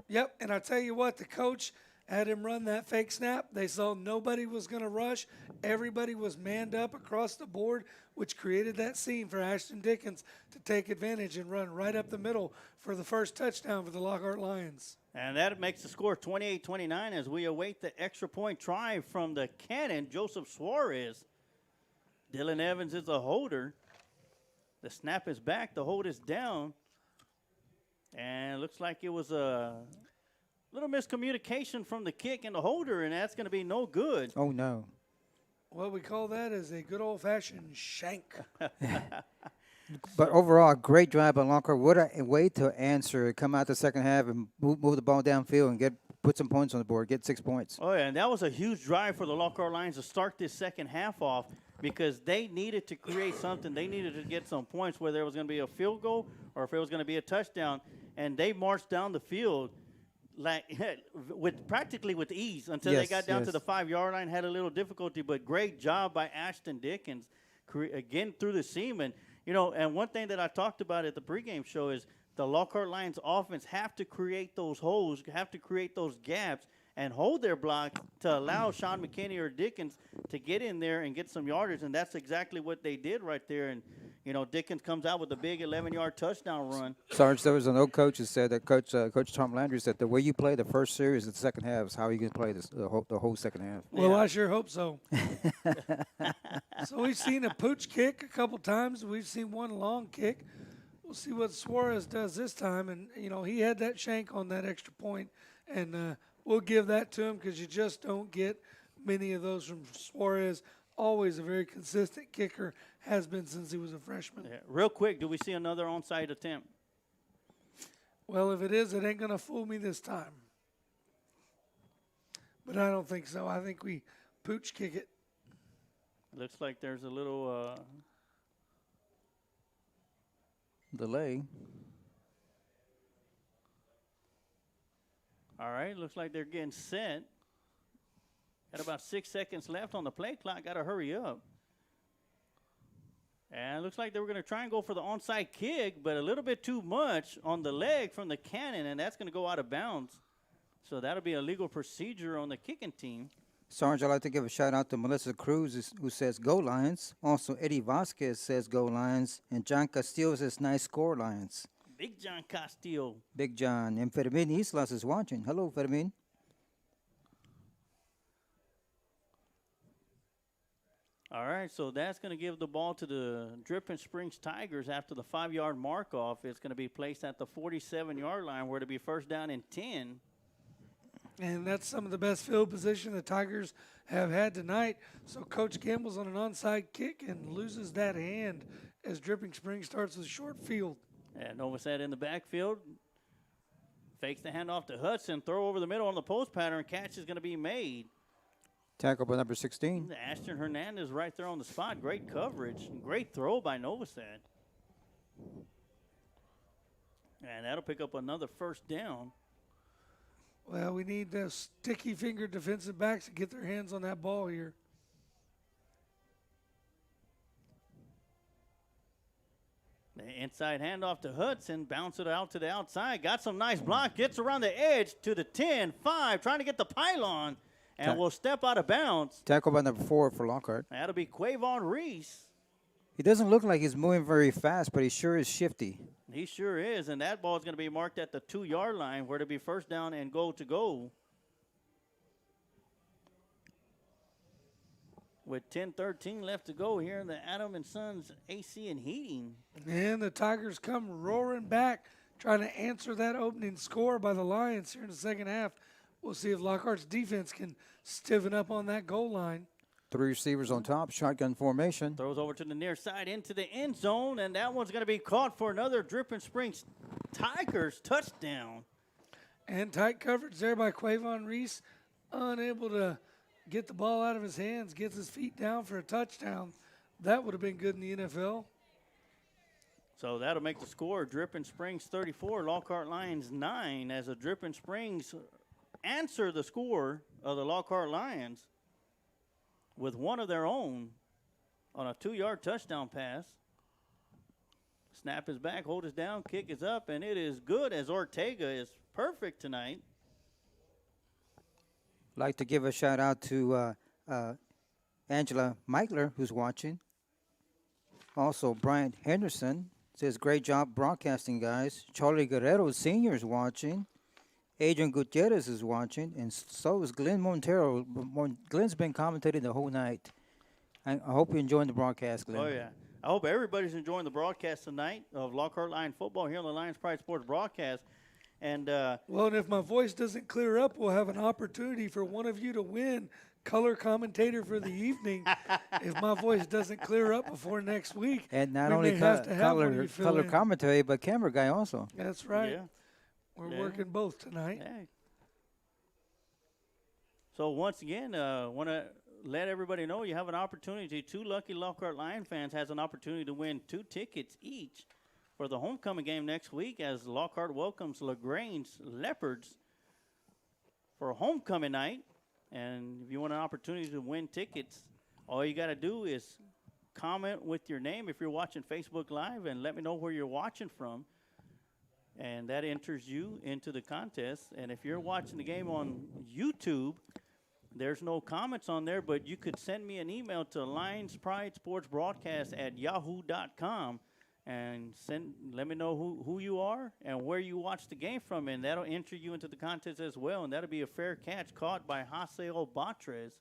Yep, and I tell you what, the coach had him run that fake snap. They saw nobody was going to rush. Everybody was manned up across the board, which created that scene for Ashton Dickens to take advantage and run right up the middle for the first touchdown for the Lockhart Lions. And that makes the score 28-29 as we await the extra point try from the cannon, Joseph Suarez. Dylan Evans is a holder. The snap is back. The hold is down. And it looks like it was a little miscommunication from the kick and the holder, and that's going to be no good. Oh, no. What we call that is a good old-fashioned shank. But overall, a great drive by Lockhart. What a way to answer. Come out the second half and move the ball downfield and put some points on the board, get 6 points. Oh, yeah, and that was a huge drive for the Lockhart Lions to start this second half off because they needed to create something. They needed to get some points, whether it was going to be a field goal or if it was going to be a touchdown. And they marched down the field like practically with ease until they got down to the 5-yard line, had a little difficulty. But great job by Ashton Dickens again through the seam. And, you know, and one thing that I talked about at the pregame show is the Lockhart Lions offense have to create those holes, have to create those gaps, and hold their block to allow Sean McKinney or Dickens to get in there and get some yardage, and that's exactly what they did right there. And, you know, Dickens comes out with a big 11-yard touchdown run. Sarge, there was an old coach who said that Coach Tom Landry said the way you play the first series of the second half is how you can play the whole second half. Well, I sure hope so. So we've seen a pooch kick a couple times. We've seen one long kick. We'll see what Suarez does this time. And, you know, he had that shank on that extra point, and we'll give that to him because you just don't get many of those from Suarez. Always a very consistent kicker, has been since he was a freshman. Yeah. Real quick, do we see another onside attempt? Well, if it is, it ain't going to fool me this time. But I don't think so. I think we pooch kick it. Looks like there's a little delay. All right, looks like they're getting set. Got about 6 seconds left on the play clock. Got to hurry up. And it looks like they were going to try and go for the onside kick, but a little bit too much on the leg from the cannon, and that's going to go out of bounds. So that'll be a legal procedure on the kicking team. Sarge, I'd like to give a shout-out to Melissa Cruz, who says, "Go Lions." Also, Eddie Vasquez says, "Go Lions." And John Castillo says, "Nice score, Lions." Big John Castillo. Big John. And Fermin Islas is watching. Hello, Fermin. All right, so that's going to give the ball to the Dripping Springs Tigers after the 5-yard mark off. It's going to be placed at the 47-yard line where it'll be first down and 10. And that's some of the best field position the Tigers have had tonight. So Coach Campbell's on an onside kick and loses that hand as Dripping Springs starts with short field. And Novosad in the backfield. Fakes the handoff to Hudson. Throw over the middle on the post pattern. Catch is going to be made. Tackle by number 16. Ashton Hernandez right there on the spot. Great coverage. Great throw by Novosad. And that'll pick up another first down. Well, we need the sticky-fingered defensive backs to get their hands on that ball here. The inside handoff to Hudson, bounce it out to the outside. Got some nice block, gets around the edge to the 10, 5, trying to get the pylon, and will step out of bounds. Tackle by number 4 for Lockhart. That'll be Quavon Reese. He doesn't look like he's moving very fast, but he sure is shifty. He sure is, and that ball is going to be marked at the 2-yard line where it'll be first down and goal to go. With 10:13 left to go here in the Adam and Sons AC and Heating. And the Tigers come roaring back, trying to answer that opening score by the Lions here in the second half. We'll see if Lockhart's defense can stiffen up on that goal line. 3 receivers on top, shotgun formation. Throws over to the near side into the end zone, and that one's going to be caught for another Dripping Springs Tigers touchdown. And tight coverage there by Quavon Reese, unable to get the ball out of his hands, gets his feet down for a touchdown. That would have been good in the NFL. So that'll make the score Dripping Springs 34, Lockhart Lions 9, as the Dripping Springs answer the score of the Lockhart Lions with one of their own on a 2-yard touchdown pass. Snap is back, hold is down, kick is up, and it is good as Ortega is perfect tonight. Like to give a shout out to Angela Meitler, who's watching. Also, Bryant Henderson says, great job broadcasting, guys. Charlie Guerrero Sr. is watching. Adrian Gutierrez is watching. And so is Glenn Montero. Glenn's been commentating the whole night. I hope you're enjoying the broadcast, Glenn. Oh, yeah. I hope everybody's enjoying the broadcast tonight of Lockhart Lion football here on the Lions Pride Sports broadcast. And well, and if my voice doesn't clear up, we'll have an opportunity for one of you to win color commentator for the evening. If my voice doesn't clear up before next week, and not we only may have to have one of you fill color in. commentary, but camera guy also. That's right. Yeah. We're working both tonight. Yeah. So once again, want to let everybody know you have an opportunity. 2 lucky Lockhart Lion fans has an opportunity to win 2 tickets each for the homecoming game next week as Lockhart welcomes LaGrange Leopards for homecoming night. And if you want an opportunity to win tickets, all you got to do is comment with your name if you're watching Facebook Live and let me know where you're watching from. And that enters you into the contest. And if you're watching the game on YouTube, there's no comments on there, but you could send me an email to lionspridesportsbroadcast@yahoo.com and let me know who you are and where you watch the game from, and that'll enter you into the contest as well, and that'll be a fair catch caught by Haseo Batres.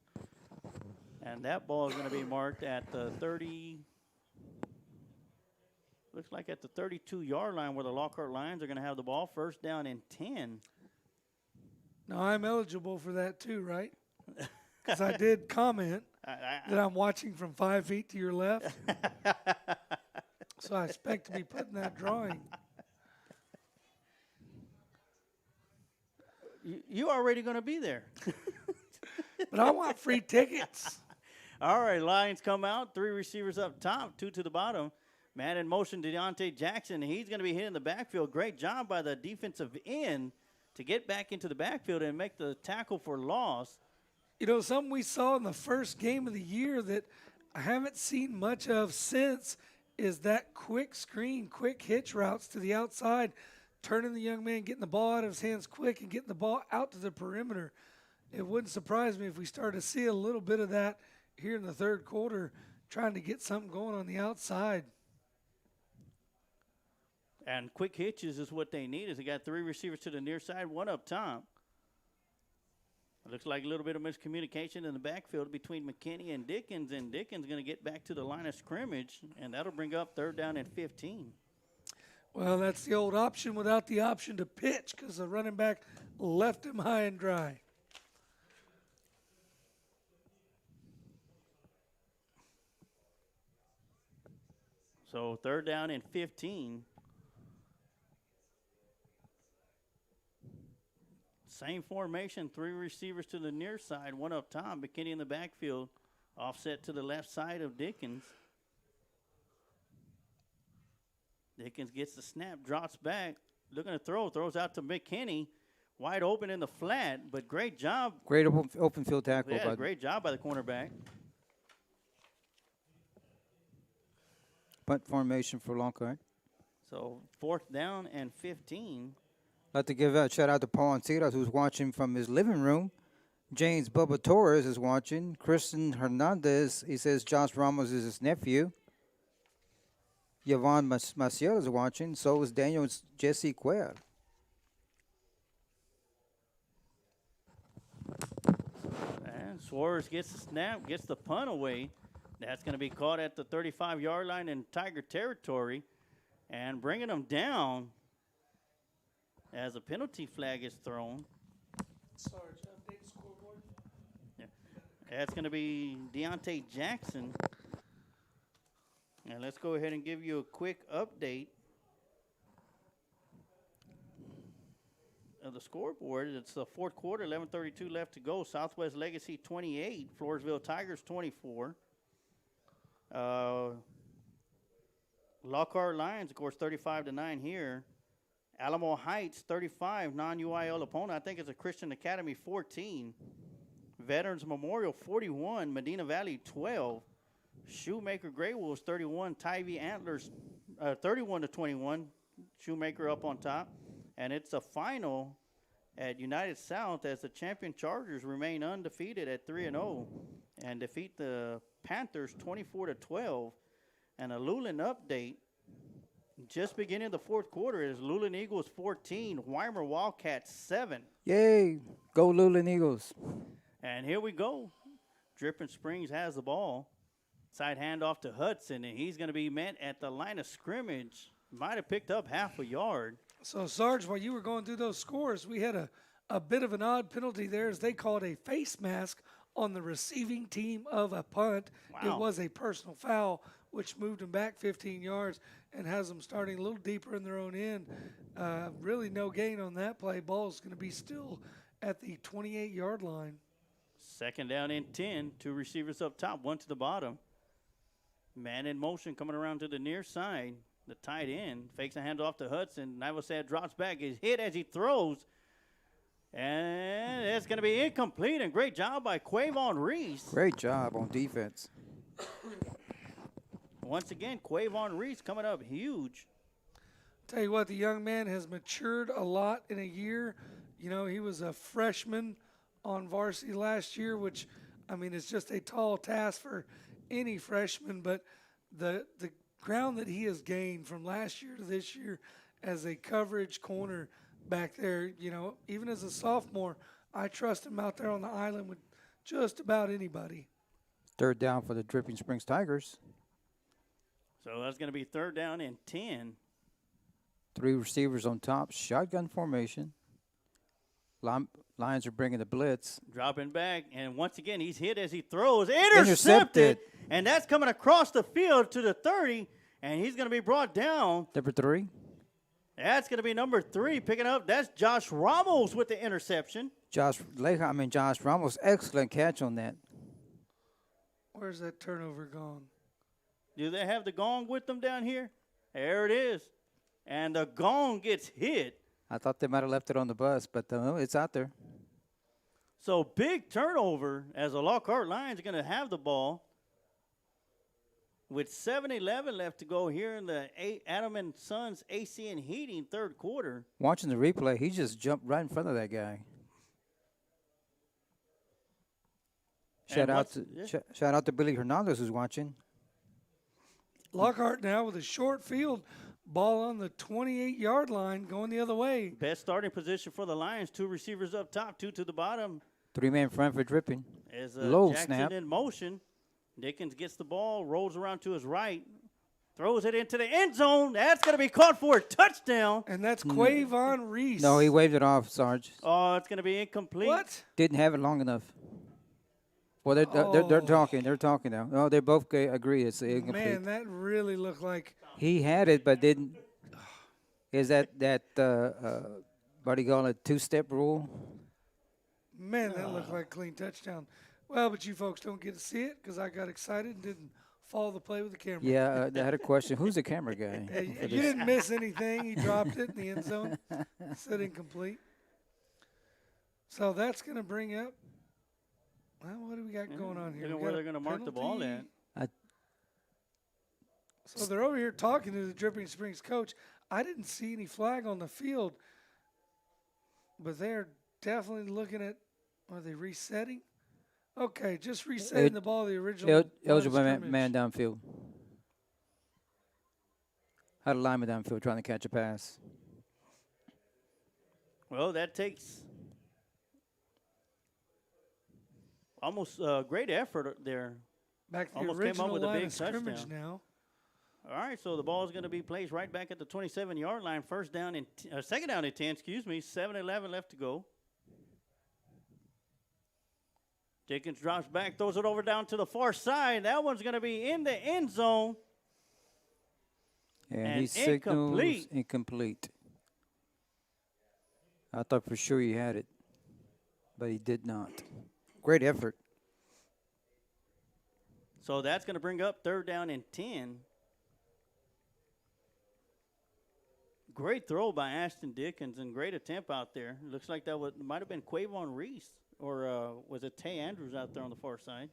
And that ball is going to be marked at the 32-yard line where the Lockhart Lions are going to have the ball, first down and 10. Now, I'm eligible for that too, right? Because I did comment that I'm watching from 5 feet to your left. So I expect to be put in that drawing. You already going to be there. But I want free tickets. All right, Lions come out. 3 receivers up top, 2 to the bottom. Man in motion, Deontay Jackson. He's going to be hitting the backfield. Great job by the defensive end to get back into the backfield and make the tackle for loss. You know, something we saw in the first game of the year that I haven't seen much of since is that quick screen, quick hitch routes to the outside, turning the young man, getting the ball out of his hands quick and getting the ball out to the perimeter. It wouldn't surprise me if we started to see a little bit of that here in the third quarter, trying to get something going on the outside. And quick hitches is what they need. Is they got 3 receivers to the near side, 1 up top. It looks like a little bit of miscommunication in the backfield between McKinney and Dickens going to get back to the line of scrimmage, and that'll bring up 3rd down and 15. Well, that's the old option without the option to pitch because the running back left him high and dry. So 3rd down and 15. Same formation, 3 receivers to the near side, 1 up top. McKinney in the backfield, offset to the left side of Dickens. Dickens gets the snap, drops back, looking to throw, throws out to McKinney. Wide open in the flat, but great job. Great open field tackle. Yeah, great job by the cornerback. Punt formation for Lockhart. So 4th down and 15. I'd like to give a shout out to Paul Antira, who's watching from his living room. James Bubba Torres is watching. Kristen Hernandez, he says Josh Ramos is his nephew. Yvonne Maciel is watching. So is Daniel Jesse Cuellar. And Suarez gets the snap, gets the punt away. That's going to be caught at the 35-yard line in Tiger territory. And bringing them down as a penalty flag is thrown. Sarge, update the scoreboard. Yeah. That's going to be Deontay Jackson. And let's go ahead and give you a quick update of the scoreboard. It's the 4th quarter, 11:32 left to go. Southwest Legacy 28, Floresville Tigers 24. Lockhart Lions, of course, 35-9 here. Alamo Heights 35, non-UIL opponent. I think it's a Christian Academy 14. Veterans Memorial 41, Medina Valley 12. Shoemaker Grey Wolves 31, Tybee Antlers 31-21. Shoemaker up on top. And it's a final at United South as the champion Chargers remain undefeated at 3-0 and defeat the Panthers 24-12. And a Lulen update. Just beginning the 4th quarter is Lulen Eagles 14, Weimar Wildcats 7. Yay! Go Lulen Eagles. And here we go. Dripping Springs has the ball. Side handoff to Hudson, and he's going to be met at the line of scrimmage. Might have picked up half a yard. So, Sarge, while you were going through those scores, we had a bit of an odd penalty there, as they called a face mask on the receiving team of a punt. Wow. It was a personal foul, which moved them back 15 yards and has them starting a little deeper in their own end. Really no gain on that play. Ball's going to be still at the 28-yard line. 2nd down and 10. 2 receivers up top, 1 to the bottom. Man in motion coming around to the near side. The tight end fakes a handoff to Hudson. Nivosad drops back. He's hit as he throws. And it's going to be incomplete. And great job by Quavon Reese. Great job on defense. Once again, Quavon Reese coming up huge. Tell you what, the young man has matured a lot in a year. You know, he was a freshman on varsity last year, which, I mean, it's just a tall task for any freshman. But the ground that he has gained from last year to this year as a coverage corner back there, you know, even as a sophomore, I trust him out there on the island with just about anybody. 3rd down for the Dripping Springs Tigers. So that's going to be 3rd down and 10. 3 receivers on top, shotgun formation. Lions are bringing the blitz. Dropping back, and once again, he's hit as he throws. Intercepted. And that's coming across the field to the 30, and he's going to be brought down. Number 3. That's going to be number 3 picking up. That's Josh Ramos with the interception. Josh Ramos, excellent catch on that. Where's that turnover gone? Do they have the gong with them down here? There it is. And the gong gets hit. I thought they might have left it on the bus, but it's out there. So big turnover as the Lockhart Lions are going to have the ball. With 7:11 left to go here in the Adam and Sons AC and Heating 3rd quarter. Watching the replay, he just jumped right in front of that guy. Shout out to Billy Hernandez who's watching. Lockhart now with a short field, ball on the 28-yard line going the other way. Best starting position for the Lions. 2 receivers up top, 2 to the bottom. 3-man front for Dripping. As Low Jackson snap. in motion. Dickens gets the ball, rolls around to his right, throws it into the end zone. That's going to be caught for a touchdown. And that's Quavon Reese. No, he waved it off, Sarge. Oh, it's going to be incomplete. What? Didn't have it long enough. Well, they're talking. They're talking now. Oh, they both agree it's incomplete. Man, that really looked like He had it, but didn't. Is that what do you call it, 2-step rule? Man, that looked like a clean touchdown. Well, but you folks don't get to see it because I got excited and didn't follow the play with the camera. Yeah, I had a question. Who's the camera guy? Hey, you didn't miss anything. He dropped it in the end zone. Said incomplete. So that's going to bring up, well, what do we got going on here? Looking We where got they're a going to mark the ball penalty. at. So they're over here talking to the Dripping Springs coach. I didn't see any flag on the field, but they're definitely looking at, are they resetting? Okay, just resetting the ball, the original. Eligible line of man scrimmage. downfield. Had a lineman downfield trying to catch a pass. Well, that takes almost great effort there. Back to the Almost came up original with a line big of scrimmage touchdown. now. All right, so the ball is going to be placed right back at the 27-yard line. First down and second down and 10, excuse me. 7:11 left to go. Dickens drops back, throws it over down to the far side. That one's going to be in the end zone. And And he signals incomplete. incomplete. I thought for sure he had it, but he did not. Great effort. So that's going to bring up third down and 10. Great throw by Ashton Dickens and great attempt out there. Looks like that might have been Quavon Reese, or was it Tay Andrews out there on the far side?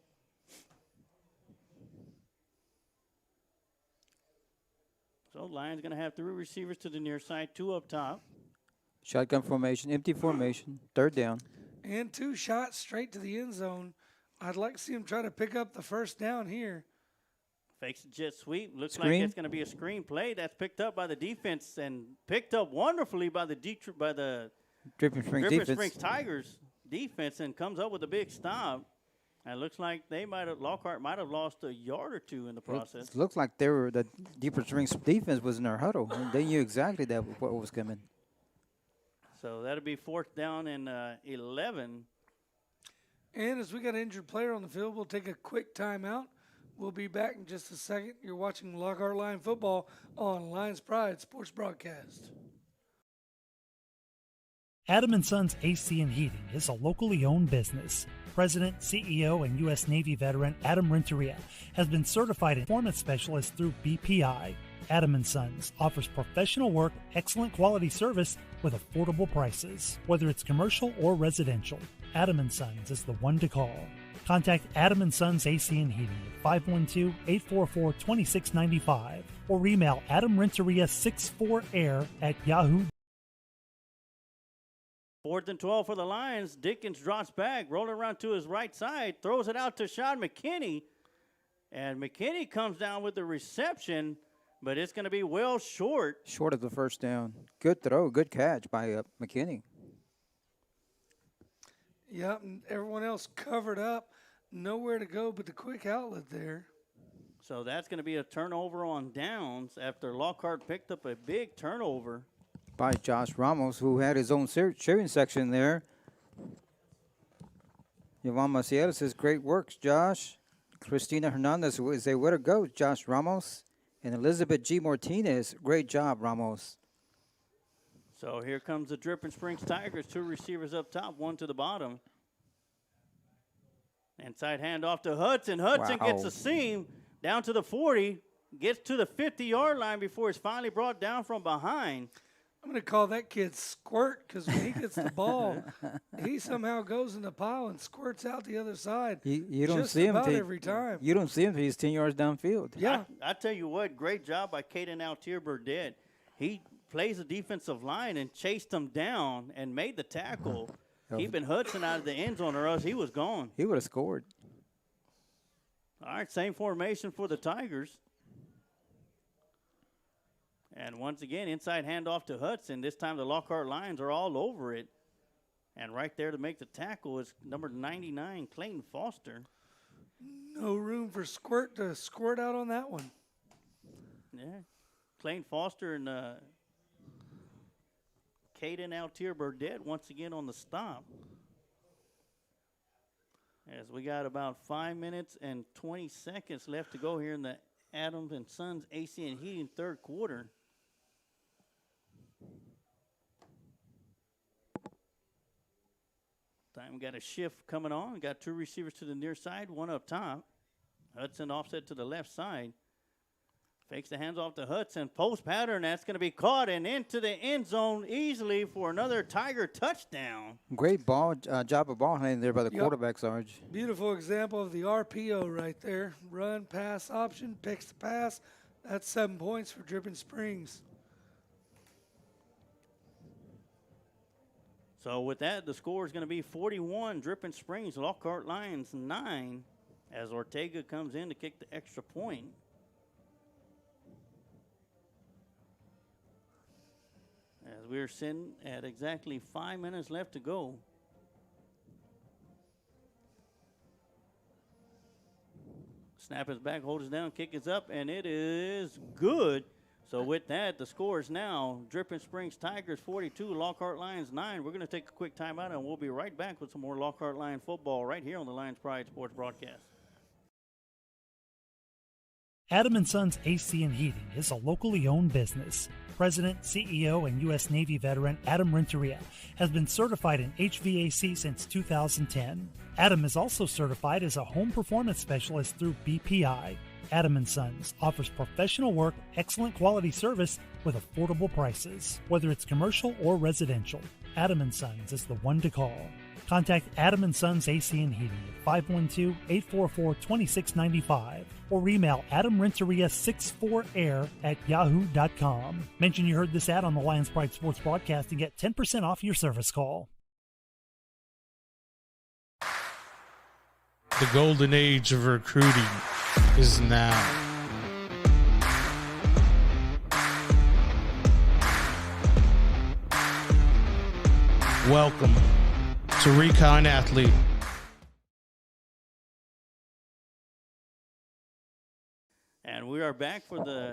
So Lions going to have 3 receivers to the near side, 2 up top. Shotgun formation, empty formation, third down. And 2 shots straight to the end zone. I'd like to see him try to pick up the first down here. Fakes a jet sweep. Looks Screen. like it's going to be a screen play. That's picked up by the defense and picked up wonderfully by the Dripping Springs Dripping defense. Springs Tigers defense, and comes up with a big stop. And it looks like Lockhart might have lost a yard or 2 in the process. It looked like the Deeper Springs defense was in their huddle. And they knew exactly what was coming. So that'll be fourth down and 11. And as we got an injured player on the field, we'll take a quick timeout. We'll be back in just a second. You're watching Lockhart Lion Football on Lions Pride Sports Broadcast. Adam & Sons AC and Heating is a locally owned business. President, CEO, and U.S. Navy veteran Adam Renteria has been certified as performance specialist through BPI. Adam & Sons offers professional work, excellent quality service with affordable prices. Whether it's commercial or residential, Adam & Sons is the one to call. Contact Adam & Sons AC and Heating at 512-844-2695 or email adamrenteria64air at yahoo.com. Fourth and 12 for the Lions. Dickens drops back, rolling around to his right side, throws it out to Sean McKinney. And McKinney comes down with the reception, but it's going to be well short. Short of the first down. Good throw, good catch by McKinney. Yep, and everyone else covered up. Nowhere to go but the quick outlet there. So that's going to be a turnover on downs after Lockhart picked up a big turnover. By Josh Ramos, who had his own cheering section there. Yvonne Maciel says, great work, Josh. Christina Hernandez is a way to go, Josh Ramos. And Elizabeth G. Martinez, great job, Ramos. So here comes the Dripping Springs Tigers. 2 receivers up top, 1 to the bottom. Inside handoff to Hudson. Hudson Wow. gets a seam down to the 40, gets to the 50-yard line before it's finally brought down from behind. I'm going to call that kid Squirt because when he gets the ball, he somehow goes in the pile and squirts out the other side. You don't just see him about till- every time. You don't see him till he's 10 yards downfield. Yeah. I tell you what, great job by Caden Altier Burdett. He plays the defensive line and chased him down and made the tackle, keeping Hudson out of the end zone, or else he was gone. He would have scored. All right, same formation for the Tigers. And once again, inside handoff to Hudson. This time the Lockhart Lions are all over it. And right there to make the tackle is number 99, Clayton Foster. No room for Squirt to squirt out on that one. Yeah. Clayton Foster and Caden Altier Burdett once again on the stop. As we got about 5 minutes and 20 seconds left to go here in the Adams and Sons AC and Heating third quarter. Time we got a shift coming on. We got 2 receivers to the near side, 1 up top. Hudson offset to the left side. Fakes the hands off to Hudson. Post pattern, that's going to be caught and into the end zone easily for another Tiger touchdown. Great job of ball handling there by the quarterback, Sarge. Beautiful example of the RPO right there. Run, pass option, picks the pass. That's 7 points for Dripping Springs. So with that, the score is going to be 41, Dripping Springs, Lockhart Lions 9, as Ortega comes in to kick the extra point. As we're sitting at exactly 5 minutes left to go. Snap is back, holds it down, kick is up, and it is good. So with that, the score is now Dripping Springs Tigers 42, Lockhart Lions 9. We're going to take a quick timeout, and we'll be right back with some more Lockhart Lion football right here on the Lions Pride Sports Broadcast. Adam & Sons AC and Heating is a locally owned business. President, CEO, and U.S. Navy veteran Adam Renteria has been certified in HVAC since 2010. Adam is also certified as a home performance specialist through BPI. Adam & Sons offers professional work, excellent quality service with affordable prices, whether it's commercial or residential. Adam & Sons is the one to call. Contact Adam & Sons AC and Heating at 512-844-2695 or email adamrenteria64air@yahoo.com. Mention you heard this ad on the Lions Pride Sports Broadcast and get 10% off your service call. The golden age of recruiting is now. Welcome to Recon Athlete. And we are back for the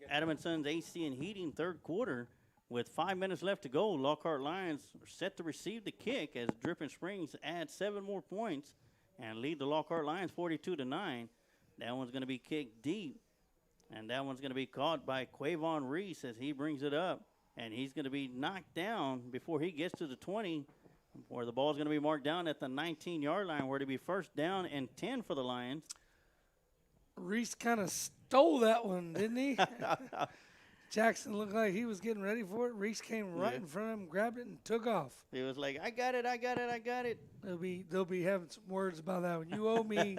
Adam & Sons AC and Heating third quarter with 5 minutes left to go. Lockhart Lions are set to receive the kick as Dripping Springs add 7 more points and lead the Lockhart Lions 42-9. That one's going to be kicked deep, and that one's going to be caught by Quavon Reese as he brings it up. And he's going to be knocked down before he gets to the 20, where the ball's going to be marked down at the 19-yard line, where it'll be first down and 10 for the Lions. Reese kind of stole that one, didn't he? Jackson looked like he was getting ready for it. Reese came right in front of him, grabbed it, and took off. He was like, I got it, I got it, I got it. They'll be having some words about that one. You owe me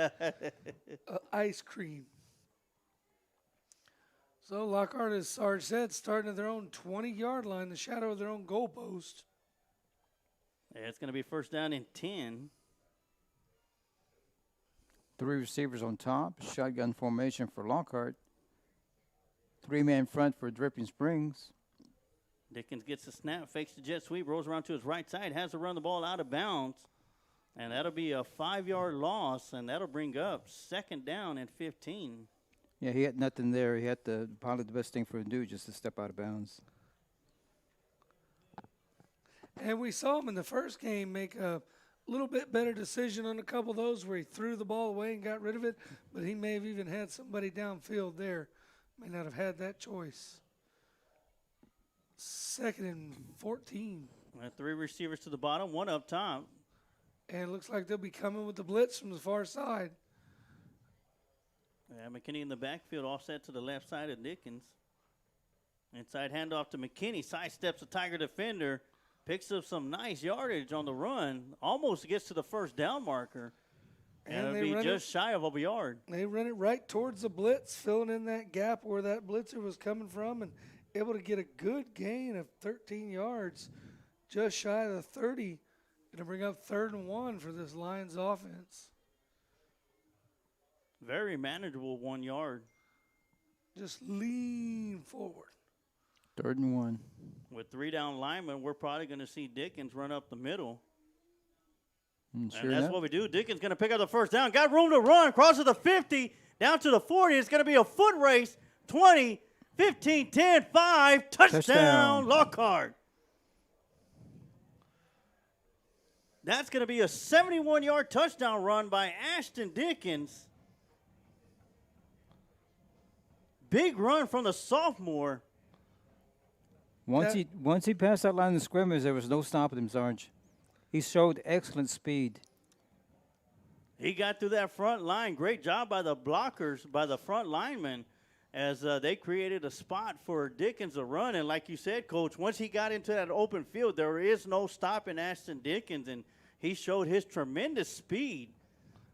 ice cream. So Lockhart, as Sarge said, starting at their own 20-yard line, the shadow of their own goalpost. Yeah, it's going to be first down and 10. 3 receivers on top, shotgun formation for Lockhart. 3-man front for Dripping Springs. Dickens gets the snap, fakes the jet sweep, rolls around to his right side, has to run the ball out of bounds. And that'll be a 5-yard loss, and that'll bring up second down and 15. Yeah, he had nothing there. He had to, probably the best thing for him to do just to step out of bounds. And we saw him in the first game make a little bit better decision on a couple of those where he threw the ball away and got rid of it, but he may have even had somebody downfield there. May not have had that choice. 2nd and 14. 3 receivers to the bottom, 1 up top. And it looks like they'll be coming with the blitz from the far side. Yeah, McKinney in the backfield, offset to the left side of Dickens. Inside handoff to McKinney, sidesteps a Tiger defender, picks up some nice yardage on the run, almost gets to the first down marker, and it'll be just shy of a yard. They run it right towards the blitz, filling in that gap where that blitzer was coming from, and able to get a good gain of 13 yards, just shy of the 30. Going to bring up 3rd and 1 for this Lions offense. Very manageable 1 yard. Just lean forward. 3rd and 1. With 3 down linemen, we're probably going to see Dickens run up the middle. Sure and that's enough. what we do. Dickens going to pick up the first down. Got room to run. Crosses the 50, down to the 40. It's going to be a foot race. 20, 15, 10, 5. Touchdown, Lockhart. That's going to be a 71-yard touchdown run by Ashton Dickens. Big run from the sophomore. Once he passed that line of scrimmage, there was no stopping him, Sarge. He showed excellent speed. He got through that front line. Great job by the blockers, by the front linemen, as they created a spot for Dickens to run. And like you said, Coach, once he got into that open field, there is no stopping Ashton Dickens, and he showed his tremendous speed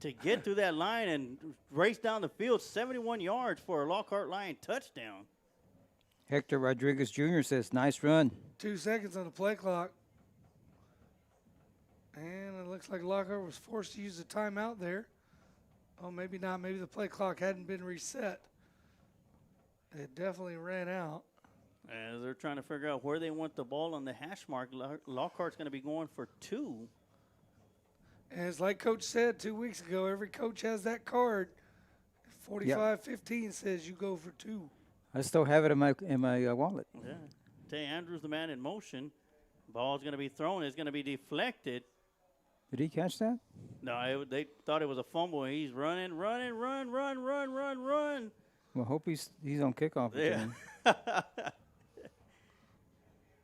to get through that line and race down the field 71 yards for a Lockhart Lion touchdown. Hector Rodriguez Jr. says, nice run. 2 seconds on the play clock. And it looks like Lockhart was forced to use a timeout there. Oh, maybe not. Maybe the play clock hadn't been reset. It definitely ran out. As they're trying to figure out where they want the ball on the hash mark, Lockhart's going to be going for 2. And it's like Coach said 2 weeks ago, every coach has that card. 45-15 says you go for 2. I still have it in my wallet. Yeah. Tay Andrews, the man in motion. Ball's going to be thrown. It's going to be deflected. Did he catch that? No, they thought it was a fumble. He's running. Well, hope he's on kickoff. Yeah.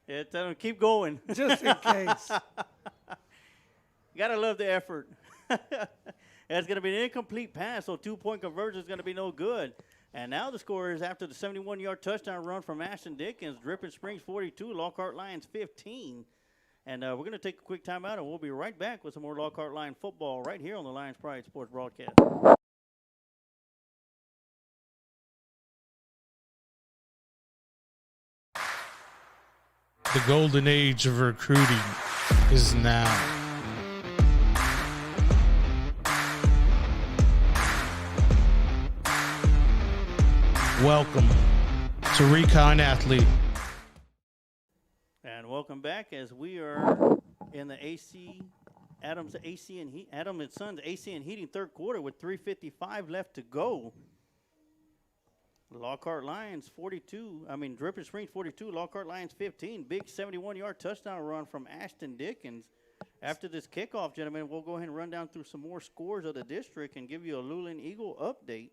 Yeah, tell him keep going. Just in case. Gotta love the effort. It's going to be an incomplete pass, so 2-point conversion is going to be no good. And now the score is after the 71-yard touchdown run from Ashton Dickens, Dripping Springs 42, Lockhart Lions 15. And we're going to take a quick timeout, and we'll be right back with some more Lockhart Lion football right here on the Lions Pride Sports Broadcast. The golden age of recruiting is now. Welcome to Recon Athlete. And welcome back as we are in the Adams and Sons AC and Heating third quarter with 3:55 left to go. Lockhart Lions Dripping Springs 42, Lockhart Lions 15. Big 71-yard touchdown run from Ashton Dickens. After this kickoff, gentlemen, we'll go ahead and run down through some more scores of the district and give you a Luling Eagle update.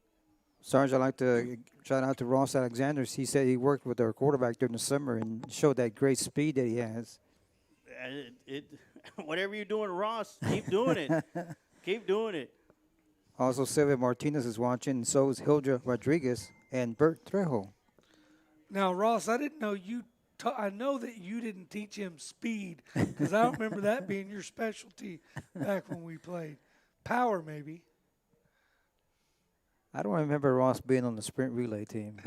Sarge, I'd like to shout out to Ross Alexander. He said he worked with our quarterback during the summer and showed that great speed that he has. Whatever you're doing, Ross, keep doing it. Keep doing it. Also, Sylvia Martinez is watching, and so is Hildra Rodriguez and Bert Trejo. Now, Ross, I didn't know you. I know that you didn't teach him speed because I don't remember that being your specialty back when we played. Power, maybe. I don't remember Ross being on the sprint relay team.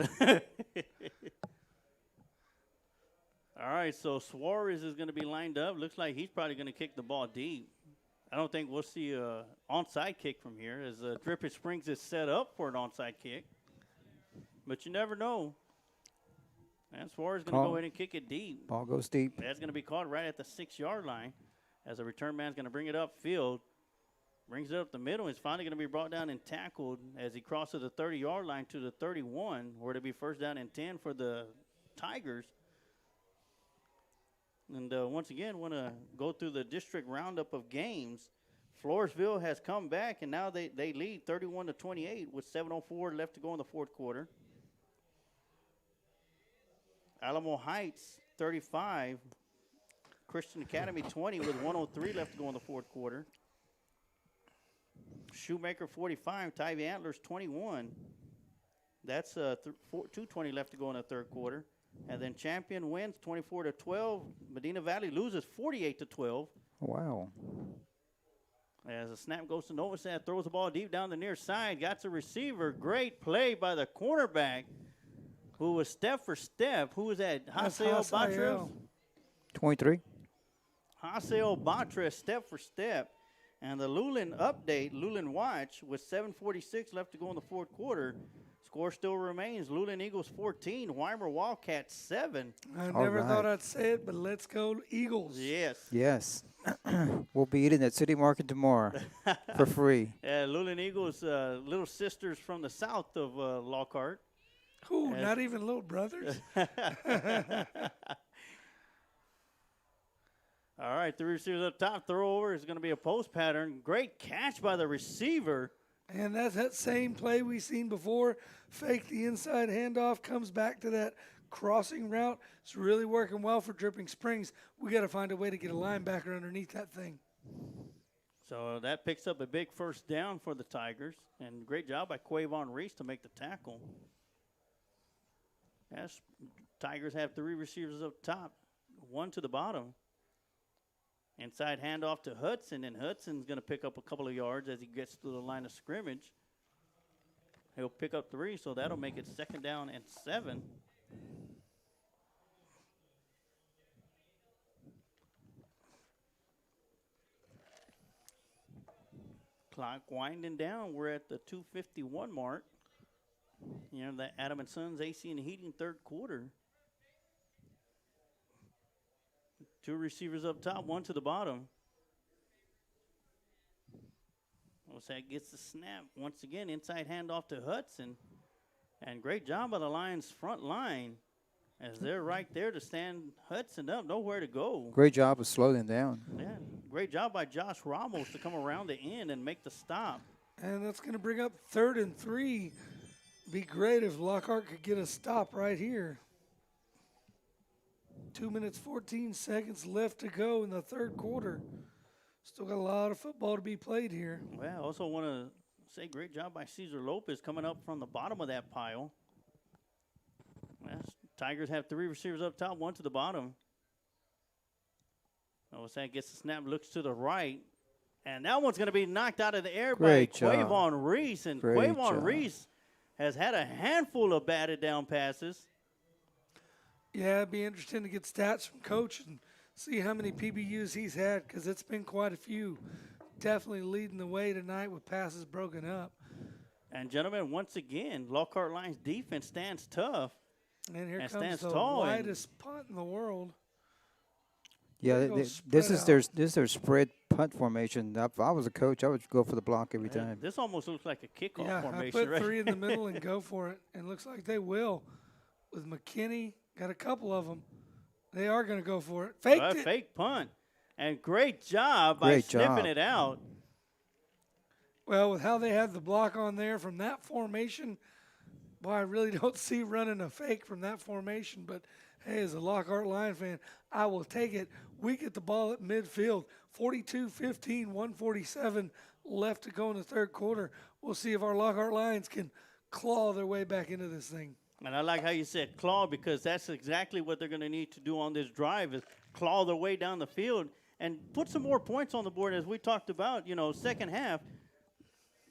All right, so Suarez is going to be lined up. Looks like he's probably going to kick the ball deep. I don't think we'll see an onside kick from here as Dripping Springs is set up for an onside kick. But you never know. And Suarez is going to go ahead and kick it deep. Ball goes deep. That's going to be caught right at the 6-yard line as the return man's going to bring it upfield. Brings it up the middle. It's finally going to be brought down and tackled as he crosses the 30-yard line to the 31, where it'll be first down and 10 for the Tigers. And once again, want to go through the district roundup of games. Floresville has come back, and now they lead 31-28 with 7:04 left to go in the fourth quarter. Alamo Heights 35, Christian Academy 20 with 1:03 left to go in the fourth quarter. Shoemaker 45, Tybee Antlers 21. That's 2:20 left to go in the third quarter. And then Champion wins 24-12. Medina Valley loses 48-12. Wow. As the snap goes to Novosad, throws the ball deep down the near side, got the receiver. Great play by the cornerback, who was step for step. Who was that? Haseo Batres? 23. Haseo Batres, step for step. And the Luling update, Luling Watch, with 7:46 left to go in the fourth quarter. Score still remains. Luling Eagles 14, Weimar Wildcats 7. I never thought I'd say it, but let's go Eagles. Yes. Yes. We'll be eating at City Market tomorrow for free. Yeah, Luling Eagles, little sisters from the south of Lockhart. Ooh, not even little brothers? All right, 3 receivers up top. Throw over is going to be a post pattern. Great catch by the receiver. And that's that same play we've seen before. Fake the inside handoff, comes back to that crossing route. It's really working well for Dripping Springs. We got to find a way to get a linebacker underneath that thing. So that picks up a big first down for the Tigers. And great job by Quavon Reese to make the tackle. Yes, Tigers have 3 receivers up top, 1 to the bottom. Inside handoff to Hudson, and Hudson's going to pick up a couple of yards as he gets to the line of scrimmage. He'll pick up 3, so that'll make it 2nd down and 7. Clock winding down. We're at the 2:51 mark. You know, the Adam and Sons AC and Heating third quarter. 2 receivers up top, 1 to the bottom. Osag gets the snap. Once again, inside handoff to Hudson. And great job by the Lions front line as they're right there to stand Hudson up. Nowhere to go. Great job of slowing them down. Yeah, great job by Josh Ramos to come around the end and make the stop. And that's going to bring up 3rd and 3. Be great if Lockhart could get a stop right here. 2 minutes, 14 seconds left to go in the third quarter. Still got a lot of football to be played here. Well, I also want to say great job by Cesar Lopez coming up from the bottom of that pile. Well, Tigers have 3 receivers up top, 1 to the bottom. Osag gets the snap, looks to the right. And that one's going to be knocked out of the air Great by job. Quavon Reese. And Great Quavon job. Reese has had a handful of batted down passes. Yeah, it'd be interesting to get stats from Coach and see how many PBUs he's had because it's been quite a few. Definitely leading the way tonight with passes broken up. And, gentlemen, once again, Lockhart Lions defense stands tough. And here And comes stands the tall and- widest punt in the world. Yeah, There goes this spread is out. their spread punt formation. If I was a coach, I would go for the block every Yeah, time. this almost looks like a kickoff Yeah, I formation. put right? 3 in the middle and go for it. And looks like they will. With McKinney, got a couple of them. They are going to go for it. Faked it. Fake punt. And great job by Great sniffing job. it out. Well, with how they had the block on there from that formation, boy, I really don't see running a fake from that formation. But, hey, as a Lockhart Lion fan, I will take it. We get the ball at midfield. 42-15, 147 left to go in the third quarter. We'll see if our Lockhart Lions can claw their way back into this thing. And I like how you said claw because that's exactly what they're going to need to do on this drive is claw their way down the field and put some more points on the board as we talked about, second half.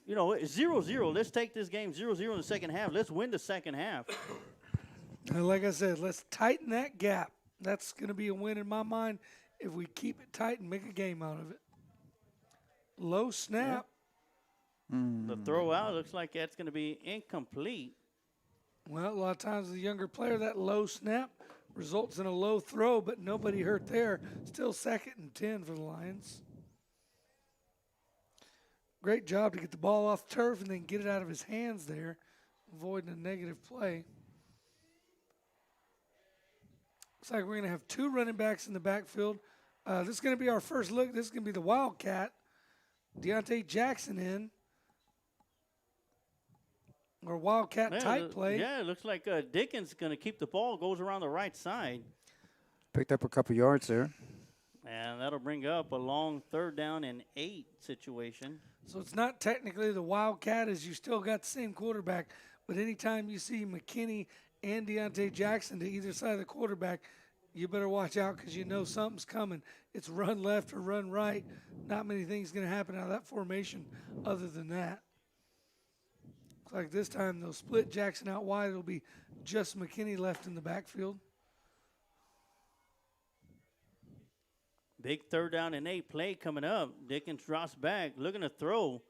0-0. Let's take this game 0-0 in the second half. Let's win the second half. And like I said, let's tighten that gap. That's going to be a win in my mind if we keep it tight and make a game out of it. Low snap. The throw out looks like that's going to be incomplete. Well, a lot of times as a younger player, that low snap results in a low throw, but nobody hurt there. Still 2nd and 10 for the Lions. Great job to get the ball off turf and then get it out of his hands there, avoiding a negative play. Looks like we're going to have 2 running backs in the backfield. This is going to be our first look. This is going to be the Wildcat. Deontay Jackson in. Or Wildcat type play. Yeah, it looks like Dickens going to keep the ball, goes around the right side. Picked up a couple yards there. And that'll bring up a long 3rd down and 8 situation. So it's not technically the Wildcat as you still got the same quarterback, but anytime you see McKinney and Deontay Jackson to either side of the quarterback, you better watch out because you know something's coming. It's run left or run right. Not many things going to happen out of that formation other than that. Looks like this time they'll split Jackson out wide. It'll be just McKinney left in the backfield. Big 3rd down and 8 play coming up. Dickens drops back, looking to throw.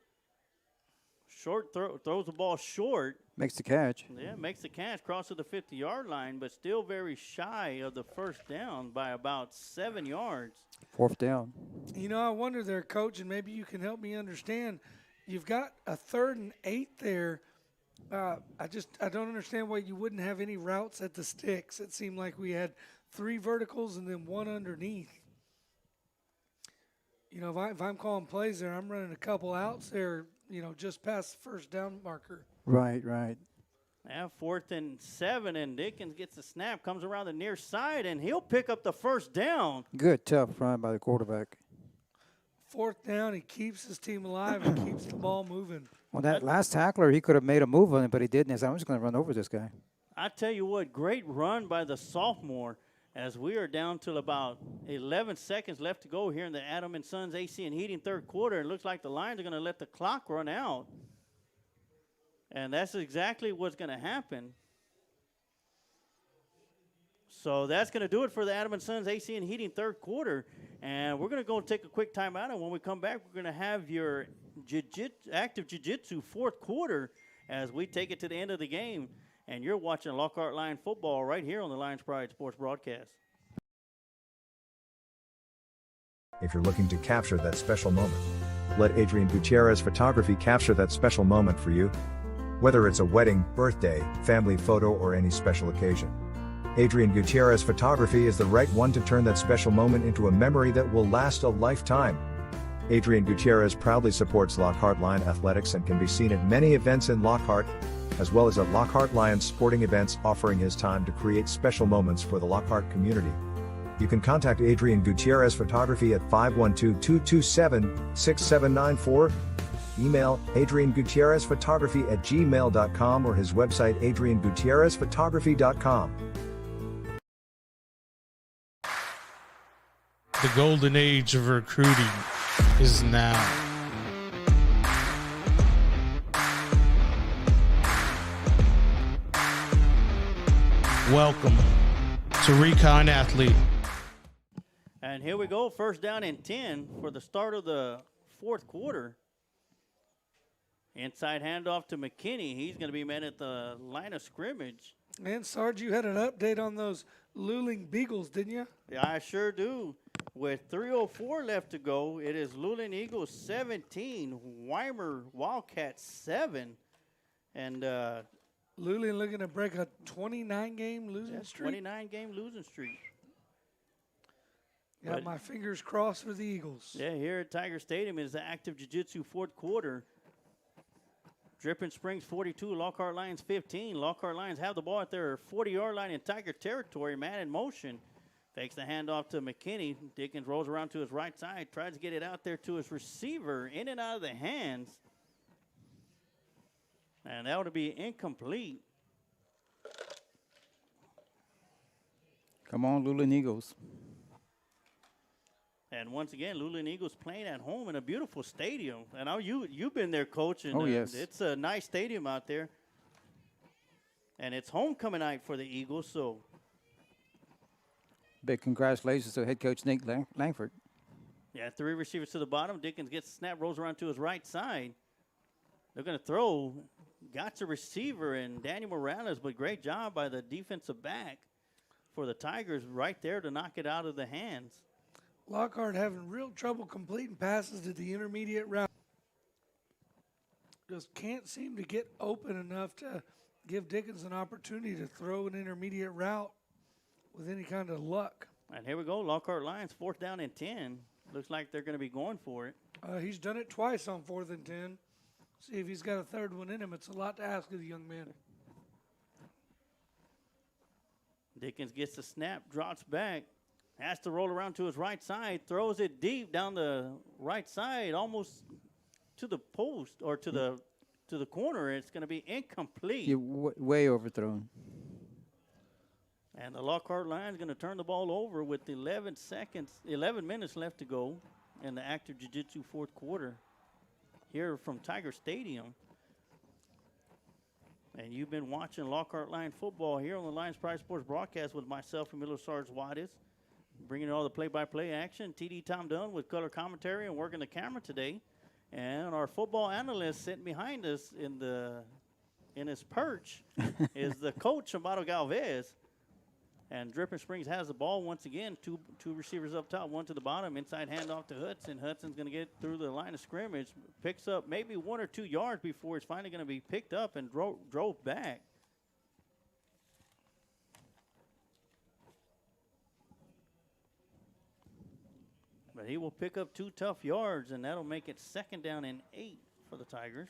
Short throw, throws the ball short. Makes the catch. Yeah, makes the catch, crosses the 50-yard line, but still very shy of the 1st down by about 7 yards. 4th down. I wonder there, Coach, and maybe you can help me understand. You've got a 3rd and 8 there. I don't understand why you wouldn't have any routes at the sticks. It seemed like we had 3 verticals and then 1 underneath. If I'm calling plays there, I'm running a couple outs there, just past the 1st down marker. Right. Yeah, 4th and 7, and Dickens gets the snap, comes around the near side, and he'll pick up the 1st down. Good, tough run by the quarterback. 4th down, he keeps his team alive and keeps the ball moving. Well, that last tackler, he could have made a move on it, but he didn't. He said, I'm just going to run over this guy. I tell you what, great run by the sophomore as we are down to about 11 seconds left to go here in the Adam and Sons AC and Heating third quarter. It looks like the Lions are going to let the clock run out. And that's exactly what's going to happen. So that's going to do it for the Adam and Sons AC and Heating third quarter. And we're going to go take a quick timeout. And when we come back, we're going to have your active jiu-jitsu fourth quarter as we take it to the end of the game. And you're watching Lockhart Lion football right here on the Lions Pride Sports broadcast. If you're looking to capture that special moment, let Adrian Gutierrez Photography capture that special moment for you. Whether it's a wedding, birthday, family photo, or any special occasion, Adrian Gutierrez Photography is the right one to turn that special moment into a memory that will last a lifetime. Adrian Gutierrez proudly supports Lockhart Lion Athletics and can be seen at many events in Lockhart, as well as at Lockhart Lion sporting events, offering his time to create special moments for the Lockhart community. You can contact Adrian Gutierrez Photography at 512-227-6794, email adriangutierrezphotography@gmail.com, or his website adriangutierrezphotography.com. The golden age of recruiting is now. Welcome to Recon Athlete. And here we go, first down and 10 for the start of the fourth quarter. Inside handoff to McKinney. He's going to be met at the line of scrimmage. And, Sarge, you had an update on those Luling Beagles, didn't you? Yeah, I sure do. With 3:04 left to go, it is Luling Eagles 17, Weimer Wildcats 7. And Luling looking to break a 29-game losing streak. 29-game losing streak. Got my fingers crossed for the Eagles. Yeah, here at Tiger Stadium is the active jiu-jitsu fourth quarter. Dripping Springs 42, Lockhart Lions 15. Lockhart Lions have the ball at their 40-yard line in Tiger territory, man in motion. Fakes the handoff to McKinney. Dickens rolls around to his right side, tries to get it out there to his receiver, in and out of the hands. And that would be incomplete. Come on, Luling Eagles. And once again, Luling Eagles playing at home in a beautiful stadium. And you've been there, Coach. And, oh, yes. It's a nice stadium out there. And it's homecoming night for the Eagles, so. Big congratulations to head coach Nick Langford. Yeah, 3 receivers to the bottom. Dickens gets the snap, rolls around to his right side. They're going to throw. Got the receiver and Daniel Morales, but great job by the defensive back for the Tigers right there to knock it out of the hands. Lockhart having real trouble completing passes to the intermediate route. Just can't seem to get open enough to give Dickens an opportunity to throw an intermediate route with any kind of luck. And here we go, Lockhart Lions, 4th down and 10. Looks like they're going to be going for it. He's done it twice on 4th and 10. See if he's got a third one in him. It's a lot to ask of the young man. Dickens gets the snap, drops back, has to roll around to his right side, throws it deep down the right side, almost to the post or to the corner. It's going to be incomplete. You're way overthrown. And the Lockhart Lions going to turn the ball over with 11 minutes left to go in the active jiu-jitsu fourth quarter here from Tiger Stadium. And you've been watching Lockhart Lion football here on the Lions Pride Sports broadcast with myself, Emilio Sarge Juarez, bringing all the play-by-play action. TD Tom Dunn with color commentary and working the camera today. And our football analyst sitting behind us in his perch is the coach, Amado Galvez. And Dripping Springs has the ball once again. Two receivers up top, one to the bottom. Inside handoff to Hudson. Hudson's going to get through the line of scrimmage. Picks up maybe 1 or 2 yards before it's finally going to be picked up and drove back. But he will pick up 2 tough yards, and that'll make it 2nd down and 8 for the Tigers.